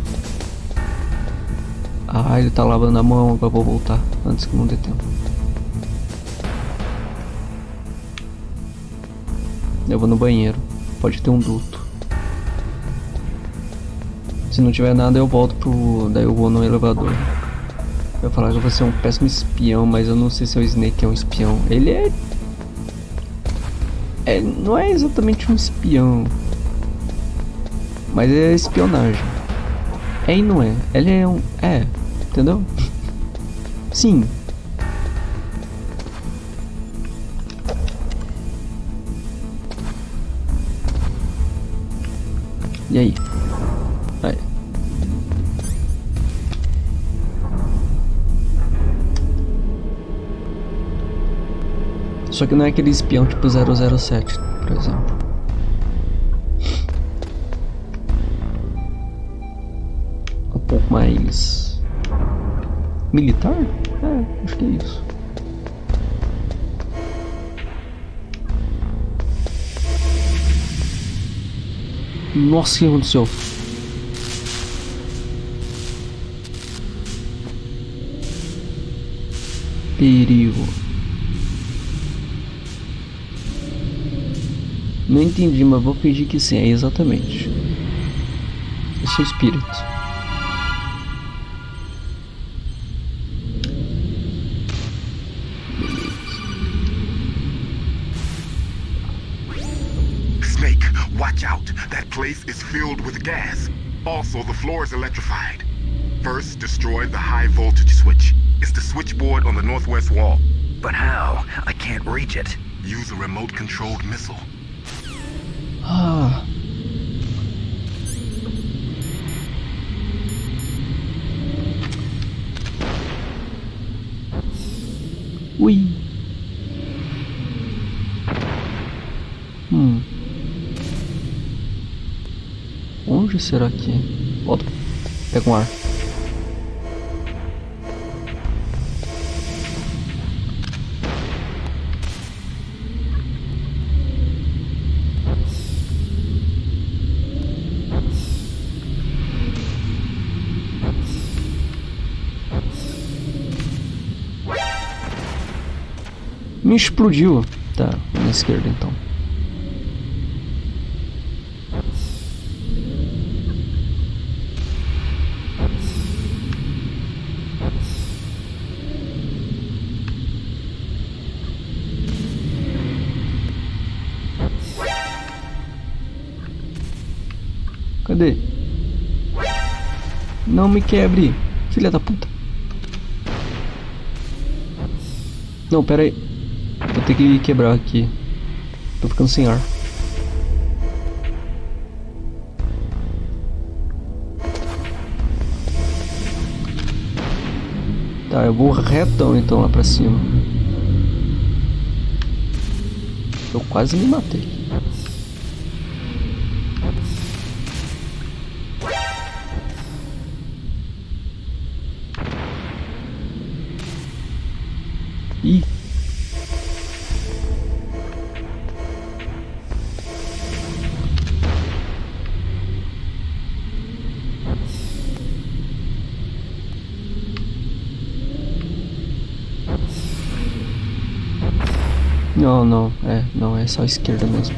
[SPEAKER 3] Ah, ele tá lavando a mão, agora vou voltar antes que não dê tempo. Eu vou no banheiro, pode ter um duto. Se não tiver nada eu volto pro... Daí eu vou no elevador. Eu ia falar que eu vou ser um péssimo espião, mas eu não sei se o Snake é um espião. Ele não é exatamente um espião, mas é espionagem. É e não é. Ele é um... Entendeu? Sim. E aí? Aí. Só que não é aquele espião tipo 007, por exemplo. Um pouco mais... militar? É, acho que é isso. Nossa, o que aconteceu? Perigo. Não entendi, mas vou fingir que sim, é exatamente. Eu sou espírito.
[SPEAKER 12] Snake, watch out. That place is filled with gas. Also, the floor is electrified. First, destroy the high voltage switch. It's the switchboard on the northwest wall.
[SPEAKER 2] But how? I can't reach it.
[SPEAKER 12] Use a remote-controlled missile.
[SPEAKER 3] Ah. Ui. Onde será que... Volta. Pega um ar. Me explodiu. Tá, na esquerda então. Cadê? Não me quebre, filha da puta. Não, pera aí. Vou ter que quebrar aqui. Tô ficando sem ar. Tá, eu vou retão então lá pra cima. Eu quase me matei. Ih. Não, não é só a esquerda mesmo.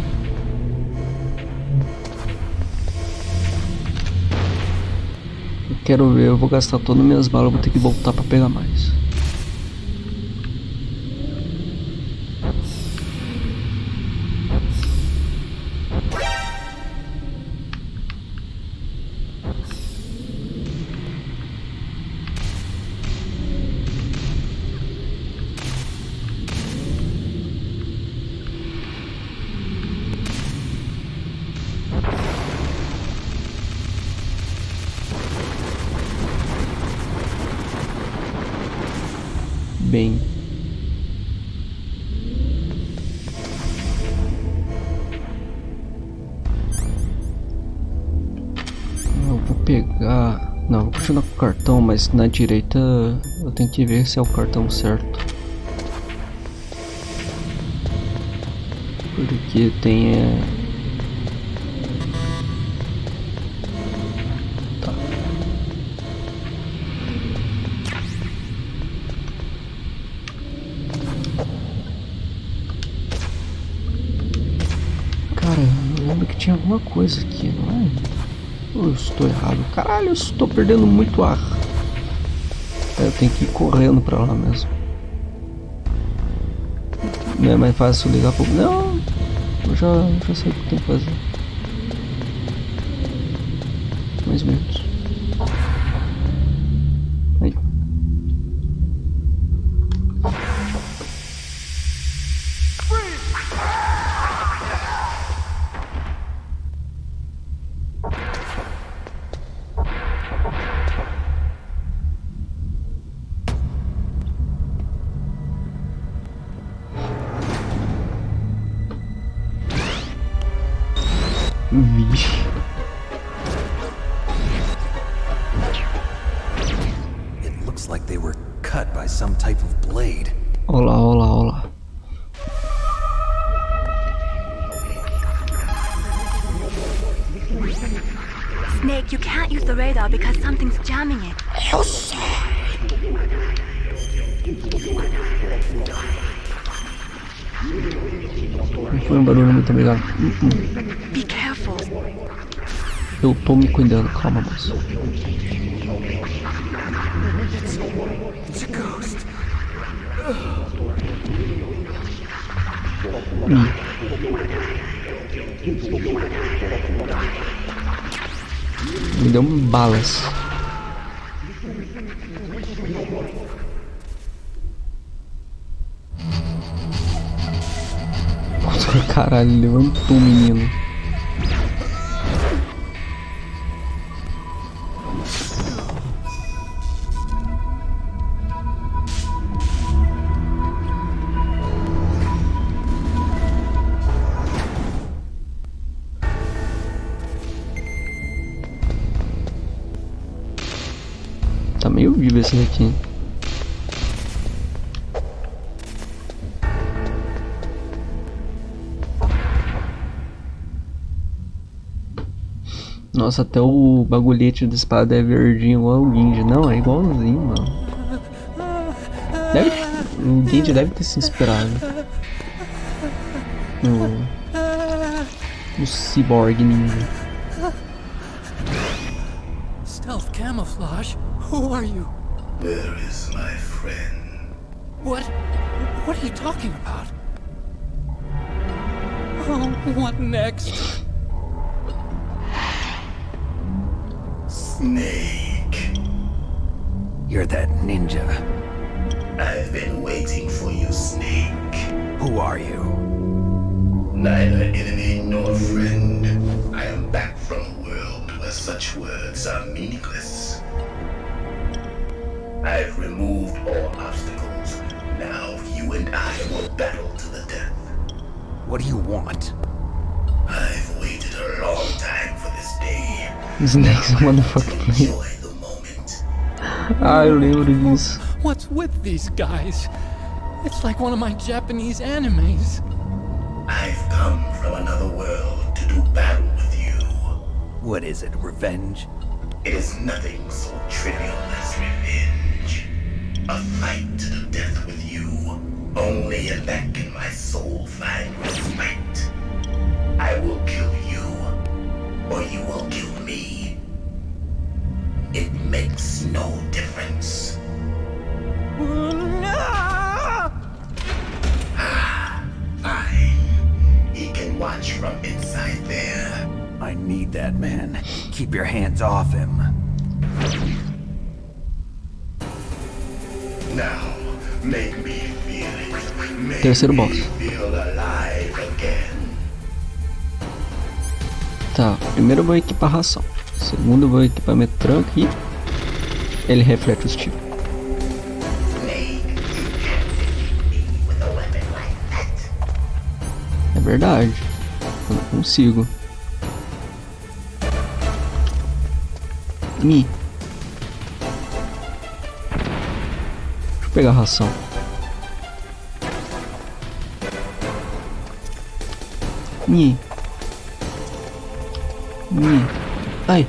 [SPEAKER 3] Eu quero ver, eu vou gastar todas as minhas balas, vou ter que voltar pra pegar mais. Bem, eu vou pegar, não, vou continuar com o cartão, mas na direita eu tenho que ver se é o cartão certo, porque tem Cara, eu lembro que tinha alguma coisa aqui, não é? Ou eu estou errado? Caralho, eu estou perdendo muito ar. Eu tenho que ir correndo pra lá mesmo. Não é mais fácil ligar pro... Não, eu já sei o que tem que fazer. Mais ou menos. Aí.
[SPEAKER 2] Looks like they were cut by some type of blade.
[SPEAKER 3] Olá, olá, olá.
[SPEAKER 6] Snake, you can't use the radar because something's jamming it.
[SPEAKER 3] Eu sei. Não foi um barulho, muito obrigado.
[SPEAKER 6] Be careful.
[SPEAKER 3] Eu tô me cuidando, calma, moço.
[SPEAKER 13] It's a ghost.
[SPEAKER 3] Me deu balas. Caralho, levantou o menino. Tá meio vivo esse daqui. Nossa, até o bagulhete da espada é verdinho igual o Genji. Não, é igualzinho, mano. O Genji deve ter se inspirado no Cyborg Ninja.
[SPEAKER 13] Stealth camouflage? Who are you?
[SPEAKER 21] Where is my friend?
[SPEAKER 13] What are you talking about? Oh, what next?
[SPEAKER 21] Snake.
[SPEAKER 2] You're that ninja.
[SPEAKER 21] I've been waiting for you, Snake.
[SPEAKER 2] Who are you?
[SPEAKER 21] Neither enemy nor friend. I am back from a world where such words are meaningless. I've removed all obstacles. Now you and I will battle to the death.
[SPEAKER 2] What do you want?
[SPEAKER 21] I've waited a long time for this day.
[SPEAKER 3] Snake's motherfucking
[SPEAKER 21] enjoy the moment.
[SPEAKER 3] Ah, eu lembro disso.
[SPEAKER 13] What's with these guys? It's like one of my Japanese animes.
[SPEAKER 21] I've come from another world to do battle with you.
[SPEAKER 2] What is it, revenge?
[SPEAKER 21] It is nothing so trivial as revenge. A fight to the death with you. Only in that can my soul find respite. I will kill you, or you will kill me. It makes no difference. Fine. He can watch from inside there.
[SPEAKER 2] I need that man. Keep your hands off him.
[SPEAKER 21] Now, make me feel it. Make
[SPEAKER 3] Terceiro boss.
[SPEAKER 21] me feel alive again.
[SPEAKER 3] Tá, primeiro eu vou equipar ração. Segundo eu vou equipar metranca e ele reflete os tiros. É verdade. Eu não consigo. Deixa eu pegar a ração. Ai.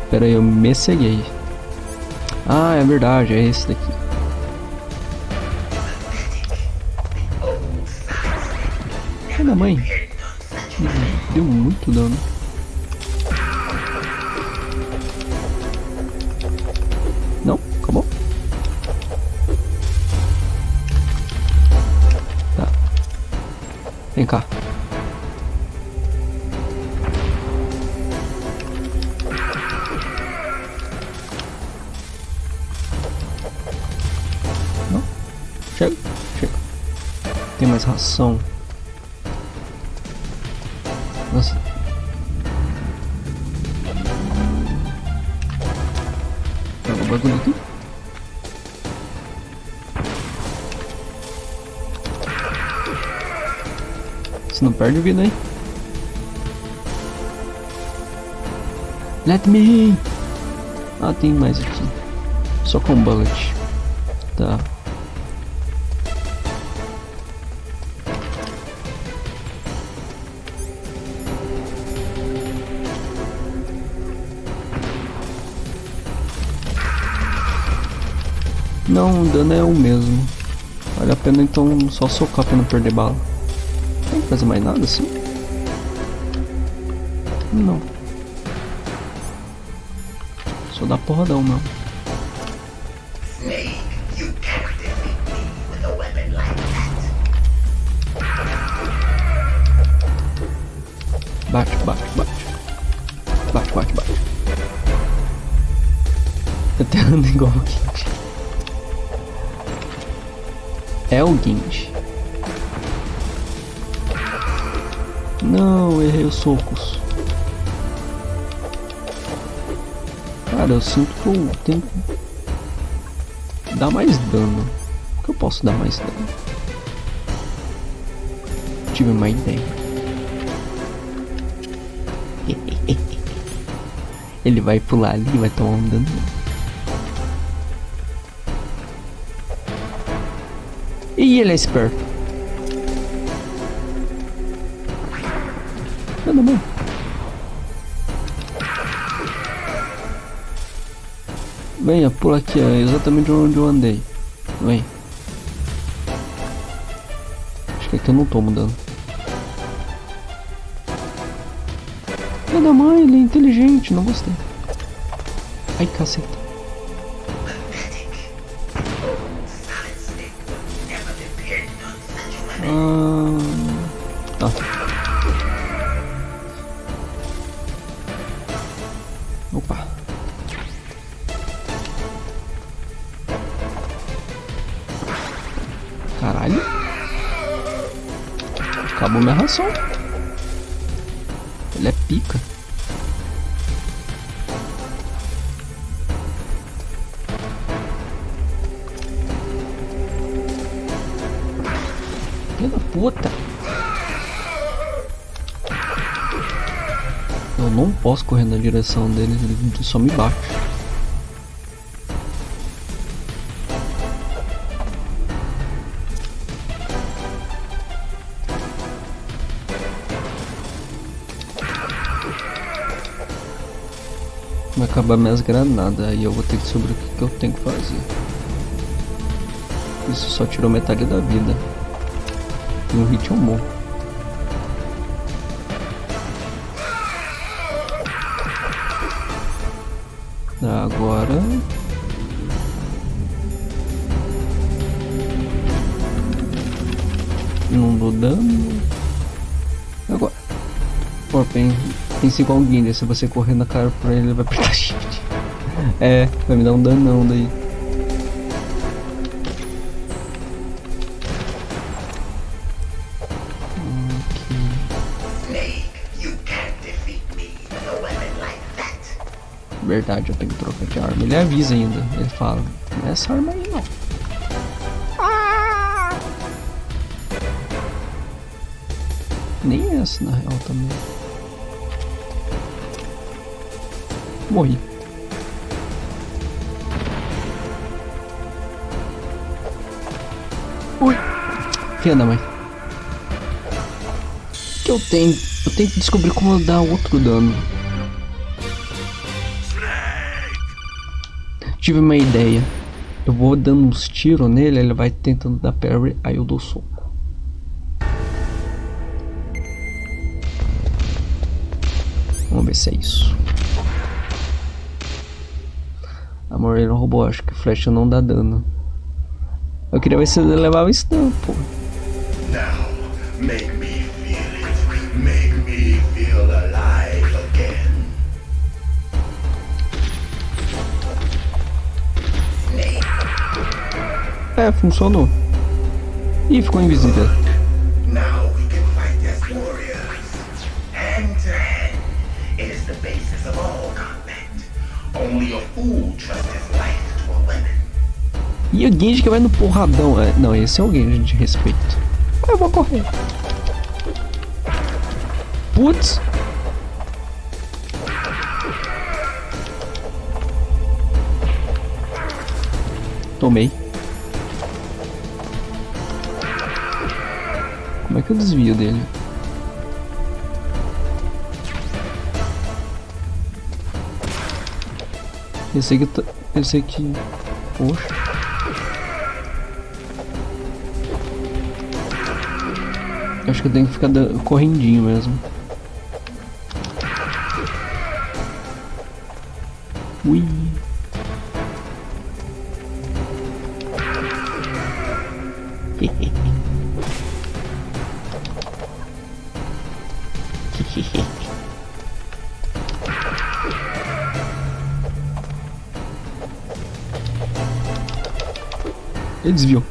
[SPEAKER 3] Pera aí, eu me ceguei. Ah, é verdade, é esse daqui. Filha da mãe. Deu muito dano. Não, acabou. Tá. Vem cá. Não. Chega. Tem mais ração. Nossa. Pega o bagulho aqui. Você não perde vida aí. Let me in. Ah, tem mais aqui. Só com bullet. Tá. Não, o dano é o mesmo. Vale a pena então só socar pra não perder bala. Não tem que fazer mais nada assim? Não. Só dá porradão mesmo.
[SPEAKER 21] Snake, you can't defeat me with a weapon like that.
[SPEAKER 3] Bate, bate, bate. Bate, bate, bate. Eu tô andando igual o Guindy. É o Guindy. Não, errei os socos. Cara, eu sinto que eu tenho que dar mais dano. O que eu posso dar mais dano? Tive uma ideia. Ele vai pular ali e vai tomar um dano. E ele é esperto. Nada bom. Venha, pula aqui, é exatamente onde eu andei. Vem. Acho que aqui eu não tô mudando. Nada mais, ele é inteligente, não gostei. Ai, caceta. Tá. Opa. Caralho. Acabou minha ração. Ele é pica. Filha da puta. Eu não posso correr na direção dele, ele só me bate. Vai acabar minhas granadas, aí eu vou ter que descobrir o que eu tenho que fazer. Isso só tirou metade da vida. E um hit eu morro. Agora... não dou dano. Agora... Pô, pense igual um Guindy, se você correr na cara pra ele, ele vai apertar shift. É, vai me dar um danão daí. Verdade, eu tenho que trocar de arma. Ele avisa ainda, ele fala, não é essa arma aí não. Nem essa na real também. Morri. Ui. Filha da mãe. O que eu tenho? Eu tenho que descobrir como dar outro dano. Tive uma ideia. Eu vou dando uns tiros nele, ele vai tentando dar parry, aí eu dou soco. Vamos ver se é isso. Amor, ele roubou, acho que flecha não dá dano. Eu queria ver se ele levava stun, pô.
[SPEAKER 21] Now, make me feel it. Make me feel alive again.
[SPEAKER 3] É, funcionou. Ih, ficou invisível.
[SPEAKER 21] Now we can fight as warriors. Hand to hand. It is the basis of all combat. Only a fool trusts his life to a weapon.
[SPEAKER 3] E o Guindy que vai no porradão. É, não, esse é o Guindy de respeito. Eu vou correr. Putz. Tomei. Como é que eu desvio dele? Pensei que... Poxa. Acho que eu tenho que ficar correndinho mesmo. Ui. Ele desviou.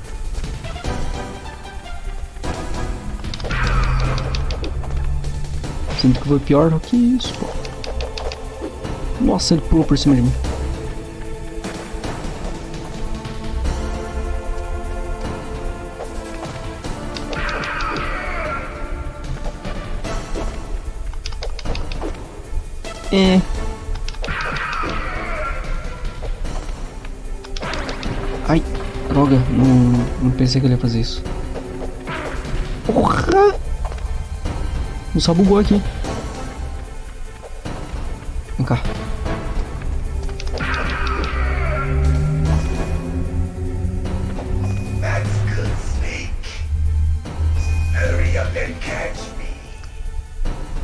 [SPEAKER 3] Sinto que foi pior do que isso. Nossa, ele pulou por cima de mim. Ai, droga, não pensei que ele ia fazer isso. Porra! Só bugou aqui. Vem cá.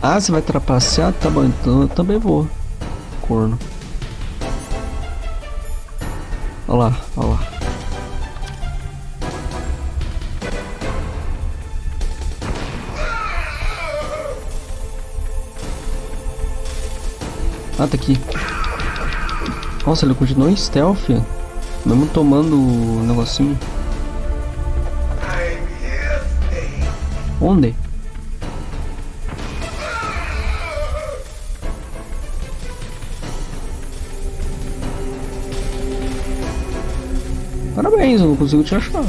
[SPEAKER 3] Ah, você vai trapacear? Tá bom, então eu também vou. Corno. Olha lá, olha lá. Ah, tá aqui. Nossa, ele continuou em stealth. Mesmo tomando o negocinho. Onde? Parabéns, eu não consigo te achar.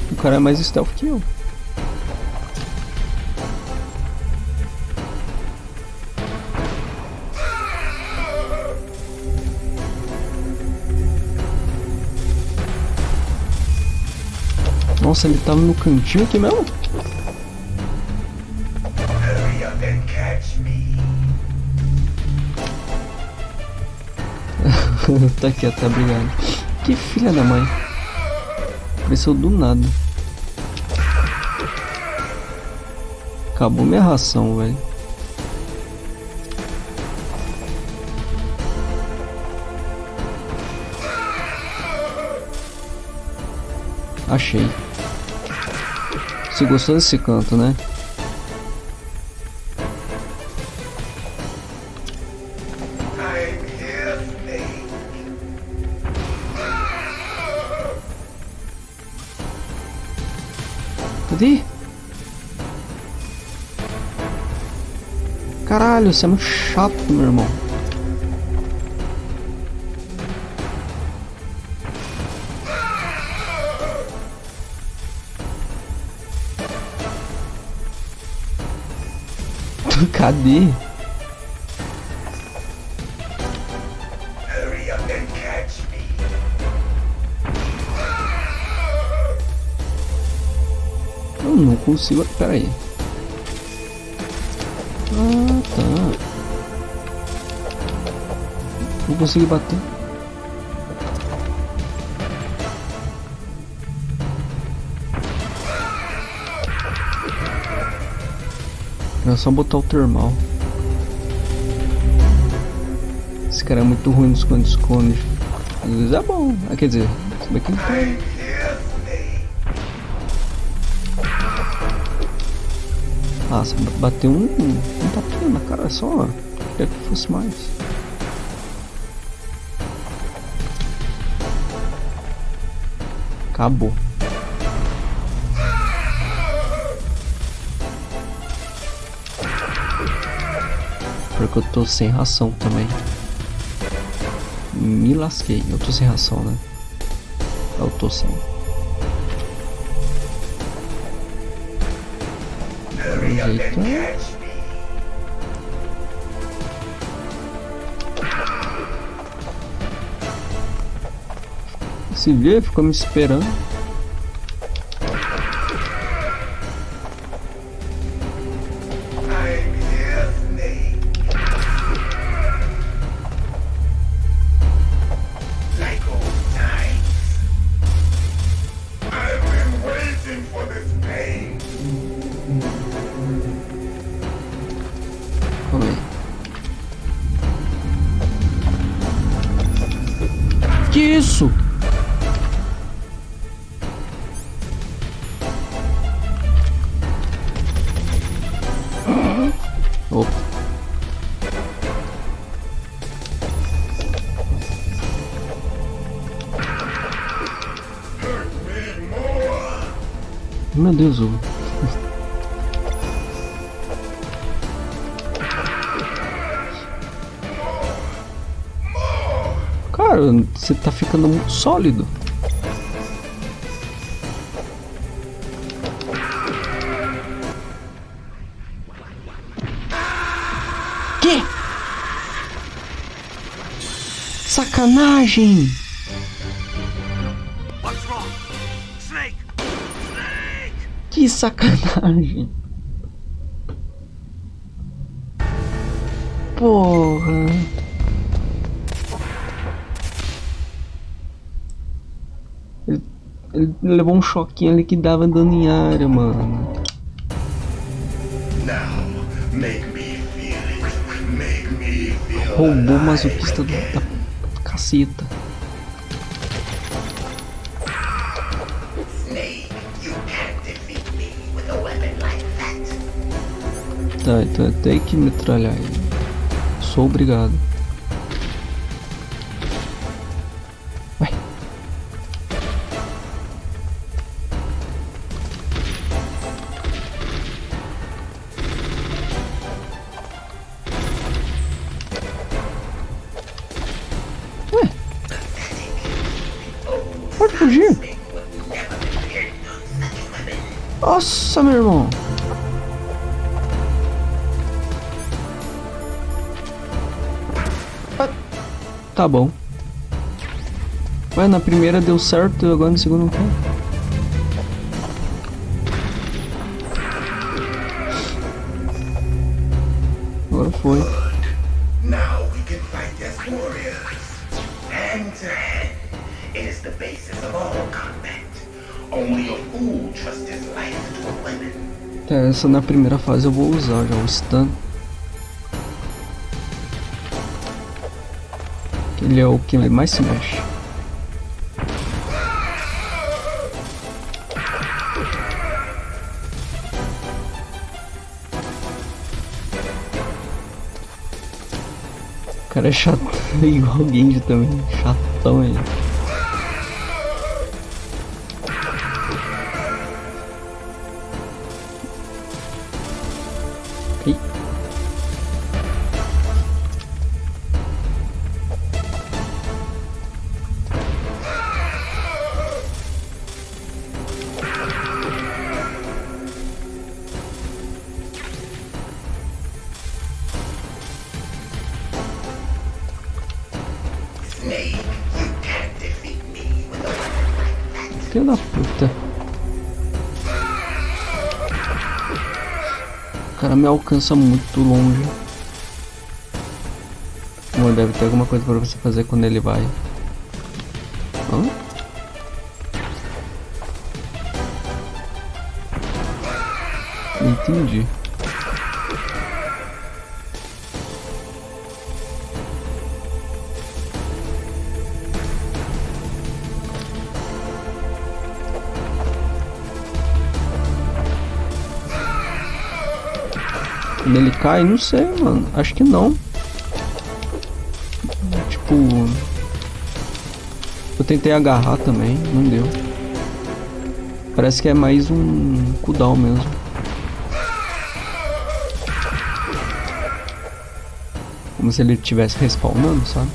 [SPEAKER 3] O cara é mais stealth que eu. Nossa, ele tava no cantinho aqui mesmo? Tá quieto, tá brigando. Que filha da mãe. Apareceu do nada. Acabou minha ração, velho. Achei. Você gostou desse canto, né? Cadê? Caralho, você é muito chato, meu irmão. Cadê? Eu não consigo. Pera aí. Ah, tá. Não consegui bater. É só botar o termal. Esse cara é muito ruim no esconde-esconde. Às vezes é bom. Ah, quer dizer, se bem que ele tá... Ah, você bateu um tapinha na cara só. Queria que fosse mais. Acabou. Porque eu tô sem ração também. Me lasquei. Eu tô sem ração, né? Eu tô sem. Jeito. Se vê, ficou me esperando. Que isso? Opa. Meu Deus, cara, você tá ficando muito sólido. Que? Sacanagem! Que sacanagem! Porra! Ele levou um choquinho ali que dava dano em área, mano. Roubou o masoquista da caceta. Tá, então eu tenho que metralhar ele. Sou obrigado. Vai. Ué. Pode fugir. Nossa, meu irmão. Tá bom. Ué, na primeira deu certo e agora no segundo não tá. Agora foi.
[SPEAKER 21] Now we can fight as warriors. Hand to hand. It is the basis of all combat. Only a fool trusts his life to a weapon.
[SPEAKER 3] Essa na primeira fase eu vou usar já o stun. Ele é o que mais se mexe. O cara é chato, igual o Genji também, chatão aí. Okay. Filho da puta. O cara me alcança muito longe. Bom, deve ter alguma coisa pra você fazer quando ele vai. Hã? Entendi. Quando ele cai, não sei, mano. Acho que não. Tipo... eu tentei agarrar também, não deu. Parece que é mais um cooldown mesmo. Como se ele estivesse respawnando, sabe?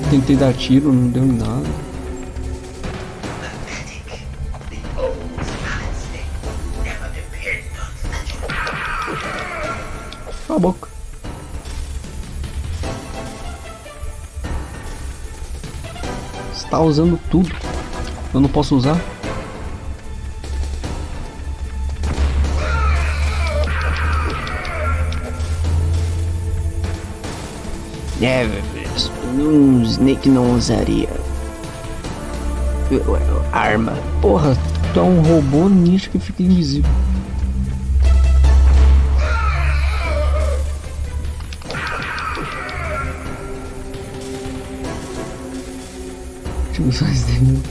[SPEAKER 3] Tentei dar tiro, não deu em nada. Cala a boca. Você tá usando tudo. Eu não posso usar? Um Snake não usaria arma. Porra, tu é um robô ninja que fica invisível. Atribuições dele.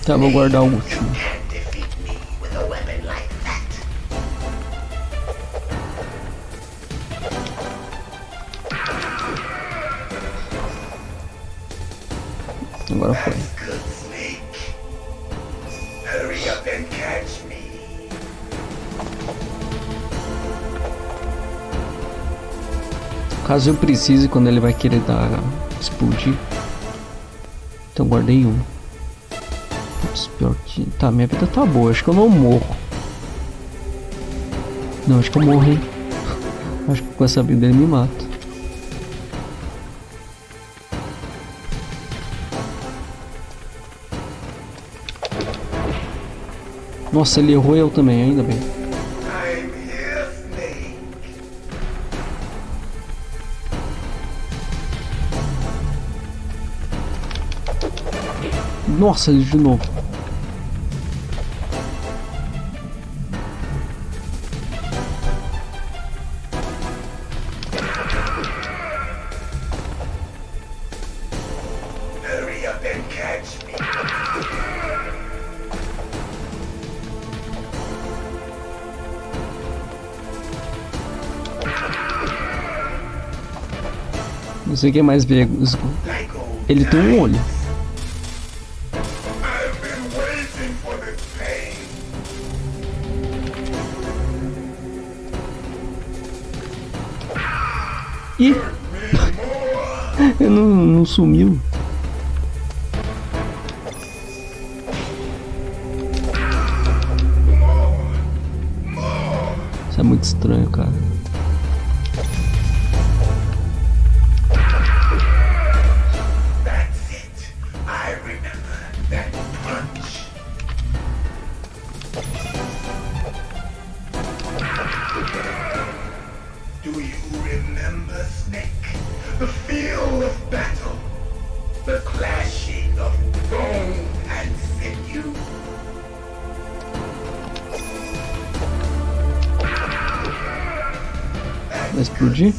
[SPEAKER 3] Tá, vou guardar o último. Agora foi. Caso eu precise, quando ele vai querer explodir. Então guardei um. Pior que... Tá, minha vida tá boa. Acho que eu não morro. Não, acho que eu morro, hein? Acho que com essa vida ele me mata. Nossa, ele errou, eu também, ainda bem. Nossa, ele de novo. Não sei quem mais vê. Ele tem um olho. Ih! não sumiu. Isso é muito estranho, cara. Vai explodir?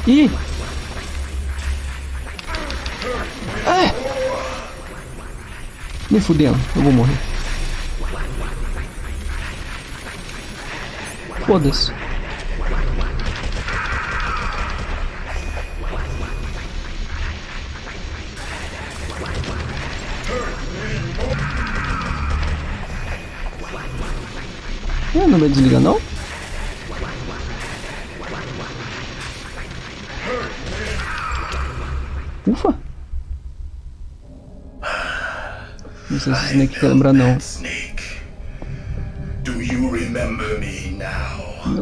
[SPEAKER 3] Ih! Me fudendo, eu vou morrer. Foda-se. Não vai desligar não? Ufa! Não sei se o Snake quer lembrar não.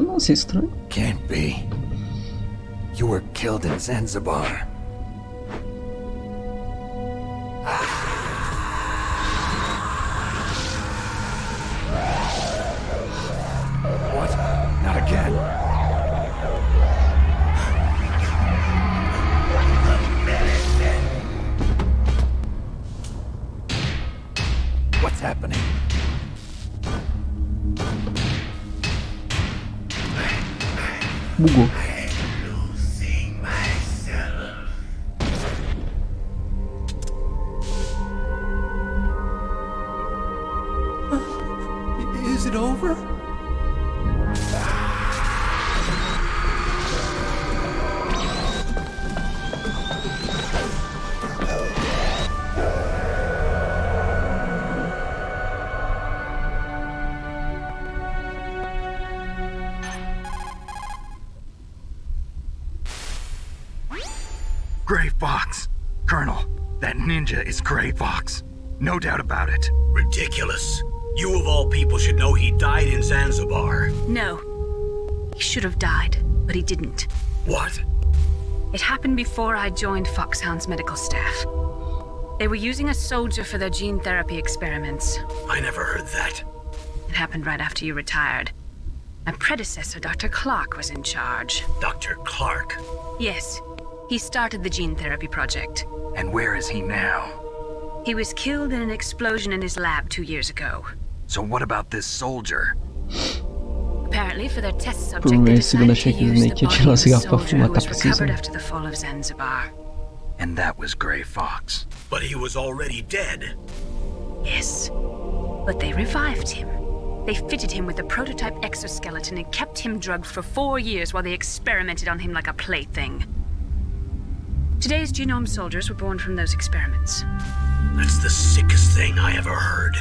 [SPEAKER 3] Nossa, é estranho.
[SPEAKER 5] Can't be. You were killed in Zanzibar. What? Not again. What's happening?
[SPEAKER 3] Bugou.
[SPEAKER 13] it over?
[SPEAKER 2] Gray Fox. Colonel, that ninja is Gray Fox. No doubt about it.
[SPEAKER 1] Ridiculous. You of all people should know he died in Zanzibar.
[SPEAKER 4] No. He should have died, but he didn't.
[SPEAKER 1] What?
[SPEAKER 4] It happened before I joined Foxhound's medical staff. They were using a soldier for their gene therapy experiments.
[SPEAKER 1] I never heard that.
[SPEAKER 4] It happened right after you retired. My predecessor, Dr. Clark, was in charge.
[SPEAKER 1] Dr. Clark?
[SPEAKER 4] Yes. He started the gene therapy project.
[SPEAKER 2] And where is he now?
[SPEAKER 4] He was killed in an explosion in his lab 2 years ago.
[SPEAKER 2] So what about this soldier?
[SPEAKER 4] Apparently, for their test subject, they decided to use the body of a soldier who was recovered after the fall of Zanzibar.
[SPEAKER 2] And that was Gray Fox.
[SPEAKER 1] But he was already dead.
[SPEAKER 4] Yes. But they revived him. They fitted him with a prototype exoskeleton and kept him drugged for 4 years while they experimented on him like a plaything. Today's genome soldiers were born from those experiments.
[SPEAKER 1] That's the sickest thing I ever heard.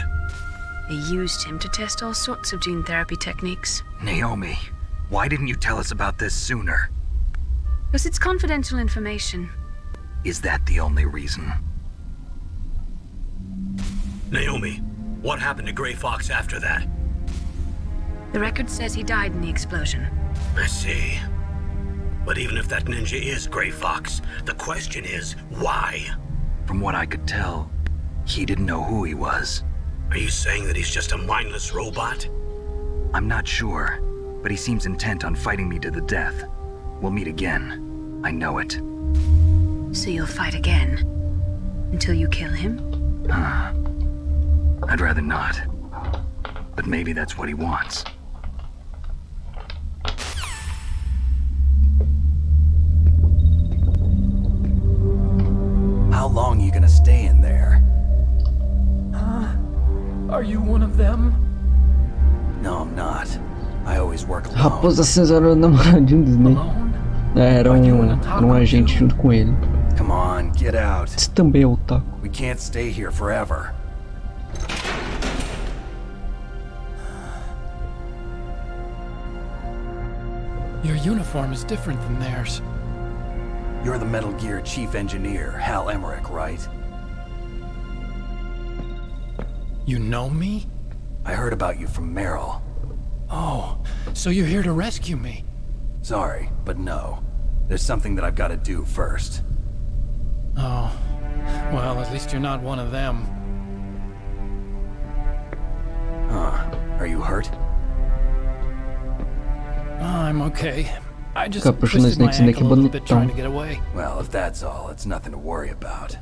[SPEAKER 4] They used him to test all sorts of gene therapy techniques.
[SPEAKER 2] Naomi, why didn't you tell us about this sooner?
[SPEAKER 4] Because it's confidential information.
[SPEAKER 2] Is that the only reason?
[SPEAKER 1] Naomi, what happened to Gray Fox after that?
[SPEAKER 4] The record says he died in the explosion.
[SPEAKER 1] I see. But even if that ninja is Gray Fox, the question is, why?
[SPEAKER 2] From what I could tell, he didn't know who he was.
[SPEAKER 1] Are you saying that he's just a mindless robot?
[SPEAKER 2] I'm not sure, but he seems intent on fighting me to the death. We'll meet again. I know it.
[SPEAKER 4] So you'll fight again? Until you kill him?
[SPEAKER 2] I'd rather not. But maybe that's what he wants.
[SPEAKER 5] How long are you gonna stay in there?
[SPEAKER 13] Are you one of them?
[SPEAKER 5] No, I'm not. I always work alone.
[SPEAKER 3] Raposa Cinza era o namoradinho do Snake. Era um agente junto com ele.
[SPEAKER 5] Come on, get out.
[SPEAKER 3] Esse também é otaku.
[SPEAKER 5] We can't stay here forever.
[SPEAKER 13] Your uniform is different than theirs.
[SPEAKER 5] You're the Metal Gear chief engineer, Hal Emmerich, right?
[SPEAKER 13] You know me?
[SPEAKER 5] I heard about you from Meryl.
[SPEAKER 13] Oh, so you're here to rescue me?
[SPEAKER 5] Sorry, but no. There's something that I've got to do first.
[SPEAKER 13] Oh, well, at least you're not one of them.
[SPEAKER 5] Huh. Are you hurt?
[SPEAKER 13] I'm okay. I just
[SPEAKER 3] Fica puxando
[SPEAKER 13] twisted my
[SPEAKER 3] Snake
[SPEAKER 13] ankle a little bit
[SPEAKER 3] bonitão.
[SPEAKER 13] trying to get away.
[SPEAKER 5] Well, if that's all, it's nothing to worry about.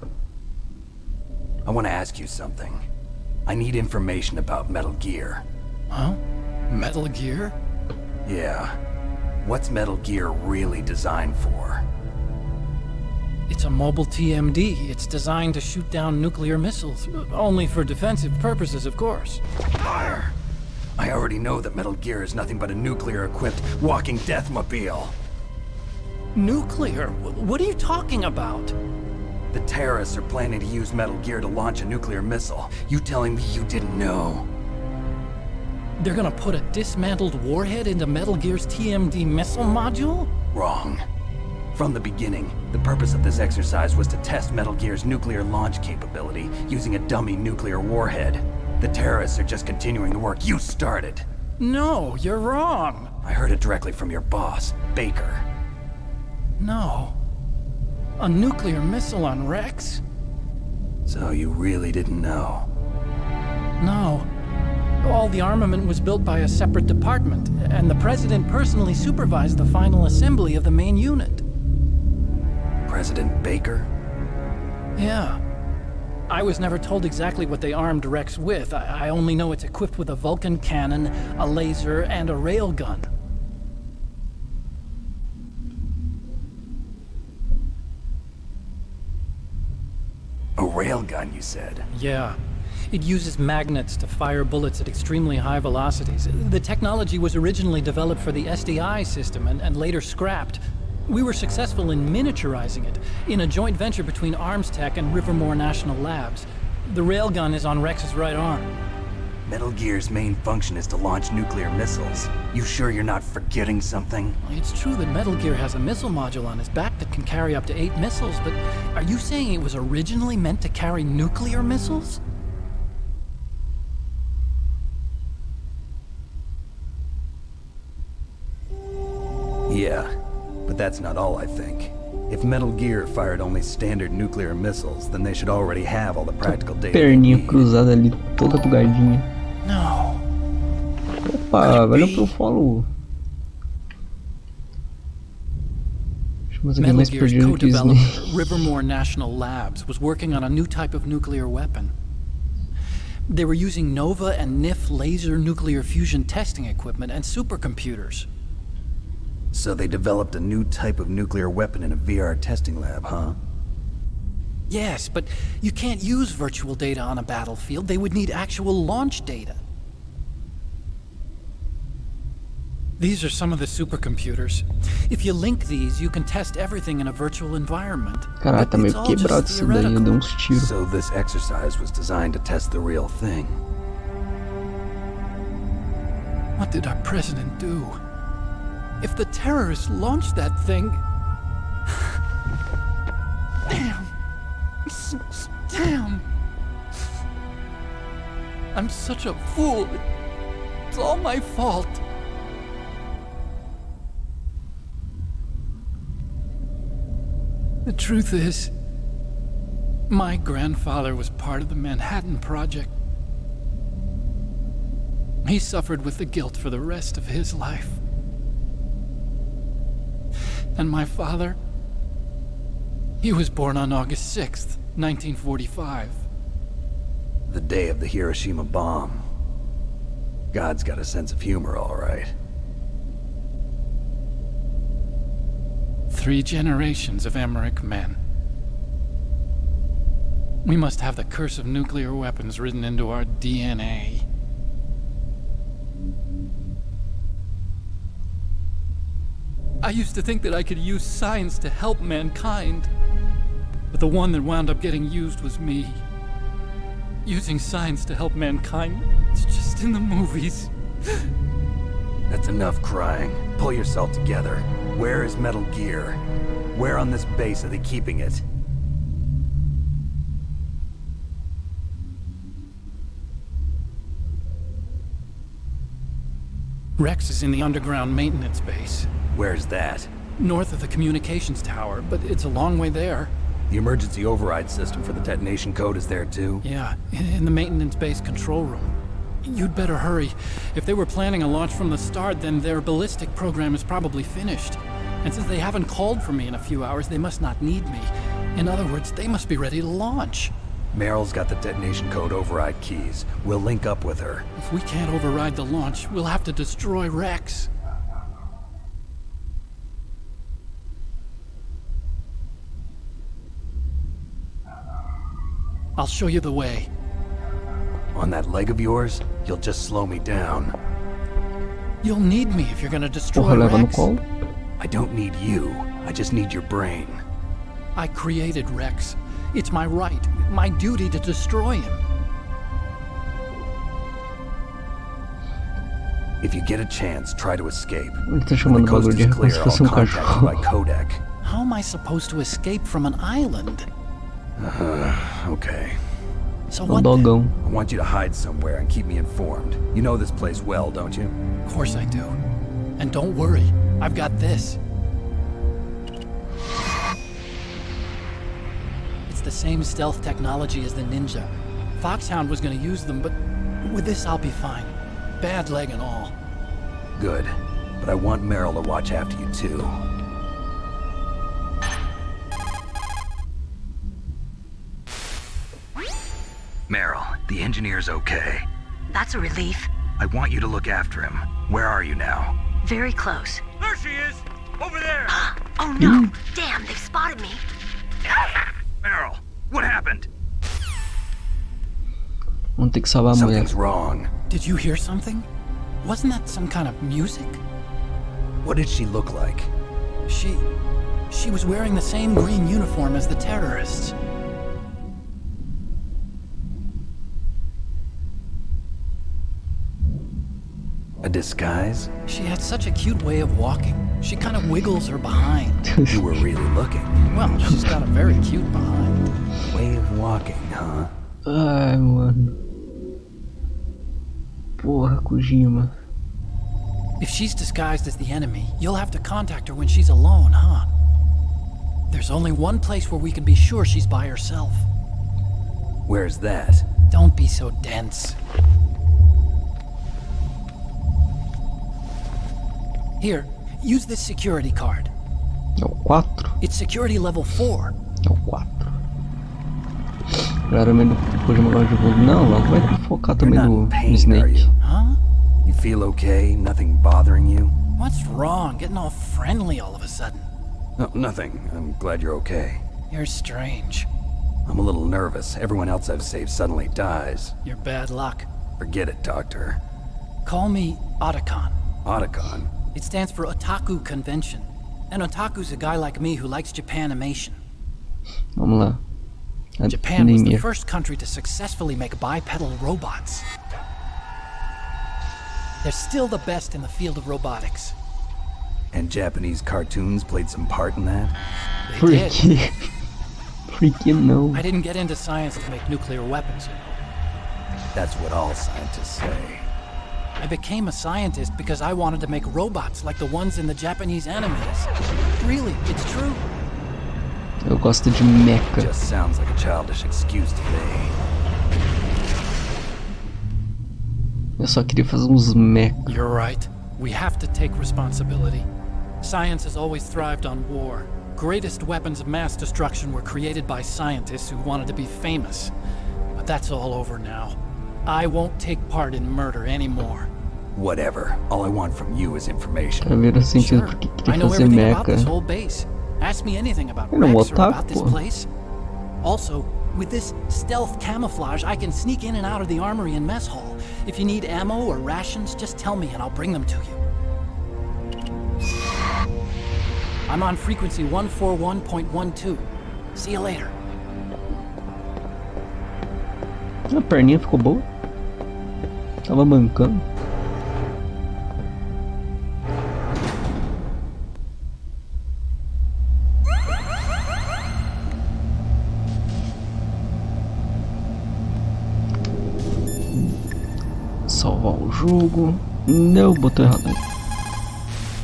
[SPEAKER 5] I want to ask you something. I need information about Metal Gear.
[SPEAKER 13] Huh? Metal Gear?
[SPEAKER 5] Yeah. What's Metal Gear really designed for?
[SPEAKER 13] It's a mobile TMD. It's designed to shoot down nuclear missiles. Only for defensive purposes, of course.
[SPEAKER 5] Fire! I already know that Metal Gear is nothing but a nuclear-equipped walking deathmobile.
[SPEAKER 13] Nuclear? What are you talking about?
[SPEAKER 5] The terrorists are planning to use Metal Gear to launch a nuclear missile. You telling me you didn't know?
[SPEAKER 13] They're gonna put a dismantled warhead into Metal Gear's TMD missile module?
[SPEAKER 5] Wrong. From the beginning, the purpose of this exercise was to test Metal Gear's nuclear launch capability using a dummy nuclear warhead. The terrorists are just continuing the work you started.
[SPEAKER 13] No, you're wrong.
[SPEAKER 5] I heard it directly from your boss, Baker.
[SPEAKER 13] No. A nuclear missile on Rex?
[SPEAKER 5] So you really didn't know?
[SPEAKER 13] No. All the armament was built by a separate department, and the President personally supervised the final assembly of the main unit.
[SPEAKER 5] President Baker?
[SPEAKER 13] Yeah. I was never told exactly what they armed Rex with. I only know it's equipped with a Vulcan cannon, a laser, and a railgun.
[SPEAKER 5] A railgun, you said?
[SPEAKER 13] Yeah. It uses magnets to fire bullets at extremely high velocities. The technology was originally developed for the SDI system and later scrapped. We were successful in miniaturizing it in a joint venture between Arms Tech and Rivermore National Labs. The railgun is on Rex's right arm.
[SPEAKER 5] Metal Gear's main function is to launch nuclear missiles. You sure you're not forgetting something?
[SPEAKER 13] It's true that Metal Gear has a missile module on his back that can carry up to 8 missiles, but are you saying it was originally meant to carry nuclear missiles?
[SPEAKER 5] Yeah, but that's not all I think. If Metal Gear fired only standard nuclear missiles, then they should already have all the practical data.
[SPEAKER 3] Perninha cruzada ali, toda bugadinha.
[SPEAKER 13] No.
[SPEAKER 3] Opa, valeu pelo follow.
[SPEAKER 13] Metal Gear's co-developer, Rivermore National Labs, was working on a new type of nuclear weapon. They were using Nova and NIF laser nuclear fusion testing equipment and supercomputers.
[SPEAKER 5] So they developed a new type of nuclear weapon in a VR testing lab, huh?
[SPEAKER 13] Yes, but you can't use virtual data on a battlefield. They would need actual launch data. These are some of the supercomputers. If you link these, you can test everything in a virtual environment.
[SPEAKER 3] Caraca, tá meio quebrado isso daí, eu dei uns tiros.
[SPEAKER 5] So this exercise was designed to test the real thing.
[SPEAKER 13] What did our president do? If the terrorists launched that thing... Damn. Damn. I'm such a fool. It's all my fault. The truth is, my grandfather was part of the Manhattan Project. He suffered with the guilt for the rest of his life. And my father, he was born on August 6th, 1945.
[SPEAKER 5] The day of the Hiroshima bomb. God's got a sense of humor, all right.
[SPEAKER 13] 3 generations of Emmerich men. We must have the curse of nuclear weapons written into our DNA. I used to think that I could use science to help mankind, but the one that wound up getting used was me. Using science to help mankind, it's just in the movies.
[SPEAKER 5] That's enough crying. Pull yourself together. Where is Metal Gear? Where on this base are they keeping it?
[SPEAKER 13] Rex is in the underground maintenance base.
[SPEAKER 5] Where's that?
[SPEAKER 13] North of the communications tower, but it's a long way there.
[SPEAKER 5] The emergency override system for the detonation code is there too?
[SPEAKER 13] Yeah, in the maintenance base control room. You'd better hurry. If they were planning a launch from the start, then their ballistic program is probably finished. And since they haven't called for me in a few hours, they must not need me. In other words, they must be ready to launch.
[SPEAKER 5] Meryl's got the detonation code override keys. We'll link up with her.
[SPEAKER 13] If we can't override the launch, we'll have to destroy Rex. I'll show you the way.
[SPEAKER 5] On that leg of yours, you'll just slow me down.
[SPEAKER 13] You'll need me if you're gonna destroy Rex.
[SPEAKER 5] I don't need you. I just need your brain.
[SPEAKER 13] I created Rex. It's my right, my duty to destroy him.
[SPEAKER 5] If you get a chance, try to escape.
[SPEAKER 3] Ele tá chamando o bagulho de como se fosse cachorro.
[SPEAKER 5] By codec.
[SPEAKER 13] How am I supposed to escape from an island?
[SPEAKER 5] Okay.
[SPEAKER 13] So what?
[SPEAKER 3] Dogão.
[SPEAKER 5] I want you to hide somewhere and keep me informed. You know this place well, don't you?
[SPEAKER 13] Of course I do. And don't worry, I've got this. It's the same stealth technology as the Ninja. Foxhound was gonna use them, but with this I'll be fine. Bad leg and all.
[SPEAKER 5] Good. But I want Meryl to watch after you too. Meryl, the engineer's okay.
[SPEAKER 18] That's a relief.
[SPEAKER 2] I want you to look after him. Where are you now?
[SPEAKER 18] Very close.
[SPEAKER 8] There she is! Over there!
[SPEAKER 18] Oh no! Damn, they've spotted me.
[SPEAKER 2] Meryl, what happened?
[SPEAKER 3] Vamos ter que salvar a mulher.
[SPEAKER 5] Something's wrong.
[SPEAKER 13] Did you hear something? Wasn't that some kind of music?
[SPEAKER 5] What did she look like?
[SPEAKER 13] She was wearing the same green uniform as the terrorists.
[SPEAKER 5] A disguise?
[SPEAKER 13] She had such a cute way of walking. She kind of wiggles her behind.
[SPEAKER 5] You were really looking.
[SPEAKER 13] Well, she's got a very cute behind.
[SPEAKER 5] Way of walking, huh?
[SPEAKER 3] Ai, mano. Porra, Kojima.
[SPEAKER 13] If she's disguised as the enemy, you'll have to contact her when she's alone, huh? There's only one place where we can be sure she's by herself.
[SPEAKER 5] Where's that?
[SPEAKER 13] Don't be so dense. Here, use this security card.
[SPEAKER 3] É o 4?
[SPEAKER 13] It's security level 4.
[SPEAKER 3] É o 4. Claramente depois de uma de voo. Não, logo vai focar também no Snake.
[SPEAKER 13] Huh?
[SPEAKER 5] You feel okay? Nothing bothering you?
[SPEAKER 13] What's wrong? Getting all friendly all of a sudden.
[SPEAKER 5] No, nothing. I'm glad you're okay.
[SPEAKER 13] You're strange.
[SPEAKER 5] I'm a little nervous. Everyone else I've saved suddenly dies.
[SPEAKER 13] You're bad luck.
[SPEAKER 5] Forget it, Doctor.
[SPEAKER 13] Call me Otacon.
[SPEAKER 5] Otacon?
[SPEAKER 13] It stands for Otaku Convention. An otaku's a guy like me who likes Japanimation.
[SPEAKER 3] Vamos lá.
[SPEAKER 13] Japan was the first country to successfully make bipedal robots. They're still the best in the field of robotics.
[SPEAKER 5] And Japanese cartoons played some part in that?
[SPEAKER 13] They did.
[SPEAKER 3] Freaking no.
[SPEAKER 13] I didn't get into science to make nuclear weapons, you know.
[SPEAKER 5] That's what all scientists say.
[SPEAKER 13] I became a scientist because I wanted to make robots like the ones in the Japanese animes. Really, it's true.
[SPEAKER 3] Eu gosto de mecha.
[SPEAKER 5] Just sounds like a childish excuse to me.
[SPEAKER 3] Eu só queria fazer uns mecha.
[SPEAKER 13] You're right. We have to take responsibility. Science has always thrived on war. Greatest weapons of mass destruction were created by scientists who wanted to be famous. But that's all over now. I won't take part in murder anymore.
[SPEAKER 5] Whatever. All I want from you is information.
[SPEAKER 3] Tá vendo sentido porque
[SPEAKER 13] I
[SPEAKER 3] queria
[SPEAKER 13] know
[SPEAKER 3] fazer
[SPEAKER 13] everything about this
[SPEAKER 3] mecha.
[SPEAKER 13] whole base. Ask me anything about
[SPEAKER 3] Eu não vou
[SPEAKER 13] Rex or about
[SPEAKER 3] otaku,
[SPEAKER 13] this
[SPEAKER 3] pô.
[SPEAKER 13] place. Also, with this stealth camouflage, I can sneak in and out of the armory and mess hall. If you need ammo or rations, just tell me and I'll bring them to you. I'm on frequency 141.12. See you later.
[SPEAKER 3] A perninha ficou boa. Tava mancando. Salvar o jogo. Não, botou errado.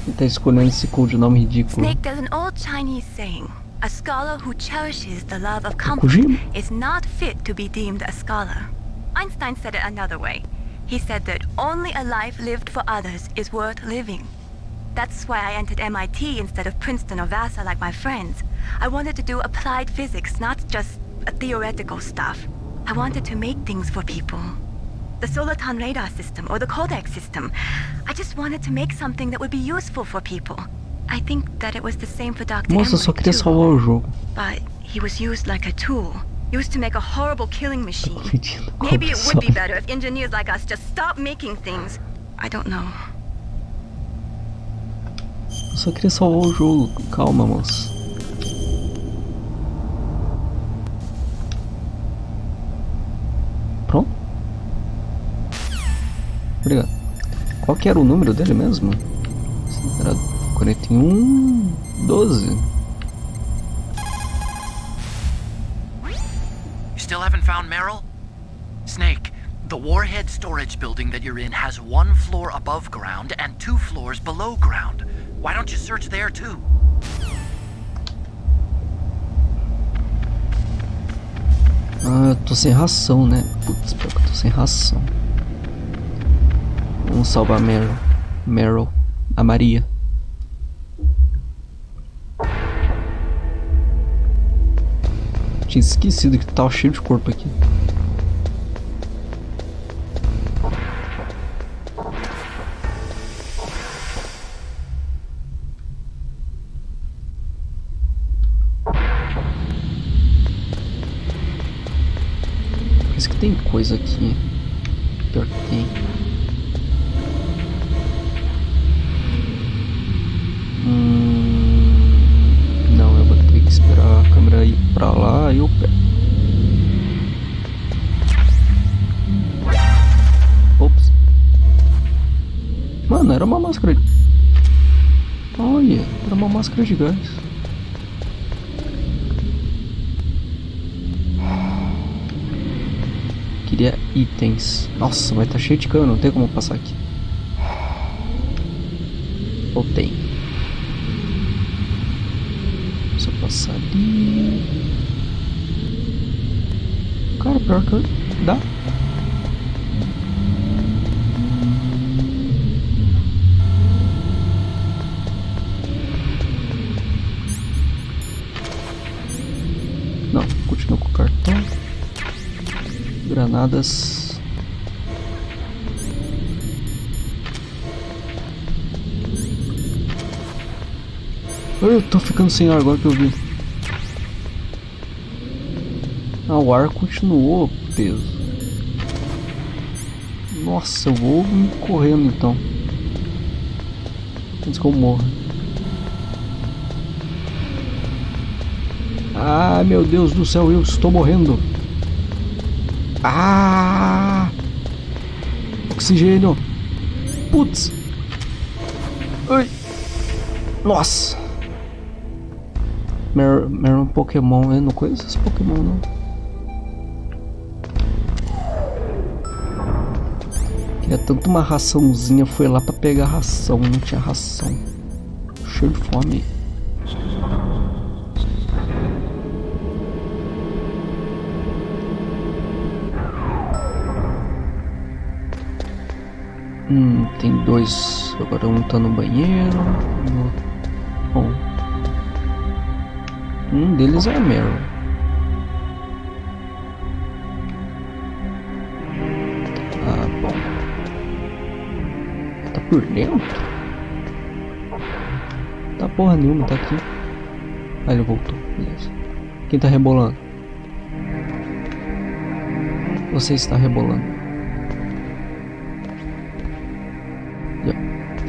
[SPEAKER 3] Ele tá escolhendo esse codinome ridículo.
[SPEAKER 6] Snake, there's an old Chinese saying. A scholar who cherishes the love of comfort is not fit to be deemed a scholar. Einstein said it another way. He said that only a life lived for others is worth living. That's why I entered MIT instead of Princeton or Vassar like my friends. I wanted to do applied physics, not just theoretical stuff. I wanted to make things for people. The Soliton radar system or the Codex system. I just wanted to make something that would be useful for people. I think that it was the same for Dr.
[SPEAKER 3] Nossa, eu só queria salvar o jogo.
[SPEAKER 6] But he was used like a tool. Used to make a horrible killing machine. Maybe it would be better if engineers like us just stopped making things. I don't know.
[SPEAKER 3] Eu só queria salvar o jogo. Calma, moço. Pronto? Obrigado. Qual que era o número dele mesmo? Era 41, 12.
[SPEAKER 7] Still haven't found Meryl? Snake, the warhead storage building that you're in has 1 floor above ground and 2 floors below ground. Why don't you search there too?
[SPEAKER 3] Ah, eu tô sem ração, né? Putz, pior que eu tô sem ração. Vamos salvar a Meryl. Meryl. A Maria. Tinha esquecido que tava cheio de corpo aqui. Parece que tem coisa aqui. Pior que tem. Não, eu vou ter que esperar a câmera ir pra lá e eu pego. Ops. Mano, era uma máscara de... Olha, era uma máscara de gás. Queria itens. Nossa, vai estar cheio de cano, não tem como passar aqui. Ou tem? Só passar ali. Cara, pior que dá. Não, continua com o cartão. Granadas. Eu tô ficando sem ar agora que eu vi. Ah, o ar continuou preso. Nossa, eu vou correndo então. Antes que eu morra. Ah, meu Deus do céu, eu estou morrendo. Ah! Oxigênio. Putz. Ai. Nossa. Mer um Pokémon, eu não conheço esse Pokémon não. Queria tanto uma raçãozinha, foi lá pra pegar ração, não tinha ração. Cheio de fome. Tem dois. Agora um tá no banheiro. Bom. Um deles é a Meryl. Ah, bom. Tá por dentro? Tá porra nenhuma, tá aqui. Ah, ele voltou. Beleza. Quem tá rebolando? Você está rebolando.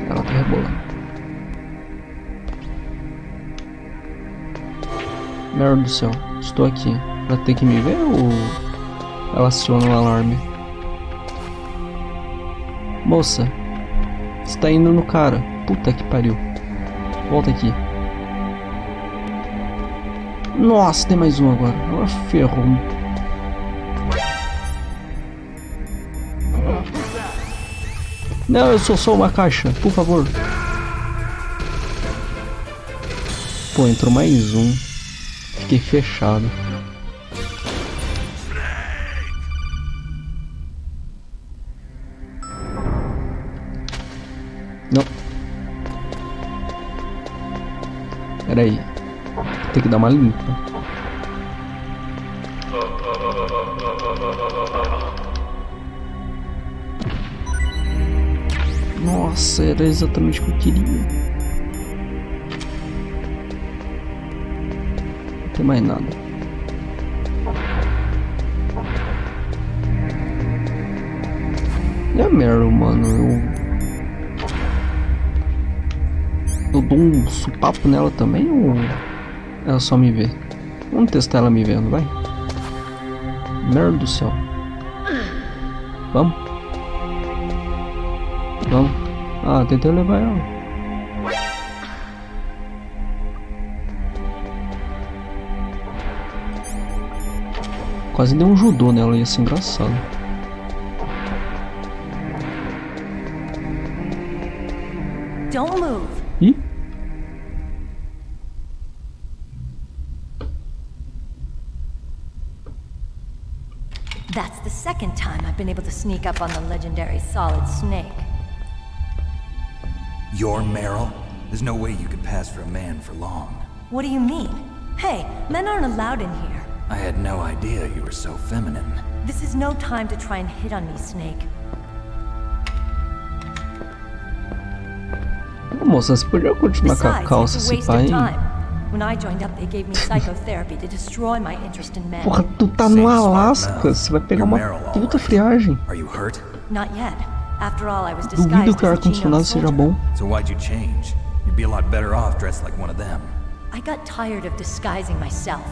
[SPEAKER 3] Ela tá rebolando. Merda do céu, estou aqui. Ela tem que me ver ou ela aciona o alarme? Moça, você tá indo no cara. Puta que pariu. Volta aqui. Nossa, tem mais um agora. Agora ferrou. Não, eu sou só uma caixa, por favor. Pô, entrou mais um. Fiquei fechado. Não. Pera aí. Tem que dar uma limpa. Nossa, era exatamente o que eu queria. Não tem mais nada. E a Meryl, mano? Eu dou um supapo nela também ou ela só me vê? Vamos testar ela me vendo, vai? Merda do céu. Vamos? Vamos. Ah, tentei levar ela. Quase deu um judô nela, ia ser engraçado.
[SPEAKER 14] Don't move.
[SPEAKER 3] Ih?
[SPEAKER 14] That's the second time I've been able to sneak up on the legendary Solid Snake.
[SPEAKER 5] You're Meryl? There's no way you could pass for a man for long.
[SPEAKER 14] What do you mean? Hey, men aren't allowed in here.
[SPEAKER 5] I had no idea you were so feminine.
[SPEAKER 14] This is no time to try and hit on me, Snake.
[SPEAKER 3] Moça, você podia continuar com a calça se pá, hein?
[SPEAKER 14] When I joined up, they gave me psychotherapy to destroy my interest in men.
[SPEAKER 3] Porra, tu tá no Alasca, você vai pegar uma puta friagem.
[SPEAKER 5] Are you hurt?
[SPEAKER 14] Not yet. After all, I was
[SPEAKER 3] Duvido
[SPEAKER 14] disguised
[SPEAKER 3] que o
[SPEAKER 14] as a
[SPEAKER 3] ar-condicionado
[SPEAKER 14] genome
[SPEAKER 3] seja
[SPEAKER 14] soldier.
[SPEAKER 3] bom.
[SPEAKER 5] So why'd you change? You'd be a lot better off dressed like one of them.
[SPEAKER 14] I got tired of disguising myself.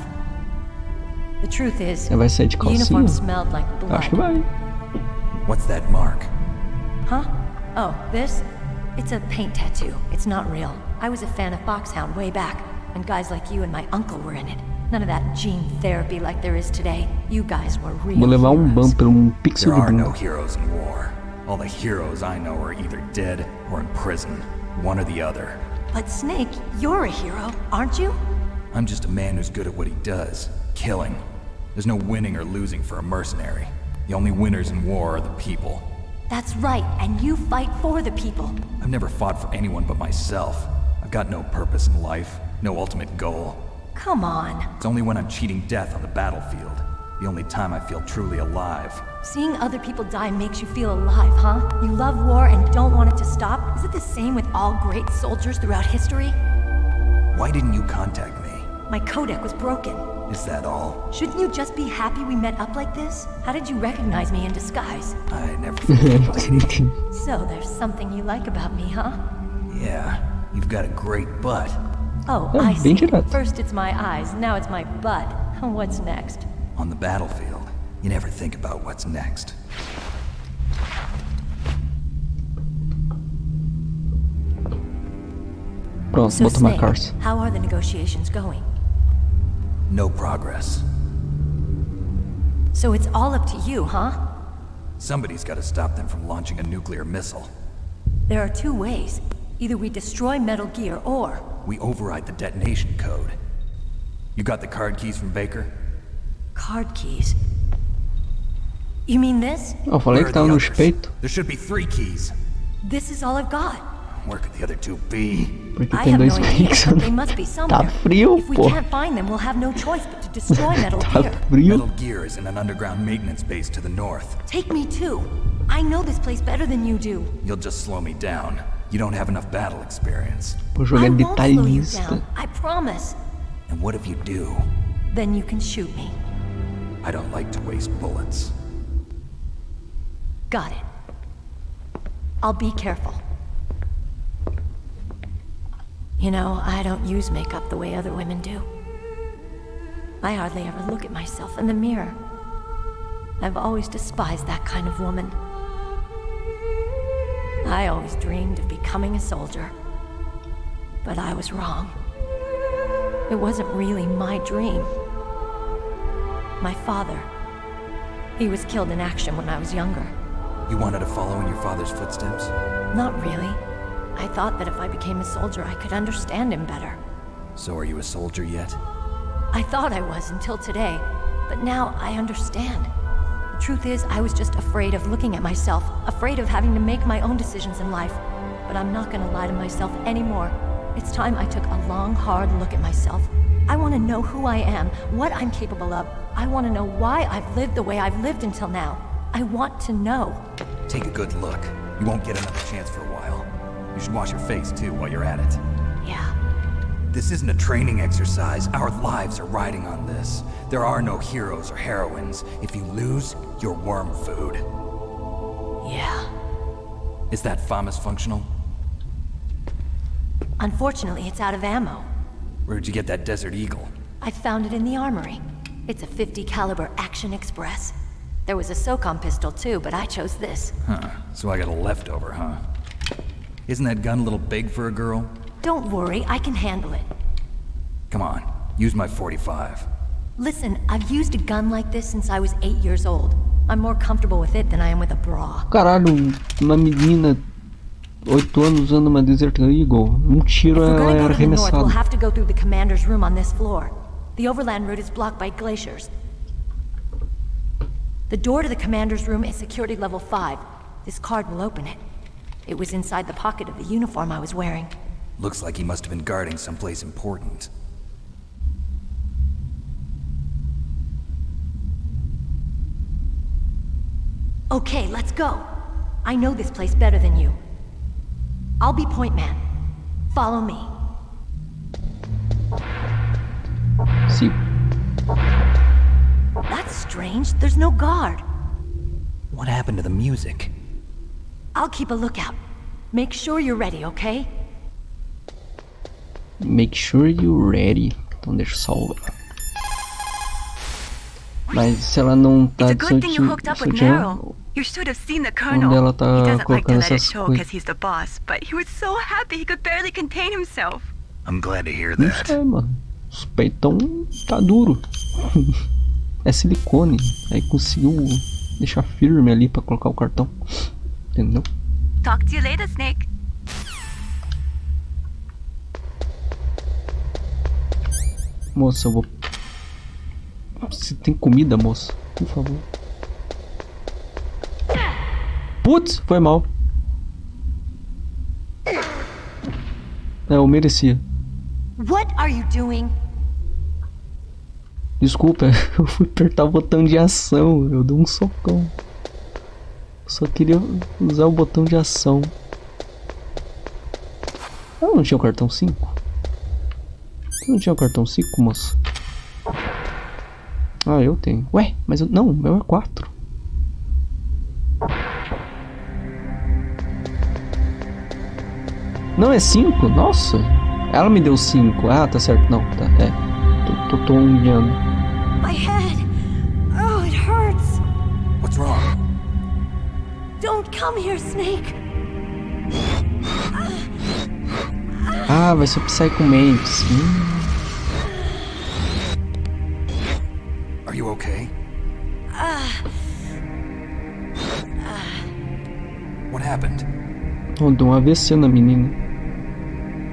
[SPEAKER 14] The truth is,
[SPEAKER 3] Vai sair de
[SPEAKER 14] the uniform
[SPEAKER 3] calcinha?
[SPEAKER 14] smelled like blood.
[SPEAKER 3] Acho que vai.
[SPEAKER 5] What's that mark?
[SPEAKER 14] Huh? Oh, this? It's a paint tattoo. It's not real. I was a fan of Foxhound way back, and guys like you and my uncle were in it. None of that gene therapy like there is today. You guys were real.
[SPEAKER 3] Vou levar ban por pixel
[SPEAKER 5] There
[SPEAKER 3] de
[SPEAKER 5] are no
[SPEAKER 3] bunda.
[SPEAKER 5] heroes in war. All the heroes I know are either dead or in prison. One or the other.
[SPEAKER 14] But Snake, you're a hero, aren't you?
[SPEAKER 5] I'm just a man who's good at what he does. Killing. There's no winning or losing for a mercenary. The only winners in war are the people.
[SPEAKER 14] That's right, and you fight for the people.
[SPEAKER 5] I've never fought for anyone but myself. I've got no purpose in life, no ultimate goal.
[SPEAKER 14] Come on.
[SPEAKER 5] It's only when I'm cheating death on the battlefield. The only time I feel truly alive.
[SPEAKER 14] Seeing other people die makes you feel alive, huh? You love war and don't want it to stop? Is it the same with all great soldiers throughout history?
[SPEAKER 5] Why didn't you contact me?
[SPEAKER 14] My codec was broken.
[SPEAKER 5] Is that all?
[SPEAKER 14] Shouldn't you just be happy we met up like this? How did you recognize me in disguise?
[SPEAKER 5] I never forget.
[SPEAKER 14] So there's something you like about me, huh?
[SPEAKER 5] Yeah, you've got a great butt.
[SPEAKER 14] Oh, I see. First it's my eyes, now it's my butt. What's next?
[SPEAKER 5] On the battlefield, you never think about what's next.
[SPEAKER 3] Pronto,
[SPEAKER 14] So
[SPEAKER 3] vou tomar
[SPEAKER 14] Snake,
[SPEAKER 3] cars.
[SPEAKER 14] how are the negotiations going?
[SPEAKER 5] No progress.
[SPEAKER 14] So it's all up to you, huh?
[SPEAKER 5] Somebody's got to stop them from launching a nuclear missile.
[SPEAKER 14] There are two ways. Either we destroy Metal Gear, or...
[SPEAKER 5] We override the detonation code. You got the card keys from Baker?
[SPEAKER 14] Card keys. You mean this?
[SPEAKER 3] Eu falei que tava no espeito.
[SPEAKER 5] There should be 3 keys.
[SPEAKER 14] This is all I've got.
[SPEAKER 5] Where could the other 2 be?
[SPEAKER 3] Porque
[SPEAKER 14] I
[SPEAKER 3] tem
[SPEAKER 14] have no
[SPEAKER 3] dois
[SPEAKER 14] idea,
[SPEAKER 3] pixels.
[SPEAKER 14] but they must be somewhere.
[SPEAKER 3] Tá frio,
[SPEAKER 14] If we
[SPEAKER 3] pô.
[SPEAKER 14] can't find them, we'll have no choice but to destroy Metal
[SPEAKER 3] Tá
[SPEAKER 14] Gear.
[SPEAKER 3] frio.
[SPEAKER 5] Metal Gear is in an underground maintenance base to the north.
[SPEAKER 14] Take me too. I know this place better than you do.
[SPEAKER 5] You'll just slow me down. You don't have enough battle experience.
[SPEAKER 3] Vou
[SPEAKER 14] I
[SPEAKER 3] jogar
[SPEAKER 14] won't slow you
[SPEAKER 3] detalhista.
[SPEAKER 14] down. I promise.
[SPEAKER 5] And what if you do?
[SPEAKER 14] Then you can shoot me.
[SPEAKER 5] I don't like to waste bullets.
[SPEAKER 14] Got it. I'll be careful. You know, I don't use makeup the way other women do. I hardly ever look at myself in the mirror. I've always despised that kind of woman. I always dreamed of becoming a soldier. But I was wrong. It wasn't really my dream. My father. He was killed in action when I was younger.
[SPEAKER 5] You wanted to follow in your father's footsteps?
[SPEAKER 14] Not really. I thought that if I became a soldier, I could understand him better.
[SPEAKER 5] So are you a soldier yet?
[SPEAKER 14] I thought I was until today, but now I understand. The truth is, I was just afraid of looking at myself, afraid of having to make my own decisions in life. But I'm not gonna lie to myself anymore. It's time I took a long, hard look at myself. I want to know who I am, what I'm capable of. I want to know why I've lived the way I've lived until now. I want to know.
[SPEAKER 5] Take a good look. You won't get another chance for a while. You should wash your face too while you're at it.
[SPEAKER 14] Yeah.
[SPEAKER 5] This isn't a training exercise. Our lives are riding on this. There are no heroes or heroines. If you lose, you're worm food.
[SPEAKER 14] Yeah.
[SPEAKER 5] Is that FAMAS functional?
[SPEAKER 14] Unfortunately, it's out of ammo.
[SPEAKER 5] Where'd you get that Desert Eagle?
[SPEAKER 14] I found it in the armory. It's a .50 caliber Action Express. There was a SOCOM pistol too, but I chose this.
[SPEAKER 5] Huh. So I got a leftover, huh? Isn't that gun a little big for a girl?
[SPEAKER 14] Don't worry, I can handle it.
[SPEAKER 5] Come on, use my .45.
[SPEAKER 14] Listen, I've used a gun like this since I was 8 years old. I'm more comfortable with it than I am with a bra.
[SPEAKER 3] Caralho, uma menina 8 anos usando uma Desert Eagle. Tiro
[SPEAKER 14] If we're
[SPEAKER 3] ela
[SPEAKER 14] gonna
[SPEAKER 3] é
[SPEAKER 14] go to the north, we'll
[SPEAKER 3] arremessada.
[SPEAKER 14] have to go through the commander's room on this floor. The overland route is blocked by glaciers. The door to the commander's room is security level 5. This card will open it. It was inside the pocket of the uniform I was wearing.
[SPEAKER 5] Looks like he must have been guarding someplace important.
[SPEAKER 14] Okay, let's go. I know this place better than you. I'll be point man. Follow me.
[SPEAKER 3] Sim.
[SPEAKER 14] That's strange. There's no guard.
[SPEAKER 9] What happened to the music?
[SPEAKER 14] I'll keep a lookout. Make sure you're ready, okay?
[SPEAKER 3] Make sure you're ready. Então deixa eu salvar. Mas se ela não tá de sutiã, onde ela tá colocando essas coisas?
[SPEAKER 2] I'm glad to hear
[SPEAKER 3] Não
[SPEAKER 2] that.
[SPEAKER 3] sei, mano. Os peitão tá duro. É silicone. Aí conseguiu deixar firme ali pra colocar o cartão. Entendeu?
[SPEAKER 6] Talk to you later, Snake.
[SPEAKER 3] Moça, eu vou... Se tem comida, moça, por favor. Putz, foi mal. Eu merecia.
[SPEAKER 14] What are you doing?
[SPEAKER 3] Desculpa, eu fui apertar o botão de ação. Eu dei um socão. Só queria usar o botão de ação. Eu não tinha o cartão 5? Não tinha o cartão 5, moça? Ah, eu tenho. Ué, mas eu... Não, o meu é 4. Não, é 5? Nossa. Ela me deu 5. Ah, tá certo. Não, tá. É. Tô enviando.
[SPEAKER 14] My head. Oh, it hurts.
[SPEAKER 9] What's wrong?
[SPEAKER 14] Don't come here, Snake.
[SPEAKER 3] Ah, vai ser Psycho Mantis.
[SPEAKER 9] Are you okay? What happened?
[SPEAKER 3] Oh, deu um AVC na menina.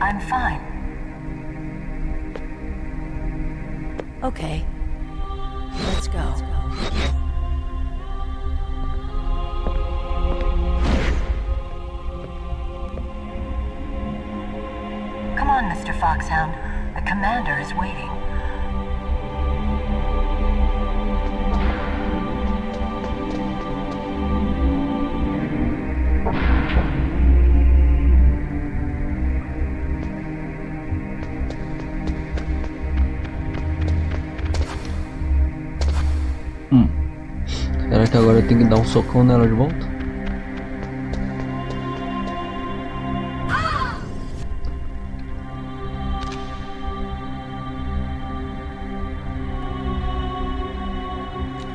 [SPEAKER 18] I'm fine.
[SPEAKER 14] Okay. Let's go.
[SPEAKER 18] Come on, Mr. Foxhound. The commander is waiting.
[SPEAKER 3] Será que agora eu tenho que dar um socão nela de volta?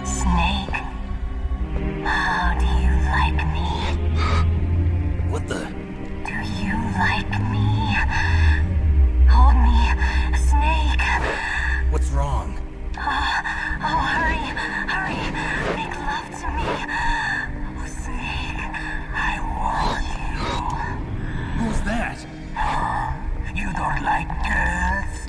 [SPEAKER 18] Snake, how do you like me?
[SPEAKER 9] What the?
[SPEAKER 18] Do you like me? Hold me, Snake.
[SPEAKER 9] What's wrong?
[SPEAKER 18] Oh, hurry, hurry. Make love to me. Oh, Snake, I want you.
[SPEAKER 9] Who's that?
[SPEAKER 18] You don't like girls?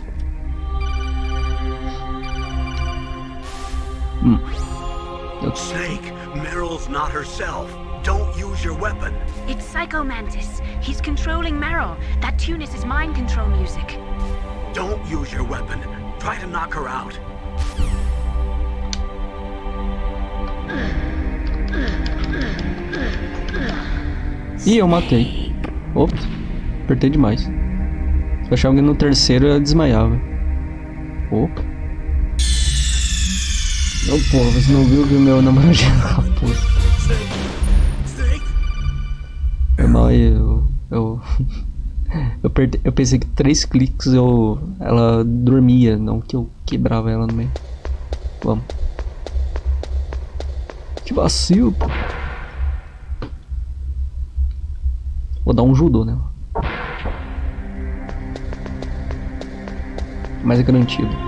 [SPEAKER 1] Snake, Meryl's not herself. Don't use your weapon.
[SPEAKER 4] It's Psycho Mantis. He's controlling Meryl. That tune is his mind control music.
[SPEAKER 1] Don't use your weapon. Try to knock her out.
[SPEAKER 3] Ih, eu matei. Ops, apertei demais. Se eu achava que no terceiro eu desmaiava. Opa. Não, porra, você não viu que o meu namoradinho raposa. Foi mal aí, eu pensei que 3 cliques ela dormia, não que eu quebrava ela no meio. Vamos. Que vacilo, pô. Vou dar um judô nela. Mais garantido.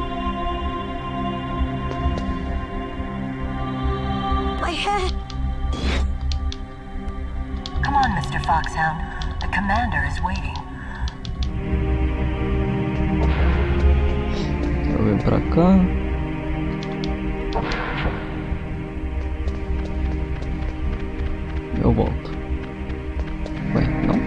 [SPEAKER 14] My head.
[SPEAKER 18] Come on, Mr. Foxhound. The commander is waiting.
[SPEAKER 3] Eu venho pra cá. Eu volto. Ué, não?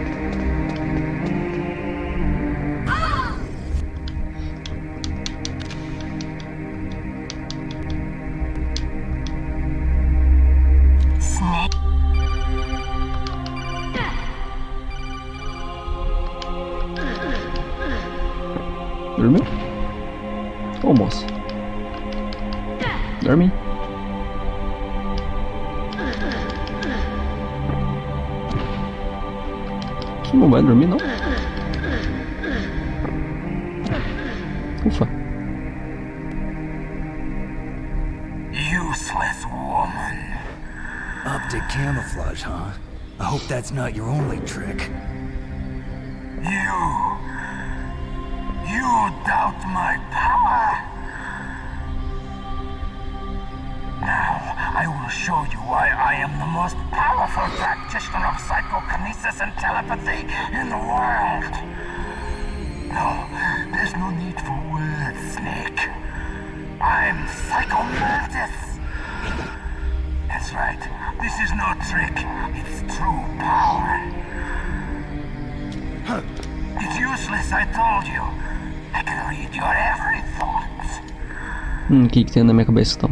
[SPEAKER 18] Snake.
[SPEAKER 3] Dormiu? Ô, moça. dormir. Tu não vai dormir, não? Ufa.
[SPEAKER 16] Useless woman.
[SPEAKER 9] Optic camouflage, huh? I hope that's not your only trick.
[SPEAKER 16] You doubt my power? Now, I will show you why I am the most powerful practitioner of psychokinesis and telepathy in the world. No, there's no need for words, Snake. I'm Psychomantis. That's right. This is no trick. It's true power. It's useless, I told you. I can read your every thought.
[SPEAKER 3] Que tem na minha cabeça então?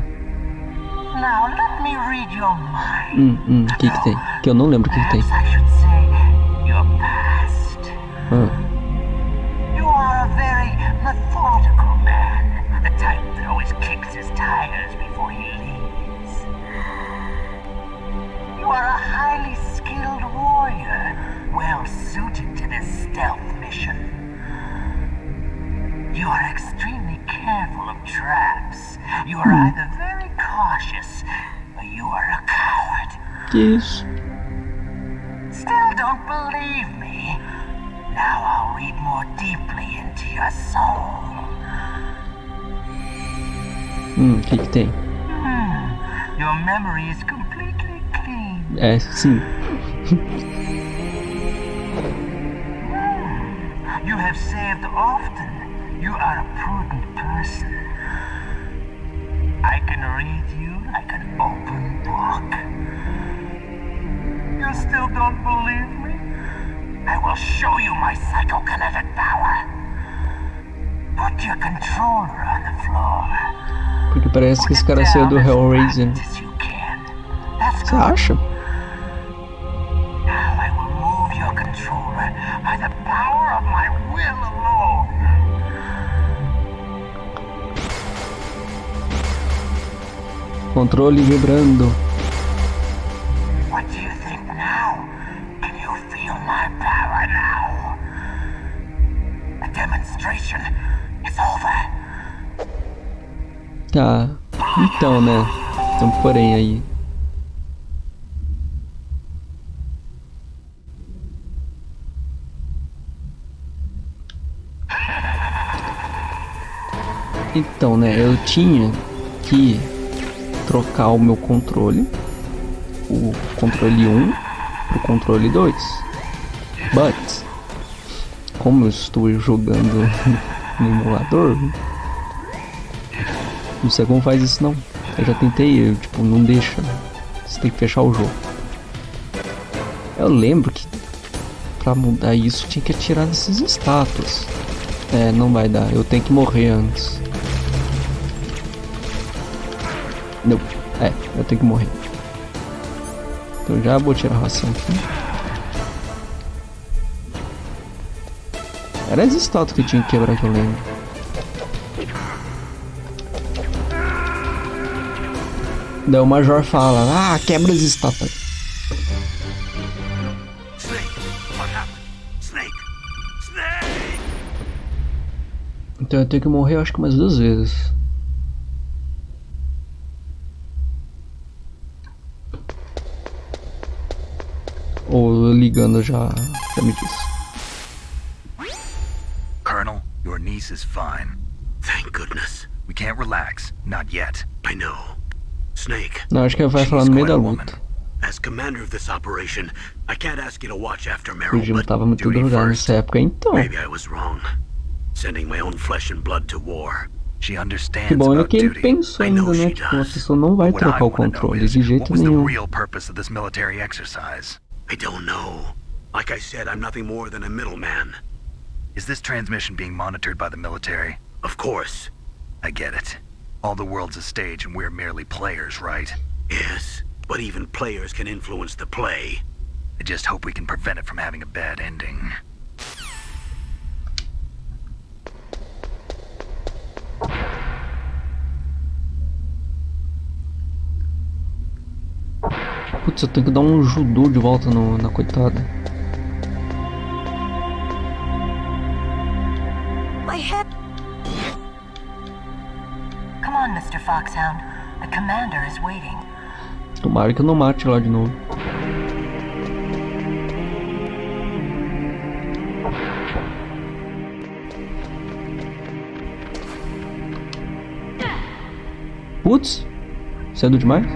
[SPEAKER 16] Now let me read your mind.
[SPEAKER 3] Que tem? Que eu não lembro o que tem.
[SPEAKER 16] I should say your past. You are a very methodical man. The type that always kicks his tires before he leaves. You are a highly skilled warrior, well suited to this stealth mission. You are extremely careful of traps. You are either very cautious or you are a coward.
[SPEAKER 3] Yes.
[SPEAKER 16] Still don't believe me? Now I'll read more deeply into your soul.
[SPEAKER 3] Que tem?
[SPEAKER 16] Your memory is completely clean.
[SPEAKER 3] É, sim.
[SPEAKER 16] You have saved often. You are a prudent person. I can read you like an open book. You still don't believe me? I will show you my psychokinetic power. Put your controller on the floor.
[SPEAKER 3] Porque parece que esse cara saiu do Hellraiser. Você acha?
[SPEAKER 16] Now I will move your controller by the power of my will alone.
[SPEAKER 3] Controle vibrando.
[SPEAKER 16] What do you think now? Can you feel my power now? The demonstration is over.
[SPEAKER 3] Tá. Então, né? Tem um porém aí. Então, né? Eu tinha que trocar o meu controle, o controle 1 pro controle 2. But, como eu estou jogando no emulador, não sei como faz isso não. Eu já tentei, tipo, não deixa. Você tem que fechar o jogo. Eu lembro que pra mudar isso tinha que atirar nesses estátuas. É, não vai dar, eu tenho que morrer antes. Não, eu tenho que morrer. Então já vou tirar a ração aqui. Era as estátuas que eu tinha que quebrar, que eu lembro. Daí o Major fala, quebra as estátuas. Então eu tenho que morrer, eu acho que umas 2 vezes. Ou ligando já me diz.
[SPEAKER 2] Colonel, your niece is fine.
[SPEAKER 1] Thank goodness.
[SPEAKER 2] We can't relax, not yet.
[SPEAKER 1] I know. Snake.
[SPEAKER 3] Não, acho que vai falar no meio da luta.
[SPEAKER 1] As commander of this operation, I can't ask you to watch after Meryl,
[SPEAKER 3] O Jim
[SPEAKER 1] but
[SPEAKER 3] tava muito drogado nessa época, então.
[SPEAKER 1] maybe I was wrong. Sending my own flesh and blood to war.
[SPEAKER 2] She understands
[SPEAKER 3] Que bom é
[SPEAKER 2] about
[SPEAKER 3] que ele
[SPEAKER 2] duty.
[SPEAKER 3] pensou ainda, né? Tipo, a pessoa não vai
[SPEAKER 2] What I
[SPEAKER 3] trocar o
[SPEAKER 2] wanna know
[SPEAKER 3] controle
[SPEAKER 2] is,
[SPEAKER 3] de jeito
[SPEAKER 2] what was the
[SPEAKER 3] nenhum.
[SPEAKER 2] real purpose of this military exercise?
[SPEAKER 1] I don't know. Like I said, I'm nothing more than a middleman.
[SPEAKER 2] Is this transmission being monitored by the military?
[SPEAKER 1] Of course.
[SPEAKER 2] I get it. All the world's a stage and we're merely players, right?
[SPEAKER 1] Yes, but even players can influence the play.
[SPEAKER 2] I just hope we can prevent it from having a bad ending.
[SPEAKER 3] Putz, eu tenho que dar um judô de volta na coitada.
[SPEAKER 18] My head. Come on, Mr. Foxhound. The commander is waiting.
[SPEAKER 3] Tomara que eu não mate lá de novo. Putz, cedo demais.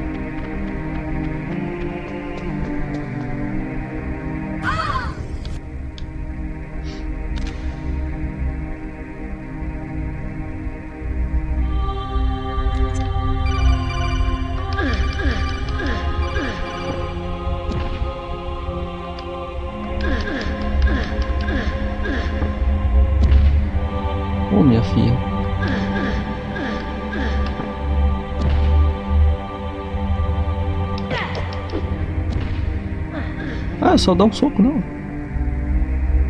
[SPEAKER 3] Ô, minha filha. Ah, só dá um soco, não.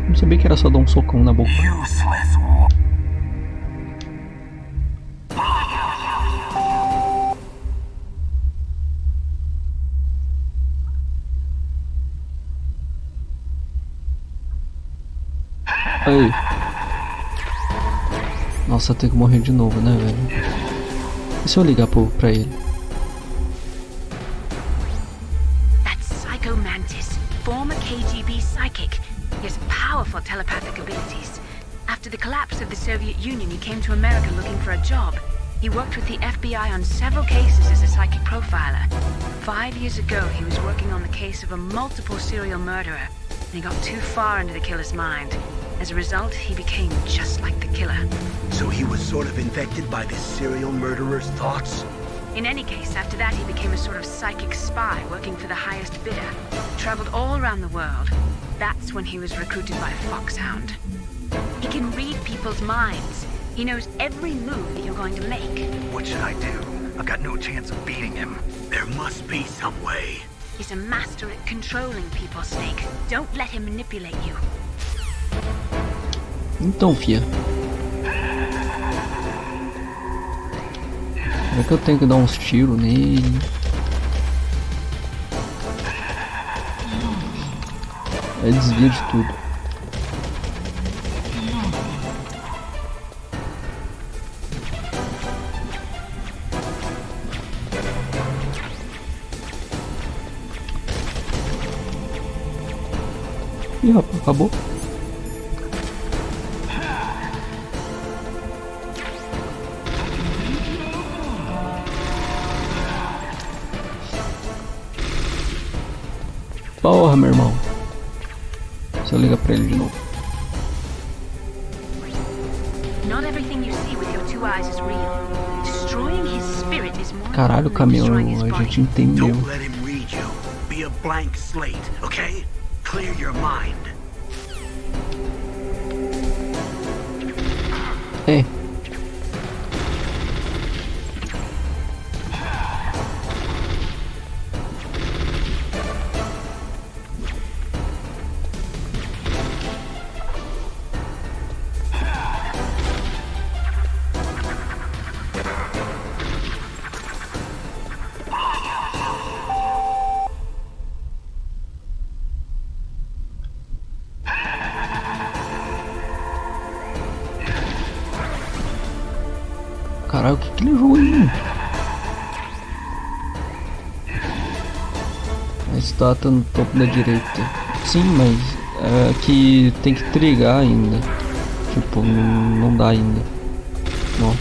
[SPEAKER 3] Não sabia que era só dar um socão na boca. Aí. Nossa, tem que morrer de novo, né, velho? E se eu ligar pra ele?
[SPEAKER 4] Former KGB psychic. He has powerful telepathic abilities. After the collapse of the Soviet Union, he came to America looking for a job. He worked with the FBI on several cases as a psychic profiler. 5 years ago, he was working on the case of a multiple serial murderer, and he got too far into the killer's mind. As a result, he became just like the killer.
[SPEAKER 1] So he was sort of infected by this serial murderer's thoughts?
[SPEAKER 4] In any case, after that, he became a sort of psychic spy working for the highest bidder. Traveled all around the world. That's when he was recruited by Foxhound. He can read people's minds. He knows every move that you're going to make.
[SPEAKER 7] What should I do? I've got no chance of beating him.
[SPEAKER 1] There must be some way.
[SPEAKER 4] He's a master at controlling people, Snake. Don't let him manipulate you.
[SPEAKER 3] Então, fia. Será que eu tenho que dar uns tiros nele? É desvia de tudo. Ih, rapaz, acabou. Porra, meu irmão. Se eu ligar pra ele de novo. Caralho, caminhão, a gente entendeu.
[SPEAKER 1] Don't let him read you. Be a blank slate, okay? Clear your mind.
[SPEAKER 3] É. Caralho, o que ele jogou aí? A estátua no topo da direita. Sim, mas é que tem que trigar ainda. Tipo, não dá ainda. Ó.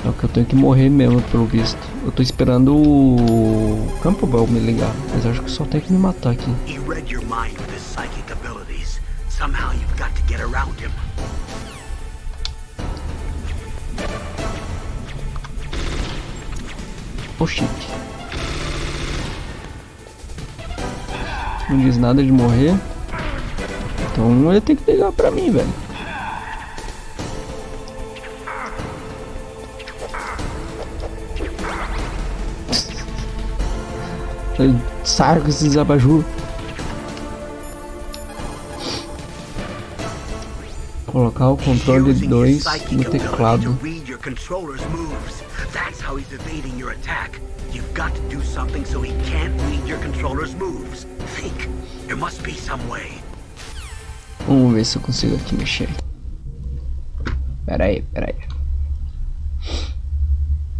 [SPEAKER 3] É o que eu tenho que morrer mesmo, pelo visto. Eu tô esperando o Campbell me ligar, mas acho que só tem que me matar aqui.
[SPEAKER 1] He read your mind with his psychic abilities. Somehow you've got to get around him.
[SPEAKER 3] Oxi. Não diz nada de morrer. Então ele tem que ligar pra mim, velho. Sai com esses abajur. Colocar o controle 2 no teclado.
[SPEAKER 1] controller's moves. That's how he's evading your attack. You've got to do something so he can't read your controller's moves. Think. There must be some way.
[SPEAKER 3] Vamos ver se eu consigo aqui mexer. Pera aí.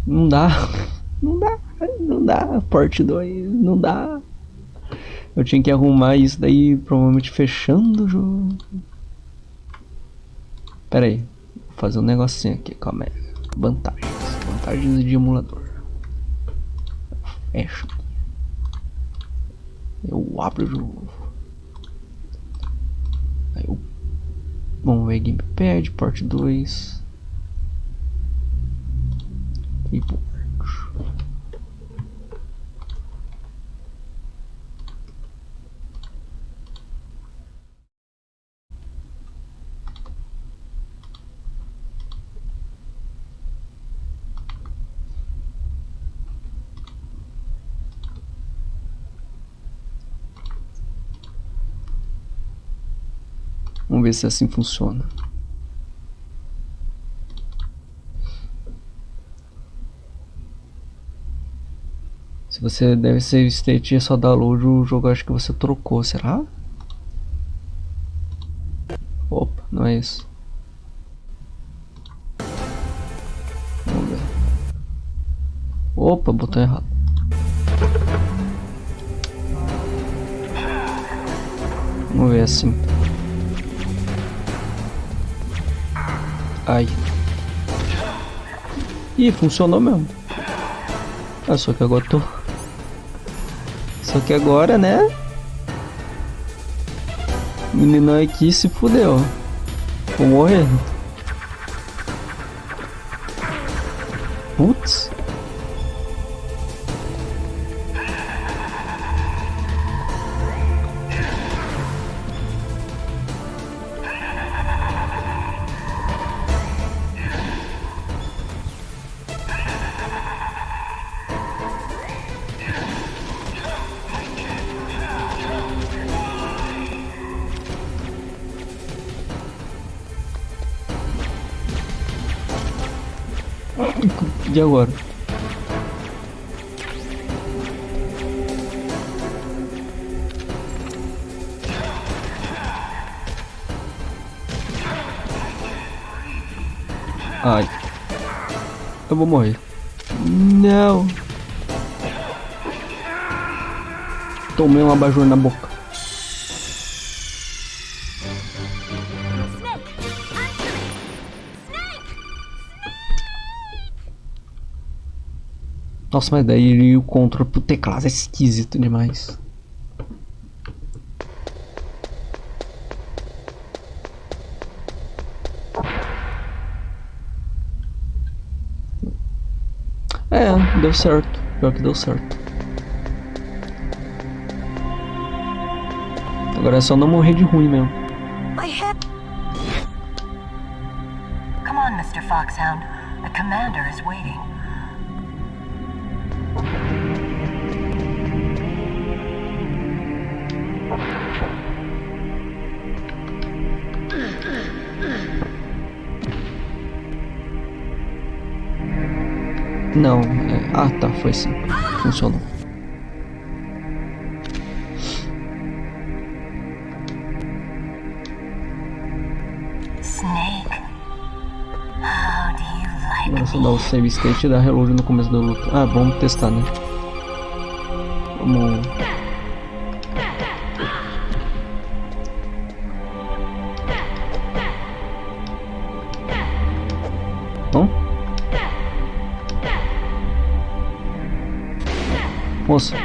[SPEAKER 3] Não dá. Parte 2, não dá. Eu tinha que arrumar isso daí, provavelmente fechando o jogo. Pera aí. Vou fazer um negocinho aqui, calma aí. Vantagens de emulador. Fecha. Eu abro de novo. Aí eu... Vamos ver Gamepad, parte 2. Keyboard. Vamos ver se assim funciona. Se você deve save state e só download o jogo, acho que você trocou, será? Opa, não é isso. Vamos ver. Opa, botão errado. Vamos ver assim. Ai. Ih, funcionou mesmo. Ah, só que agora tô... Só que agora, né? O meninão aqui se fudeu. Vou morrer. Putz. E agora? Ai. Eu vou morrer. Não. Tomei um abajur na boca. Nossa, mas daí o controle pro teclado é esquisito demais. É, deu certo. Pior que deu certo. Agora é só não morrer de ruim mesmo.
[SPEAKER 18] Come on, Mr. Foxhound. The commander is waiting.
[SPEAKER 3] Não, ah tá, foi sim. Funcionou.
[SPEAKER 18] Snake, how do you like
[SPEAKER 3] Agora só dá o save state e dá reload no começo da luta. Ah, vamos testar, né? Vamos... Não? Moça.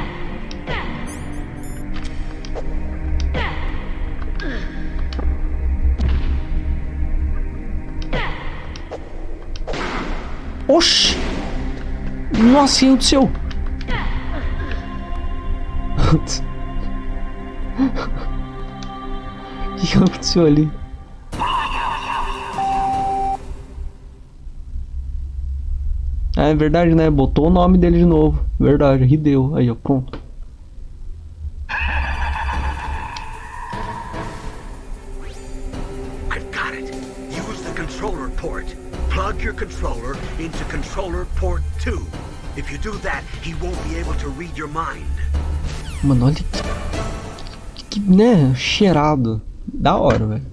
[SPEAKER 3] Oxi! Nossa, Senhor do céu! O que aconteceu ali? Ah, é verdade, né? Botou o nome dele de novo. Verdade, Hideo. Aí, ó, pronto.
[SPEAKER 1] I've got it. Use the controller port. Plug your controller into controller port 2. If you do that, he won't be able to read your mind.
[SPEAKER 3] Mano, olha que né, cheirado. Da hora, velho.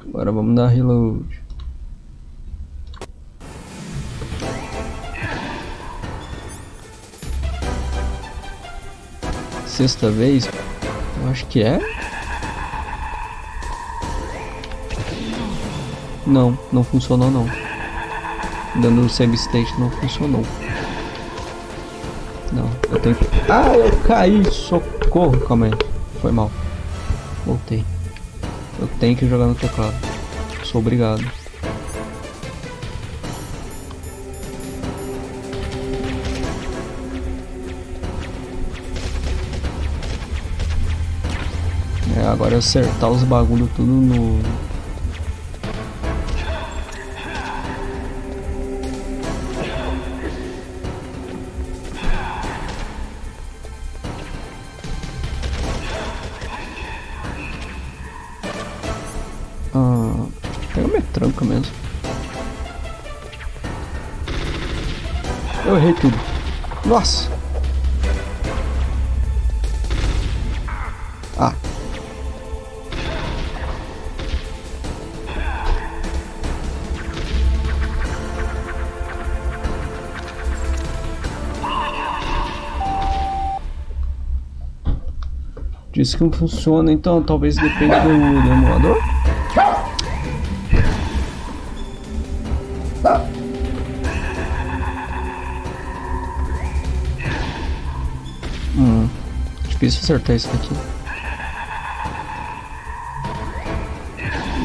[SPEAKER 3] Agora vamos dar reload. Sexta vez? Eu acho que é. Não, não funcionou não. Dando o save state não funcionou. Não, eu tenho que... Ah, eu caí! Socorro! Calma aí. Foi mal. Voltei. Eu tenho que jogar no teclado. Sou obrigado. É, agora é acertar os bagulho tudo no... Pega minha tranca mesmo. Eu errei tudo. Nossa! Ah. Disse que não funciona, então talvez dependa do emulador. Difícil acertar isso daqui.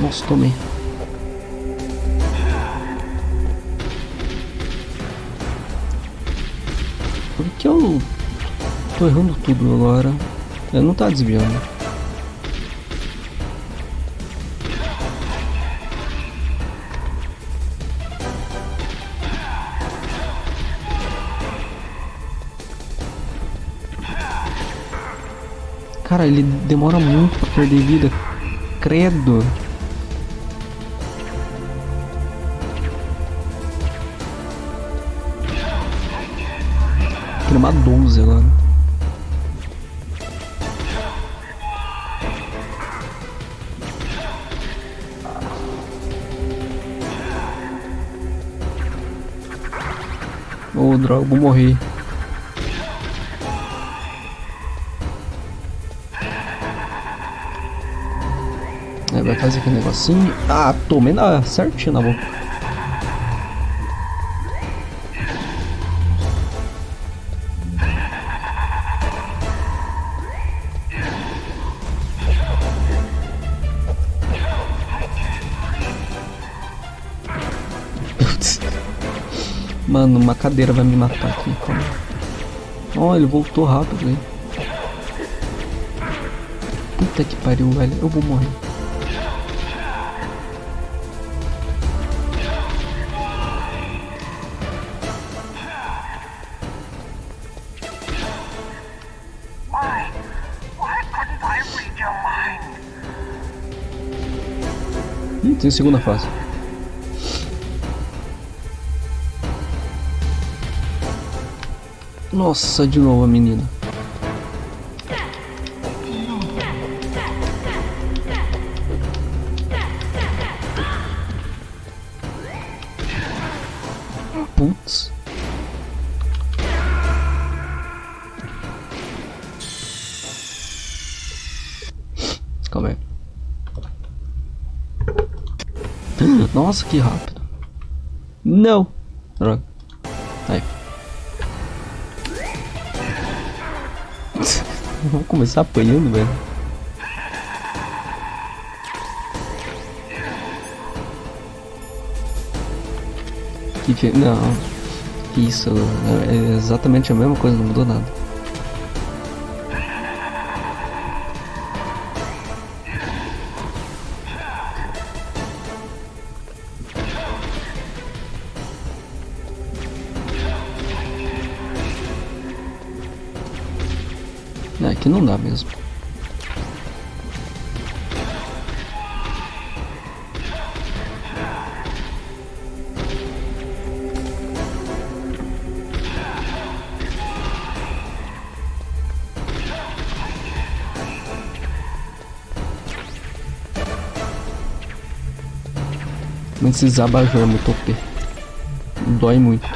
[SPEAKER 3] Nossa, tomei. Por que eu tô errando tudo agora? Eu não tá desviando. Cara, ele demora muito pra perder vida. Credo. Queria uma 12 agora. Oh, droga, vou morrer. Vai fazer aquele negocinho. Ah, tomei certinho na boca. Mano, uma cadeira vai me matar aqui. Ó, ele voltou rápido aí. Puta que pariu, velho. Eu vou morrer. Tem segunda fase. Nossa, de novo a menina. Putz. Calma aí. Nossa, que rápido. Não. Droga. Aí. Vou começar apanhando, velho. Não. Isso. É exatamente a mesma coisa, não mudou nada. Aqui não dá mesmo. Mas esses abajur é muito OP. Dói muito.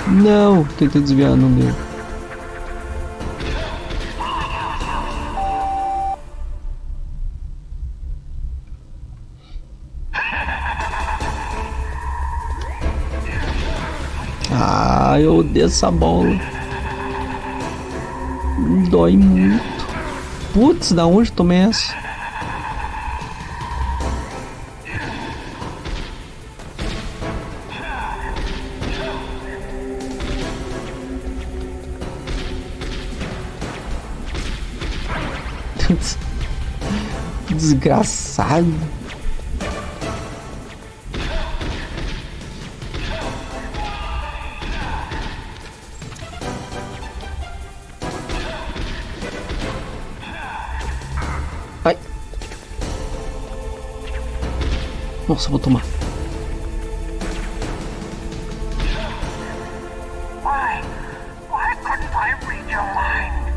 [SPEAKER 3] Não, tentei desviar, não deu. Ah, eu odeio essa bola. Dói muito. Putz, da onde tomei essa? Desgraçado. Ai. Nossa, vou tomar.
[SPEAKER 16] Why couldn't I read your mind?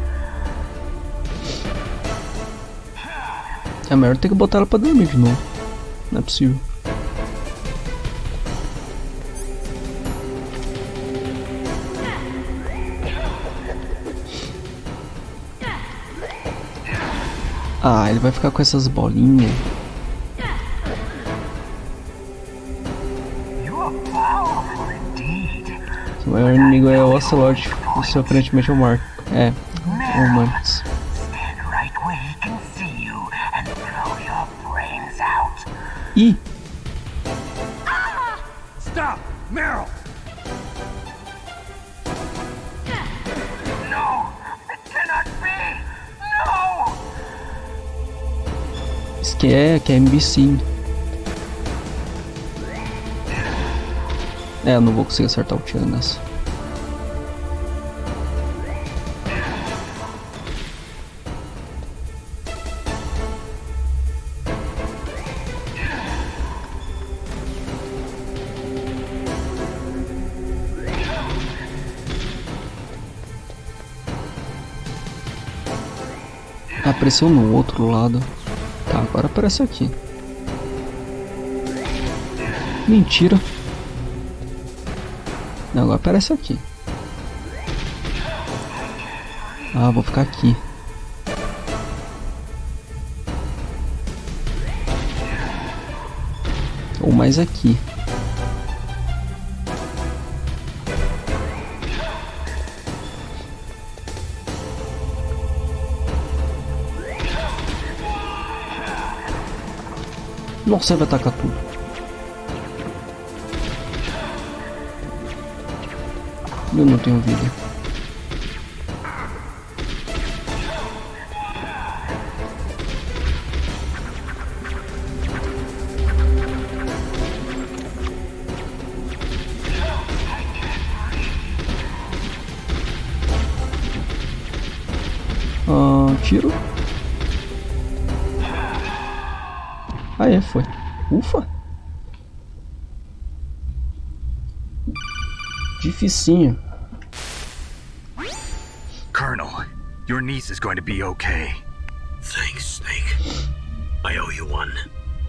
[SPEAKER 3] É melhor ter que botar ela pra dormir de novo. Não é possível. Ah, ele vai ficar com essas bolinhas. O maior inimigo é o Ocelot. Isso aparentemente é o Mark. É, o Mantis. Ih!
[SPEAKER 16] Stop! Meryl! No! It cannot be! No!
[SPEAKER 3] Isso que é imbecil. É, eu não vou conseguir acertar o tiro nessa. Apareceu no outro lado. Tá, agora aparece aqui. Mentira. Não, agora aparece aqui. Ah, vou ficar aqui. Ou mais aqui. Nossa, vai atacar tudo. Eu não tenho vida. Tiro. Ah, foi. Ufa. Dificinho.
[SPEAKER 2] Colonel, your niece is going to be okay.
[SPEAKER 1] Thanks, Snake. I owe you one.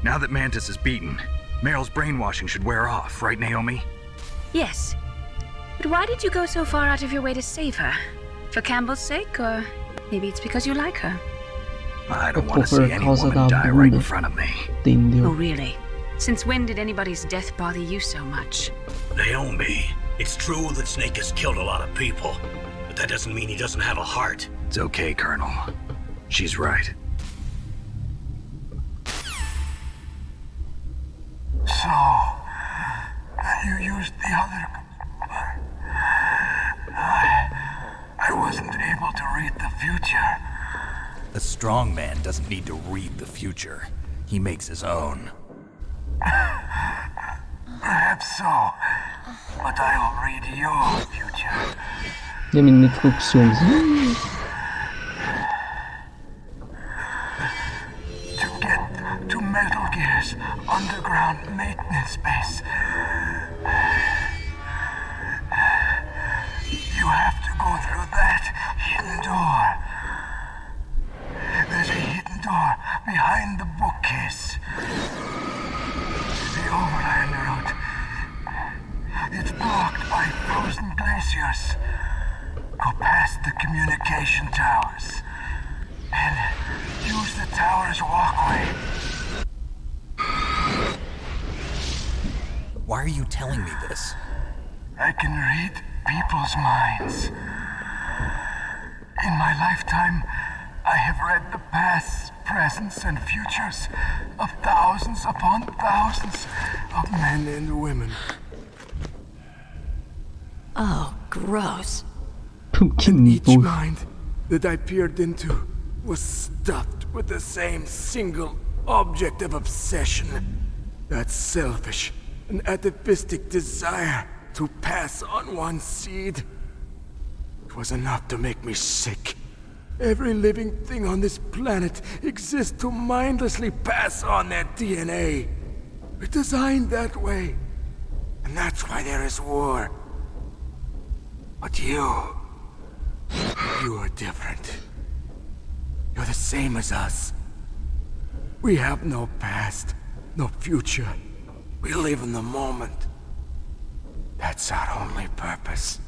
[SPEAKER 2] Now that Mantis is beaten, Meryl's brainwashing should wear off, right, Naomi?
[SPEAKER 4] Yes. But why did you go so far out of your way to save her? For Campbell's sake, or maybe it's because you like her?
[SPEAKER 2] I don't want to see any woman die right in front of me.
[SPEAKER 4] Oh, really? Since when did anybody's death bother you so much?
[SPEAKER 1] Naomi, it's true that Snake has killed a lot of people, but that doesn't mean he doesn't have a heart.
[SPEAKER 2] It's okay, Colonel. She's right.
[SPEAKER 16] So, you used the other... I wasn't able to read the future.
[SPEAKER 5] A strong man doesn't need to read the future. He makes his own.
[SPEAKER 16] Perhaps so, but I'll read your future.
[SPEAKER 3] E a menina ficou com ciúmes.
[SPEAKER 16] To get to Metal Gear's underground maintenance base. by frozen glaciers. Go past the communication towers. And use the tower's walkway.
[SPEAKER 7] Why are you telling me this?
[SPEAKER 16] I can read people's minds. In my lifetime, I have read the pasts, presents, and futures of thousands upon thousands of men and women.
[SPEAKER 14] Oh, gross.
[SPEAKER 16] And each mind that I peered into was stuffed with the same single object of obsession. That selfish and atavistic desire to pass on one seed. It was enough to make me sick. Every living thing on this planet exists to mindlessly pass on their DNA. We're designed that way. And that's why there is war. But you are different. You're the same as us. We have no past, no future. We live in the moment. That's our only purpose.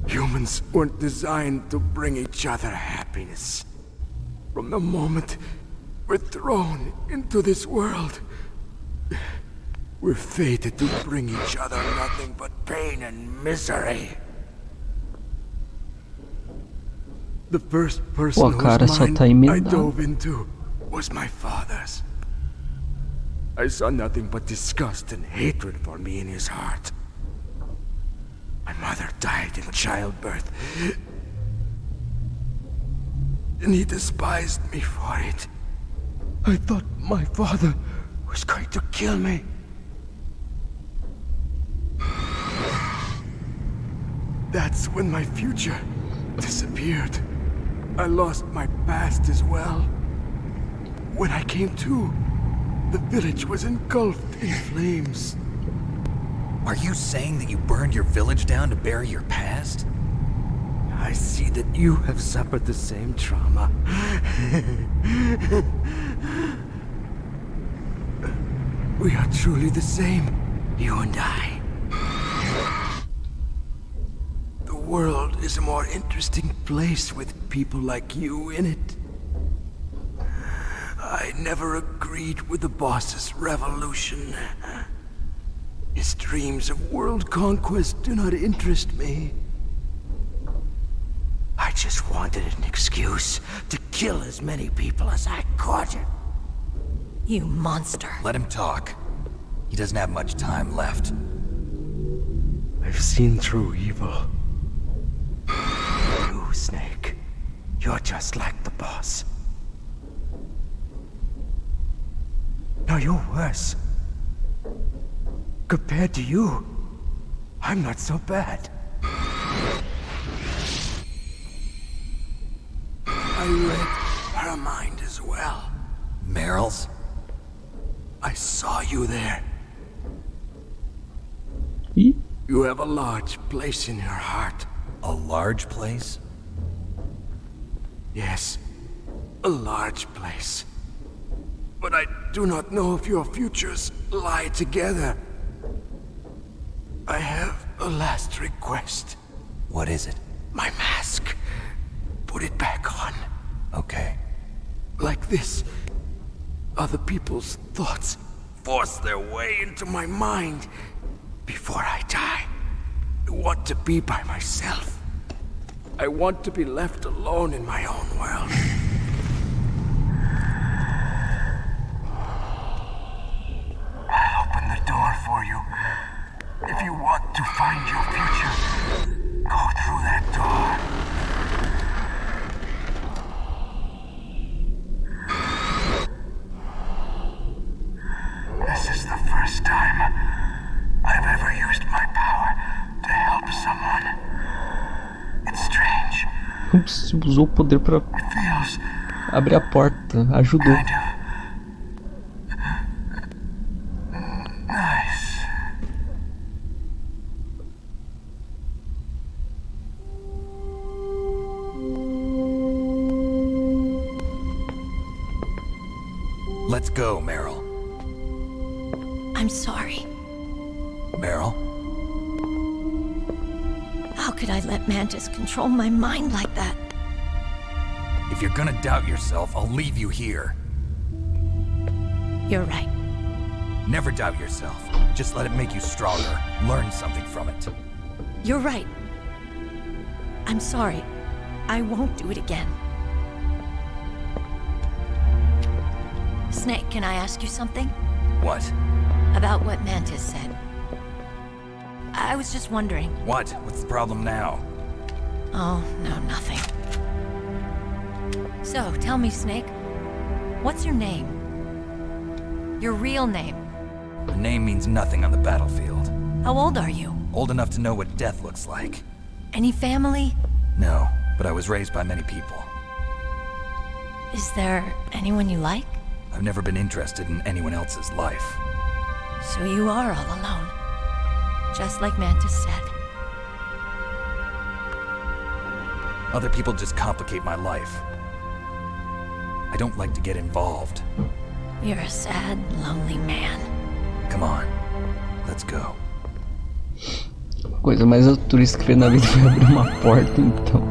[SPEAKER 16] Humans weren't designed to bring each other happiness. From the moment we're thrown into this world, we're fated to bring each other nothing but pain and misery. The first person whose mind I dove into was my father's. I saw nothing but disgust and hatred for me in his heart. My mother died in childbirth, and he despised me for it. I thought my father was going to kill me. That's when my future disappeared. I lost my past as well. When I came to, the village was engulfed in flames.
[SPEAKER 7] Are you saying that you burned your village down to bury your past?
[SPEAKER 16] I see that you have suffered the same trauma. We are truly the same, you and I. The world is a more interesting place with people like you in it. I never agreed with the boss's revolution. His dreams of world conquest do not interest me. I just wanted an excuse to kill as many people as I could.
[SPEAKER 14] You monster.
[SPEAKER 7] Let him talk. He doesn't have much time left.
[SPEAKER 16] I've seen through evil. You, Snake, you're just like the boss. No, you're worse. Compared to you, I'm not so bad. I read her mind as well.
[SPEAKER 7] Meryl's?
[SPEAKER 16] I saw you there. You have a large place in your heart.
[SPEAKER 7] A large place?
[SPEAKER 16] Yes, a large place. But I do not know if your futures lie together. I have a last request.
[SPEAKER 7] What is it?
[SPEAKER 16] My mask. Put it back on.
[SPEAKER 7] Okay.
[SPEAKER 16] Like this, other people's thoughts force their way into my mind. Before I die, I want to be by myself. I want to be left alone in my own world. I'll open the door for you. If you want to find your future, go through that door. This is the first time I've ever used my power to help someone. It's strange.
[SPEAKER 3] Ups, usou o poder pra abrir a porta. Ajudou.
[SPEAKER 16] Nice.
[SPEAKER 7] Let's go, Meryl.
[SPEAKER 14] I'm sorry.
[SPEAKER 5] Meryl?
[SPEAKER 14] How could I let Mantis control my mind like that?
[SPEAKER 5] If you're gonna doubt yourself, I'll leave you here.
[SPEAKER 14] You're right.
[SPEAKER 5] Never doubt yourself. Just let it make you stronger. Learn something from it.
[SPEAKER 14] You're right. I'm sorry. I won't do it again. Snake, can I ask you something?
[SPEAKER 5] What?
[SPEAKER 14] About what Mantis said. I was just wondering.
[SPEAKER 5] What? What's the problem now?
[SPEAKER 14] Oh, no, nothing. So, tell me, Snake. What's your name? Your real name?
[SPEAKER 5] A name means nothing on the battlefield.
[SPEAKER 14] How old are you?
[SPEAKER 5] Old enough to know what death looks like.
[SPEAKER 14] Any family?
[SPEAKER 5] No, but I was raised by many people.
[SPEAKER 14] Is there anyone you like?
[SPEAKER 5] I've never been interested in anyone else's life.
[SPEAKER 14] So you are all alone. Just like Mantis said.
[SPEAKER 5] Other people just complicate my life. I don't like to get involved.
[SPEAKER 14] You're a sad, lonely man.
[SPEAKER 5] Come on, let's go.
[SPEAKER 3] A coisa mais altruísta que fez na vida foi abrir uma porta, então.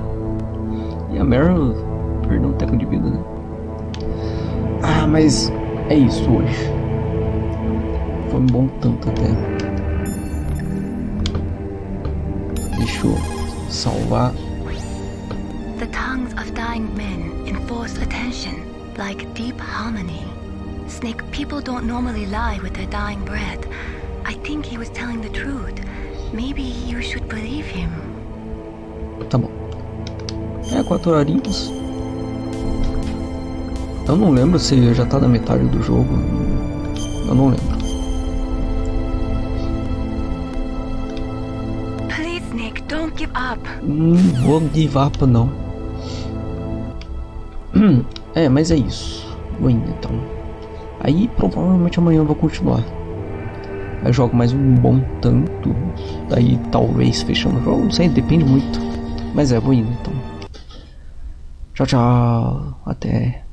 [SPEAKER 3] E a Meryl perdeu um teco de vida, né? Ah, mas é isso hoje. Foi um bom tanto até. Deixa eu salvar.
[SPEAKER 6] The tongues of dying men enforce attention, like deep harmony. Snake, people don't normally lie with their dying breath. I think he was telling the truth. Maybe you should believe him.
[SPEAKER 3] Tá bom. 4 horinhas. Eu não lembro se já tá na metade do jogo. Eu não lembro.
[SPEAKER 6] Please, Snake, don't give up.
[SPEAKER 3] Vou give up não. Mas é isso. Vou indo então. Aí provavelmente amanhã eu vou continuar. Eu jogo mais um bom tanto. Daí talvez fechando o jogo. Não sei, depende muito. Mas vou indo então. Tchau, tchau. Até.